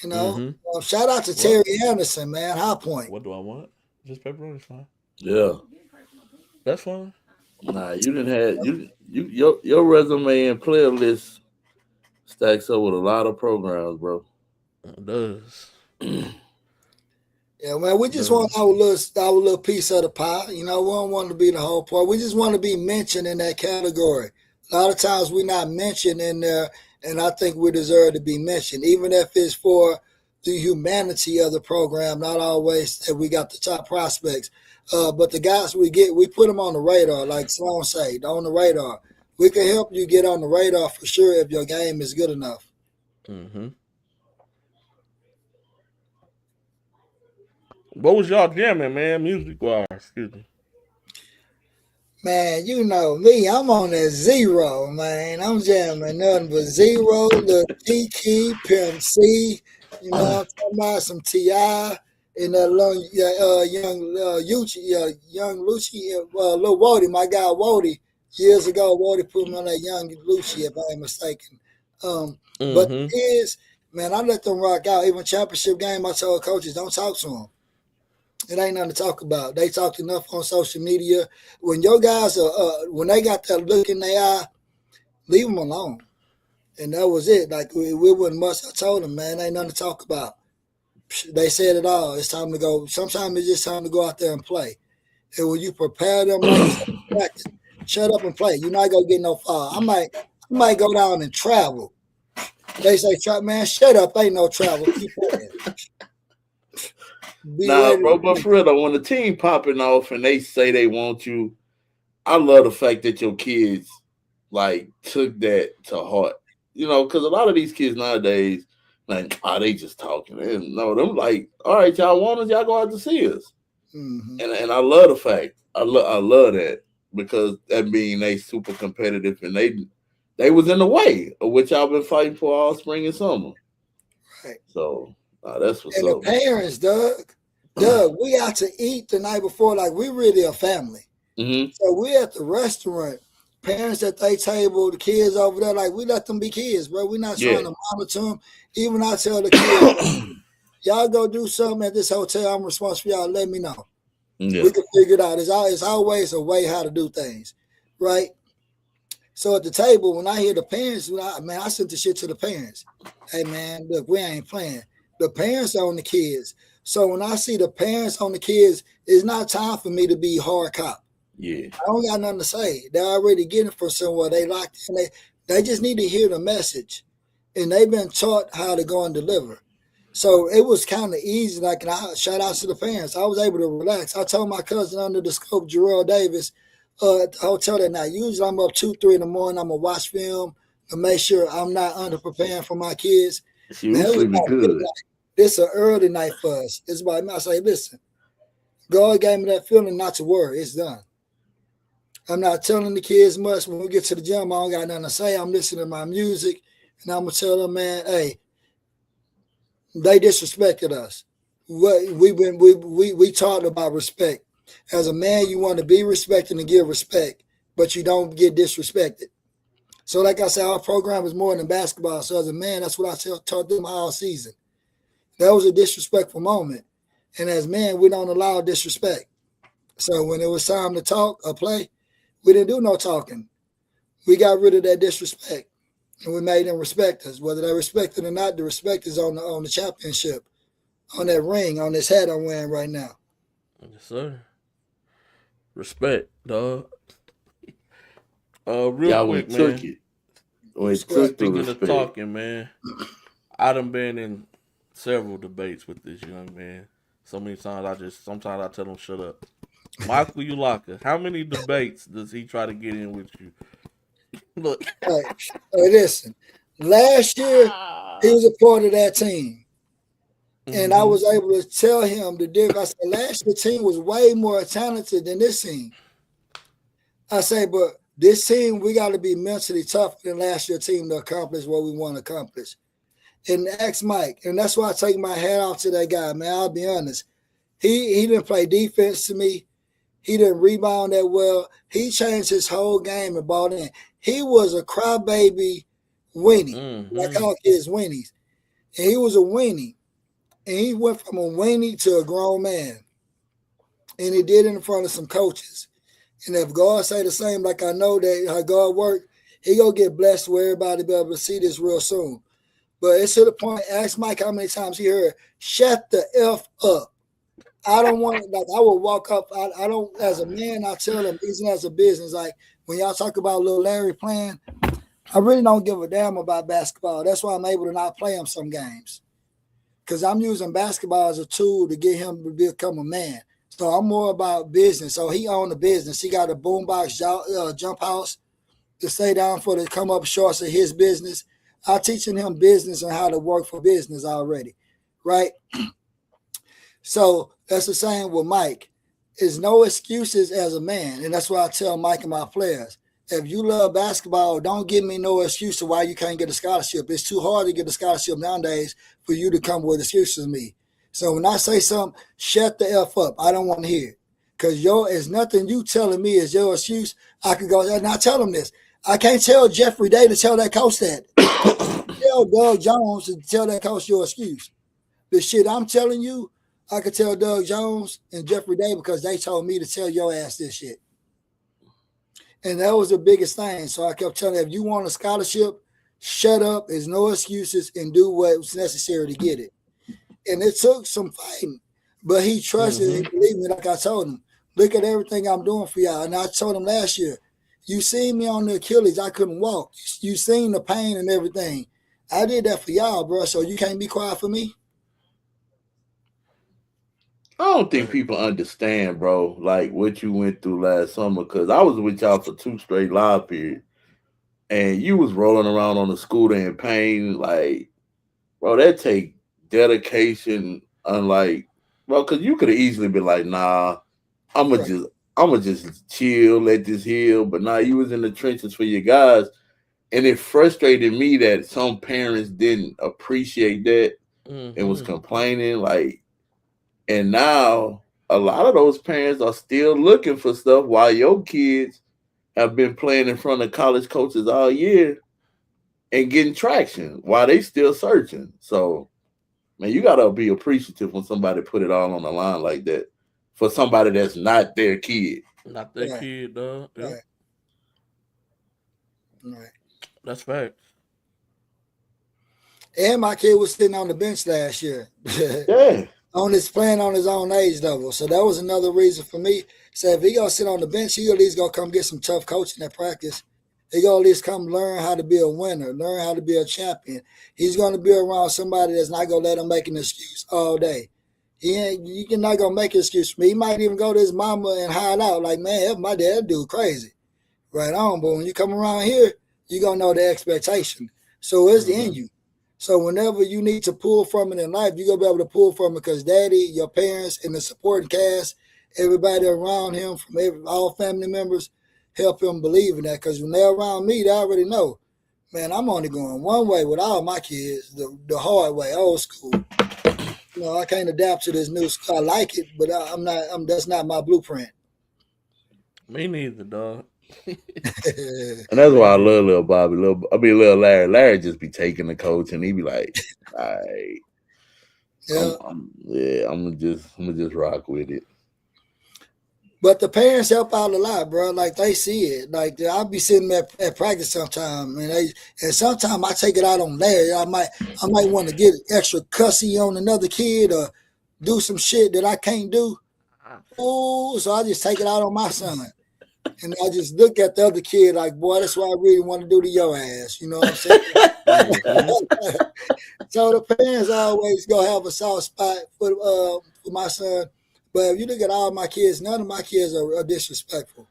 You know, shout out to Terry Anderson, man. High Point. What do I want? Just pepperoni, fine. Yeah, that's fine. Nah, you didn't have your resume and player list stacks up with a lot of programs, bro. It does. Yeah, man, we just want our little piece of the pie. You know, we don't want to be the whole part. We just want to be mentioned in that category. A lot of times we're not mentioned in there, and I think we deserve to be mentioned, even if it's for the humanity of the program. Not always that we got the top prospects, but the guys we put them on the radar, like Sloan say, on the radar. We can help you get on the radar for sure if your game is good enough. Mm-hmm. What was y'all jamming, man? Music-wise, excuse me. Man, you know me. I'm on that zero, man. I'm jamming nothing but zero, the T-Key, Pimp C. You know, I'm talking about some T.I. and that young Lucci, Lil Wody, my guy Wody. Years ago, Wody put me on that young Lucci, if I ain't mistaken. But the kids, man, I let them rock out. Even championship game, I told coaches, don't talk to them. It ain't nothing to talk about. They talked enough on social media. When your guys when they got that look in their eye, leave them alone. And that was it. Like, we wouldn't much. I told them, man, ain't nothing to talk about. They said it all. It's time to go. Sometimes it's just time to go out there and play. And when you prepare them, like, shut up and play. You're not gonna get no foul. I might go down and travel. They say, man, shut up. Ain't no travel. Keep playing. Bro, but for real though, when the team popping off and they say they want you, I love the fact that your kids like took that to heart. You know, because a lot of these kids nowadays, like, they just talking. And no, them like, all right, y'all want us, y'all gonna have to see us. Mm-hmm. And I love the fact. I love that, because that mean they super competitive and they was in the way of what y'all been fighting for all spring and summer. Right. So that's what's up. And the parents, Doug, we out to eat the night before, like we really a family. Mm-hmm. So we at the restaurant, parents at their table, the kids over there, like we let them be kids, bro. We're not trying to monitor them. Even I tell the kids, y'all go do something at this hotel, I'm responsible for y'all, let me know. Yeah. We can figure it out. It's always a way how to do things, right? So at the table, when I hear the parents, I sent the shit to the parents. Hey, man, look, we ain't playing. The parents on the kids. So when I see the parents on the kids, it's not time for me to be hard cop. Yeah. I don't got nothing to say. They're already getting from somewhere. They locked in. They just need to hear the message. And they've been taught how to go and deliver. So it was kind of easy. Like, and I shout out to the parents. I was able to relax. I told my cousin under the scope, Jarrell Davis, at the hotel that night. Usually I'm up 2-3 in the morning. I'm going to watch film to make sure I'm not underpreparing for my kids. She was sleeping good. This an early night for us. It's about I say, listen, God gave me that feeling not to worry. It's done. I'm not telling the kids much. When we get to the gym, I don't got nothing to say. I'm listening to my music, and I'm gonna tell them, man, hey, they disrespected us. We talked about respect. As a man, you want to be respected and give respect, but you don't get disrespected. So, like I said, our program is more than basketball. So, as a man, that's what I taught them all season. That was a disrespectful moment. And as men, we don't allow disrespect. So when it was time to talk or play, we didn't do no talking. We got rid of that disrespect. And we made them respect us. Whether they respect it or not, the respect is on the championship, on that ring, on this hat I'm wearing right now. Yes, sir. Respect, dog. Real quick, man. Speaking of talking, man, I done been in several debates with this young man. So many times sometimes I tell him shut up. Michael Ulaka, how many debates does he try to get in with you? Look. Hey, listen. Last year, he was a part of that team. And I was able to tell him the difference. I said, last year's team was way more talented than this team. I say, but this team, we got to be mentally tougher than last year's team to accomplish what we want to accomplish. And ask Mike, and that's why I take my hat off to that guy, man. I'll be honest. He didn't play defense to me. He didn't rebound that well. He changed his whole game and bought in. He was a crybaby weenie. I call kids weenies. And he was a weenie. And he went from a weenie to a grown man. And he did it in front of some coaches. And if God say the same, like I know that how God worked, he gonna get blessed where everybody be able to see this real soon. But it's to the point, ask Mike how many times he heard, shut the F up. I don't want it, like I will walk up. I don't, as a man, I tell them, even as a business, like when y'all talk about little Larry playing, I really don't give a damn about basketball. That's why I'm able to not play him some games. Because I'm using basketball as a tool to get him to become a man. So I'm more about business. So he owned the business. He got a boombox jump house to stay down for the come up shorts of his business. I'm teaching him business and how to work for business already, right? So that's the same with Mike. There's no excuses as a man. And that's why I tell Mike and my players, if you love basketball, don't give me no excuse to why you can't get a scholarship. It's too hard to get a scholarship nowadays for you to come with excuses to me. So when I say something, shut the F up. I don't want to hear it. Because it's nothing you telling me is your excuse. I could go, and I tell him this. I can't tell Jeffrey Day to tell that coach that. Tell Doug Jones to tell that coach your excuse. The shit I'm telling you, I could tell Doug Jones and Jeffrey Day because they told me to tell your ass this shit. And that was the biggest thing. So I kept telling them, if you want a scholarship, shut up. There's no excuses and do what's necessary to get it. And it took some fighting. But he trusted and believed me like I told him. Look at everything I'm doing for y'all. And I told him last year, you seen me on the Achilles, I couldn't walk. You seen the pain and everything. I did that for y'all, bro, so you can't be quiet for me? I don't think people understand, bro, like what you went through last summer, because I was with y'all for 2 straight live periods, and you was rolling around on the scooter in pain. Like, bro, that take dedication, unlike, bro, because you could have easily been like, nah, I'm gonna just chill, let this heal. But nah, you was in the trenches for your guys. And it frustrated me that some parents didn't appreciate that and was complaining. Like, and now a lot of those parents are still looking for stuff while your kids have been playing in front of college coaches all year and getting traction while they still searching. So, man, you got to be appreciative when somebody put it all on the line like that for somebody that's not their kid. Not their kid, dog. Yeah. Right. That's facts. And my kid was sitting on the bench last year. Yeah. Playing on his own age level. So that was another reason for me. So if he gonna sit on the bench, he at least gonna come get some tough coaching at practice. He gonna at least come learn how to be a winner, learn how to be a champion. He's gonna be around somebody that's not gonna let him make an excuse all day. You can not gonna make an excuse for me. He might even go to his mama and hide out like, man, my dad dude crazy. Right on, but when you come around here, you're gonna know the expectation. So it's in you. So whenever you need to pull from it in life, you're going to be able to pull from it because daddy, your parents, and the supporting cast, everybody around him, from all family members, help him believe in that. Because when they're around me, they already know, man, I'm only going one way with all my kids, the hard way, old school. I can't adapt to this new school. I like it, but that's not my blueprint. Me neither, dog. And that's why I love little Bobby. Little Larry. Larry just be taking the coach, and he be like, "All right, I'm gonna just rock with it." But the parents help out a lot, bro. Like they see it. Like I'll be sitting there at practice sometime, and sometimes I take it out on Larry. I might want to get extra cussy on another kid or do some shit that I can't do. Oh, so I just take it out on my son. And I just look at the other kid like, boy, that's what I really want to do to your ass. You know what I'm saying? So the parents always go have a soft spot for my son. But if you look at all my kids, none of my kids are disrespectful.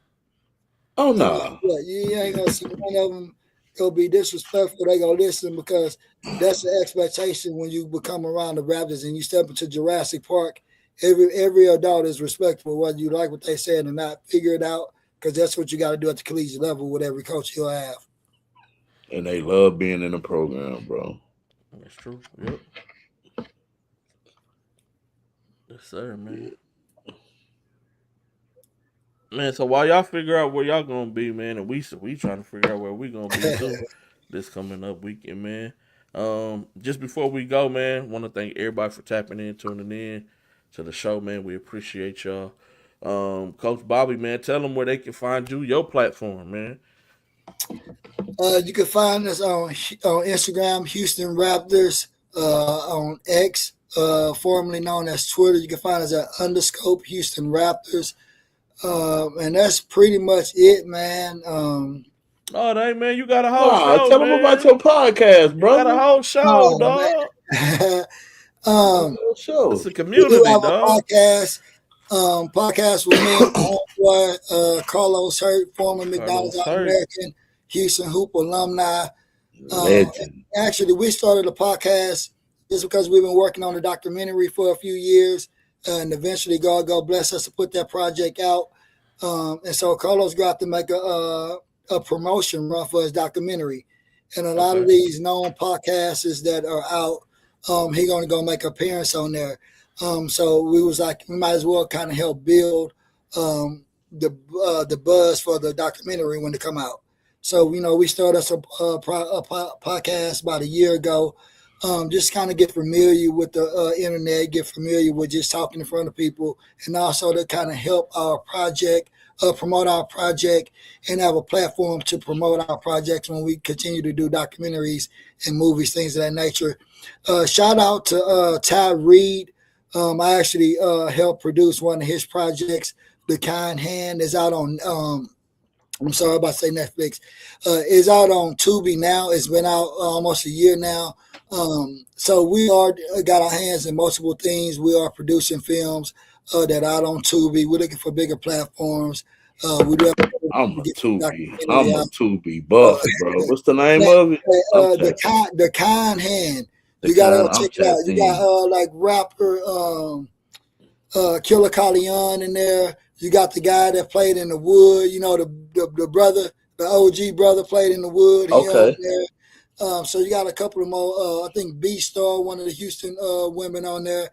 Oh, no. You ain't going to see one of them go be disrespectful. They going to listen because that's the expectation when you become around the Raptors and you step into Jurassic Park. Every adult is respectful, whether you like what they said or not. Figure it out. Because that's what you got to do at the collegiate level with every coach you'll have. And they love being in the program, bro. That's true. Yep. Yes, sir, man. Man, so while y'all figure out where y'all gonna be, man, and we trying to figure out where we gonna be too this coming up weekend, man. Just before we go, man, want to thank everybody for tapping in, tuning in to the show, man. We appreciate y'all. Coach Bobby, man, tell them where they can find you, your platform, man. You can find us on Instagram, Houston Raptors, on X, formerly known as Twitter. You can find us at _ Houston Raptors. And that's pretty much it, man. Oh, dang, man, you got a whole show, tell man. them about your podcast, bro. You got a whole show, dog. It's a community, we do have dog. A podcast with me and my homeboy, Carlos Hurt, former McDonald's All-American, Houston Hoop alumni. Actually, we started a podcast just because we've been working on a documentary for a few years, and eventually God bless us to put that project out. And so Carlos got to make a promotion run for his documentary. And a lot of these known podcasts that are out, he's going to go make an appearance on there. So we was like, we might as well kind of help build the buzz for the documentary when it come out. So, we started us a podcast about a year ago, just kind of get familiar with the internet, get familiar with just talking in front of people, and also to kind of help our project, promote our project, and have a platform to promote our projects when we continue to do documentaries and movies, things of that nature. Shout out to Ty Reed. I actually helped produce one of his projects. The Kind Hand is out on, I'm sorry about saying Netflix, is out on Tubi now. It's been out almost a year now. So we got our hands in multiple things. We are producing films that are out on Tubi. We're looking for bigger platforms. We do have I'm a Tubi buff, bro. What's the name of it? The Kind Hand. You gotta check it out. You got like rapper Killer Calion in there. You got the guy that played in The Wood. The brother, the OG brother played in The Wood. Okay. So you got a couple of more. I think B-Star, one of the Houston women on there.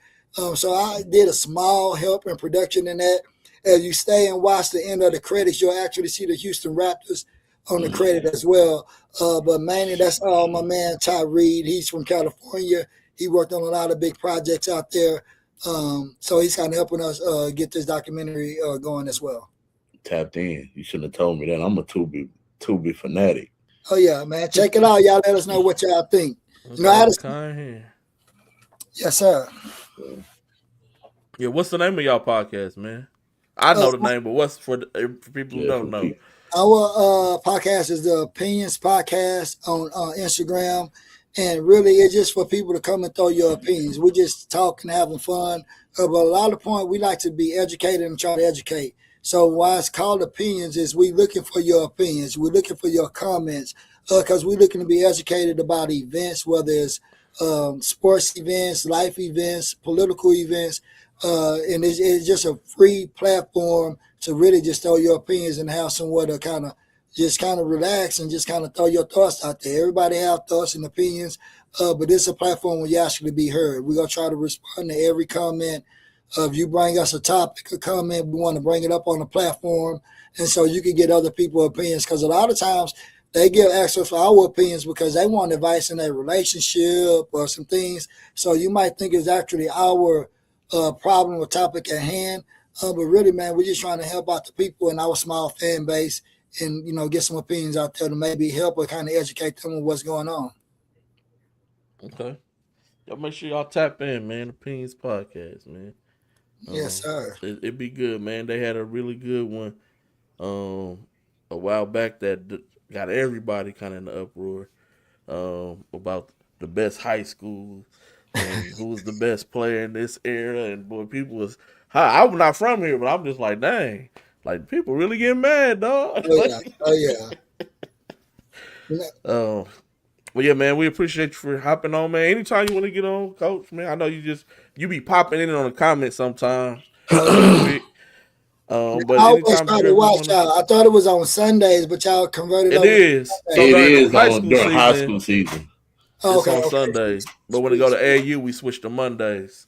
So I did a small help in production in that. As you stay and watch the end of the credits, you'll actually see the Houston Raptors on the credit as well. But mainly that's my man Ty Reed. He's from California. He worked on a lot of big projects out there. So he's kind of helping us get this documentary going as well. Tapped in. You shouldn't have told me that. I'm a Tubi fanatic. Oh yeah, man. Check it out. Y'all let us know what y'all think. Yes, sir. Yeah, what's the name of y'all podcast, man? I know the name, but what's for people who don't know? Our podcast is the Opinions Podcast on Instagram. And really, it's just for people to come and throw your opinions. We're just talking, having fun. But a lot of the point, we like to be educated and try to educate. So why it's called Opinions is we looking for your opinions. We're looking for your comments because we're looking to be educated about events, whether it's sports events, life events, political events, and it's just a free platform to really just throw your opinions and have somewhere to kind of relax and just kind of throw your thoughts out there. Everybody have thoughts and opinions, but this is a platform where you actually be heard. We're gonna try to respond to every comment. If you bring us a topic, a comment, we want to bring it up on the platform, and so you can get other people's opinions. Because a lot of times they give access for our opinions because they want advice in their relationship or some things. So you might think it's actually our problem or topic at hand, but really, man, we're just trying to help out the people in our small fan base and get some opinions out there to maybe help or kind of educate them on what's going on. Okay. Y'all make sure y'all tap in, man. Opinions Podcast, man. Yes, sir. It'd be good, man. They had a really good one a while back that got everybody kind of in the uproar about the best high school and who was the best player in this era. And boy, people was I'm not from here, but I'm just like, dang, like people really get mad, dog. Oh yeah. Well, yeah, man, we appreciate you for hopping on, man. Anytime you want to get on, Coach, man, I know you be popping in on the comments sometimes. But I always anytime try you to ever watch wanna, y'all. I thought it was on Sundays, but y'all converted it over. is. So It is during high school season. It's on Sundays. But when they go to AU, we switch to Mondays.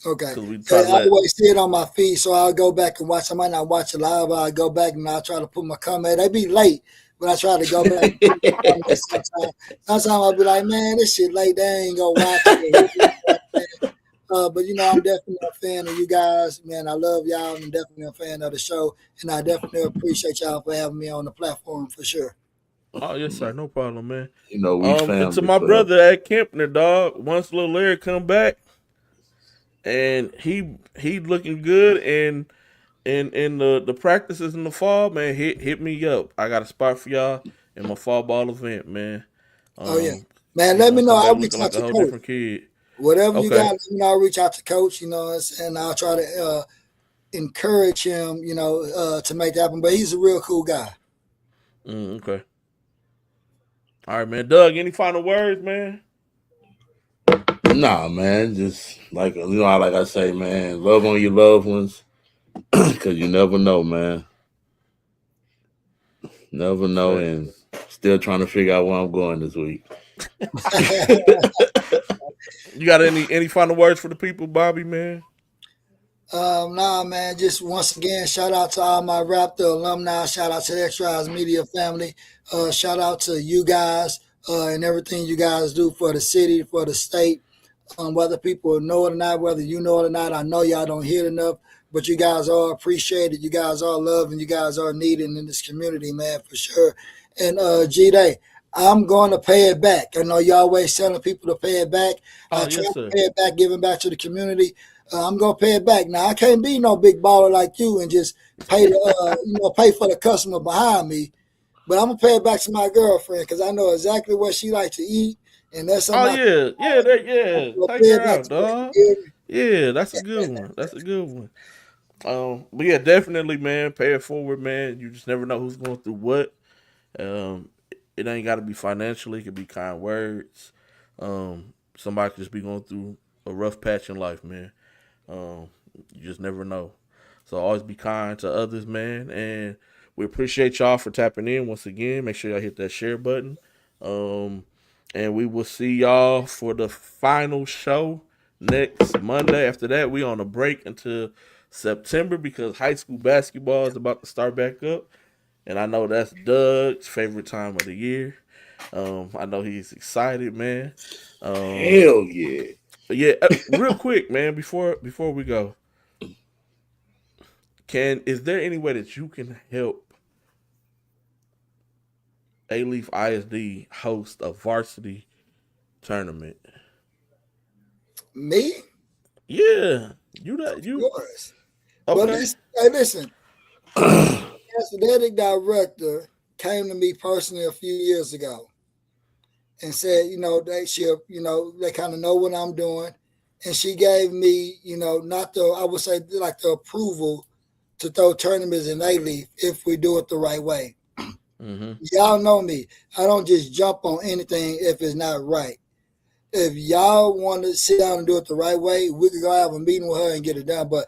Okay. We I always see it on my feed, so I'll go back and watch. I might not watch it live. I'll go back and I'll try to put my comment. They be late, but I try to go back. Sometimes I'll be like, man, this shit late. They ain't gonna watch it. But I'm definitely a fan of you guys, man. I love y'all. I'm definitely a fan of the show, and I definitely appreciate y'all for having me on the platform for sure. Oh yes, sir. No problem, man. We family. And to my brother at Kempner, dog. Once little Larry come back, and he looking good, and in the practices in the fall, man, hit me up. I got a spot for y'all in my fall ball event, man. Yeah, man. Let me know. I'll reach out like to a whole Coach. different kid. Whatever you got, I'll reach out to Coach. And I'll try to encourage him, to make that happen. But he's a real cool guy. Okay. All right, man. Doug, any final words, man? Nah, man. Just like I say, man, love on your loved ones, because you never know, man. Never know, and still trying to figure out where I'm going this week. You got any final words for the people, Bobby, man? Nah, man. Just once again, shout out to all my Raptor alumni. Shout out to the X-Rise Media family. Shout out to you guys and everything you guys do for the city, for the state. Whether people know it or not, whether you know it or not, I know y'all don't hear it enough, but you guys are appreciated. You guys are loved, and you guys are needed in this community, man, for sure. And G-Day, I'm going to pay it back. I know you always telling people to pay it back. I try to pay it back, giving back to the community. I'm gonna pay it back. Now I can't be no big baller like you and just pay pay for the customer behind me, but I'm gonna pay it back to my girlfriend because I know exactly what she likes to eat, and that's something. Take her out, dog. Yeah, that's a good one. That's a good one. But yeah, definitely, man. Pay it forward, man. You just never know who's going through what. It ain't got to be financially. It could be kind words. Somebody could just be going through a rough patch in life, man. You just never know. So always be kind to others, man. And we appreciate y'all for tapping in once again. Make sure y'all hit that share button. And we will see y'all for the final show next Monday. After that, we on a break until September because high school basketball is about to start back up. And I know that's Doug's favorite time of the year. I know he's excited, man. Hell yeah. Yeah, real quick, man, before we go. Is there any way that you can help A-Leaf ISD host a varsity tournament? Me? Yeah. You. Of course. Okay. But listen. The athletic director came to me personally a few years ago and said, they kind of know what I'm doing. And she gave me, I would say like the approval to throw tournaments in A-Leaf if we do it the right way. Mm-hmm. Y'all know me. I don't just jump on anything if it's not right. if y'all want to sit down and do it the right way, we could go have a meeting with her and get it done. But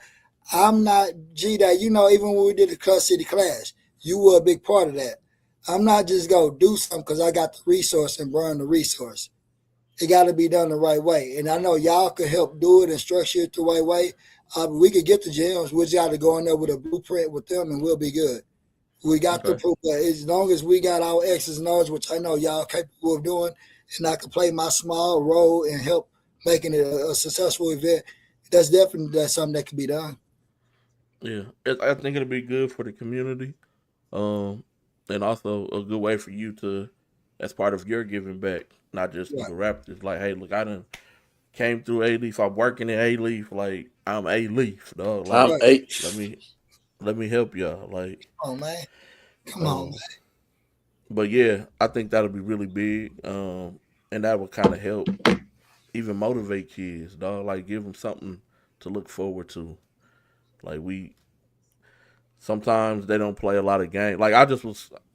I'm not G-Day. You know, even when we did the Club City Clash, you were a big part of that. I'm not just going to do something because I got the resource and burn the resource. It got to be done the right way. And I know y'all could help do it and structure it the right way. We could get the gyms. We just got to go in there with a blueprint with them and we'll be good. We got the proof. But as long as we got our X's and O's, which I know y'all capable of doing, and I can play my small role and help making it a successful event, that's something that can be done. Yeah, I think it'll be good for the community, and also a good way for you to, as part of your giving back, not just through the Raptors. Like, hey, look, I done came through A-Leaf. I'm working in A-Leaf. Like, I'm A-Leaf, dog. Like, I'm H. let me help y'all. Like, oh man, come on, man. But yeah, I think that'll be really big, and that would kind of help even motivate kids, dog. Like, give them something to look forward to. Like, sometimes they don't play a lot of games. Like,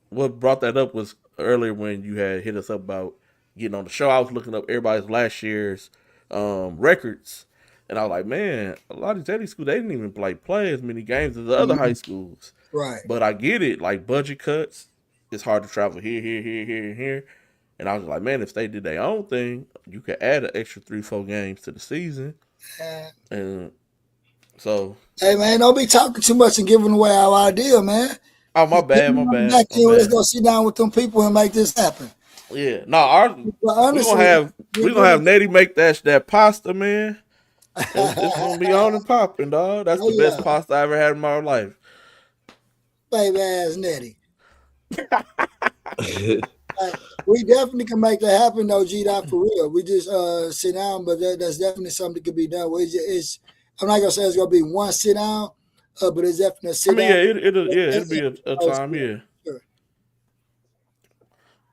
what brought that up was earlier when you had hit us up about getting on the show. I was looking up everybody's last year's records, and I was like, man, a lot of these A schools, they didn't even play as many games as the other high schools. Right. But I get it, like budget cuts. It's hard to travel here, and here. And I was like, man, if they did their own thing, you could add an extra 3-4 games to the season. And so, hey man, don't be talking too much and giving away our idea, man. Oh, my bad. Let's go sit down with them people and make this happen. Yeah, no, we're gonna have Nettie make that pasta, man. It's gonna be on and popping, dog. That's the best pasta I ever had in my life. Baby ass Nettie. We definitely can make that happen, though, G-Dot, for real. We just sit down, but that's definitely something that could be done. I'm not gonna say it's gonna be one sit down, but it's definitely a sit down. It'll be a time, yeah. Sure.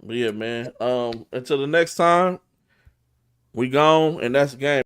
But yeah, man. Until the next time, we gone, and that's the game.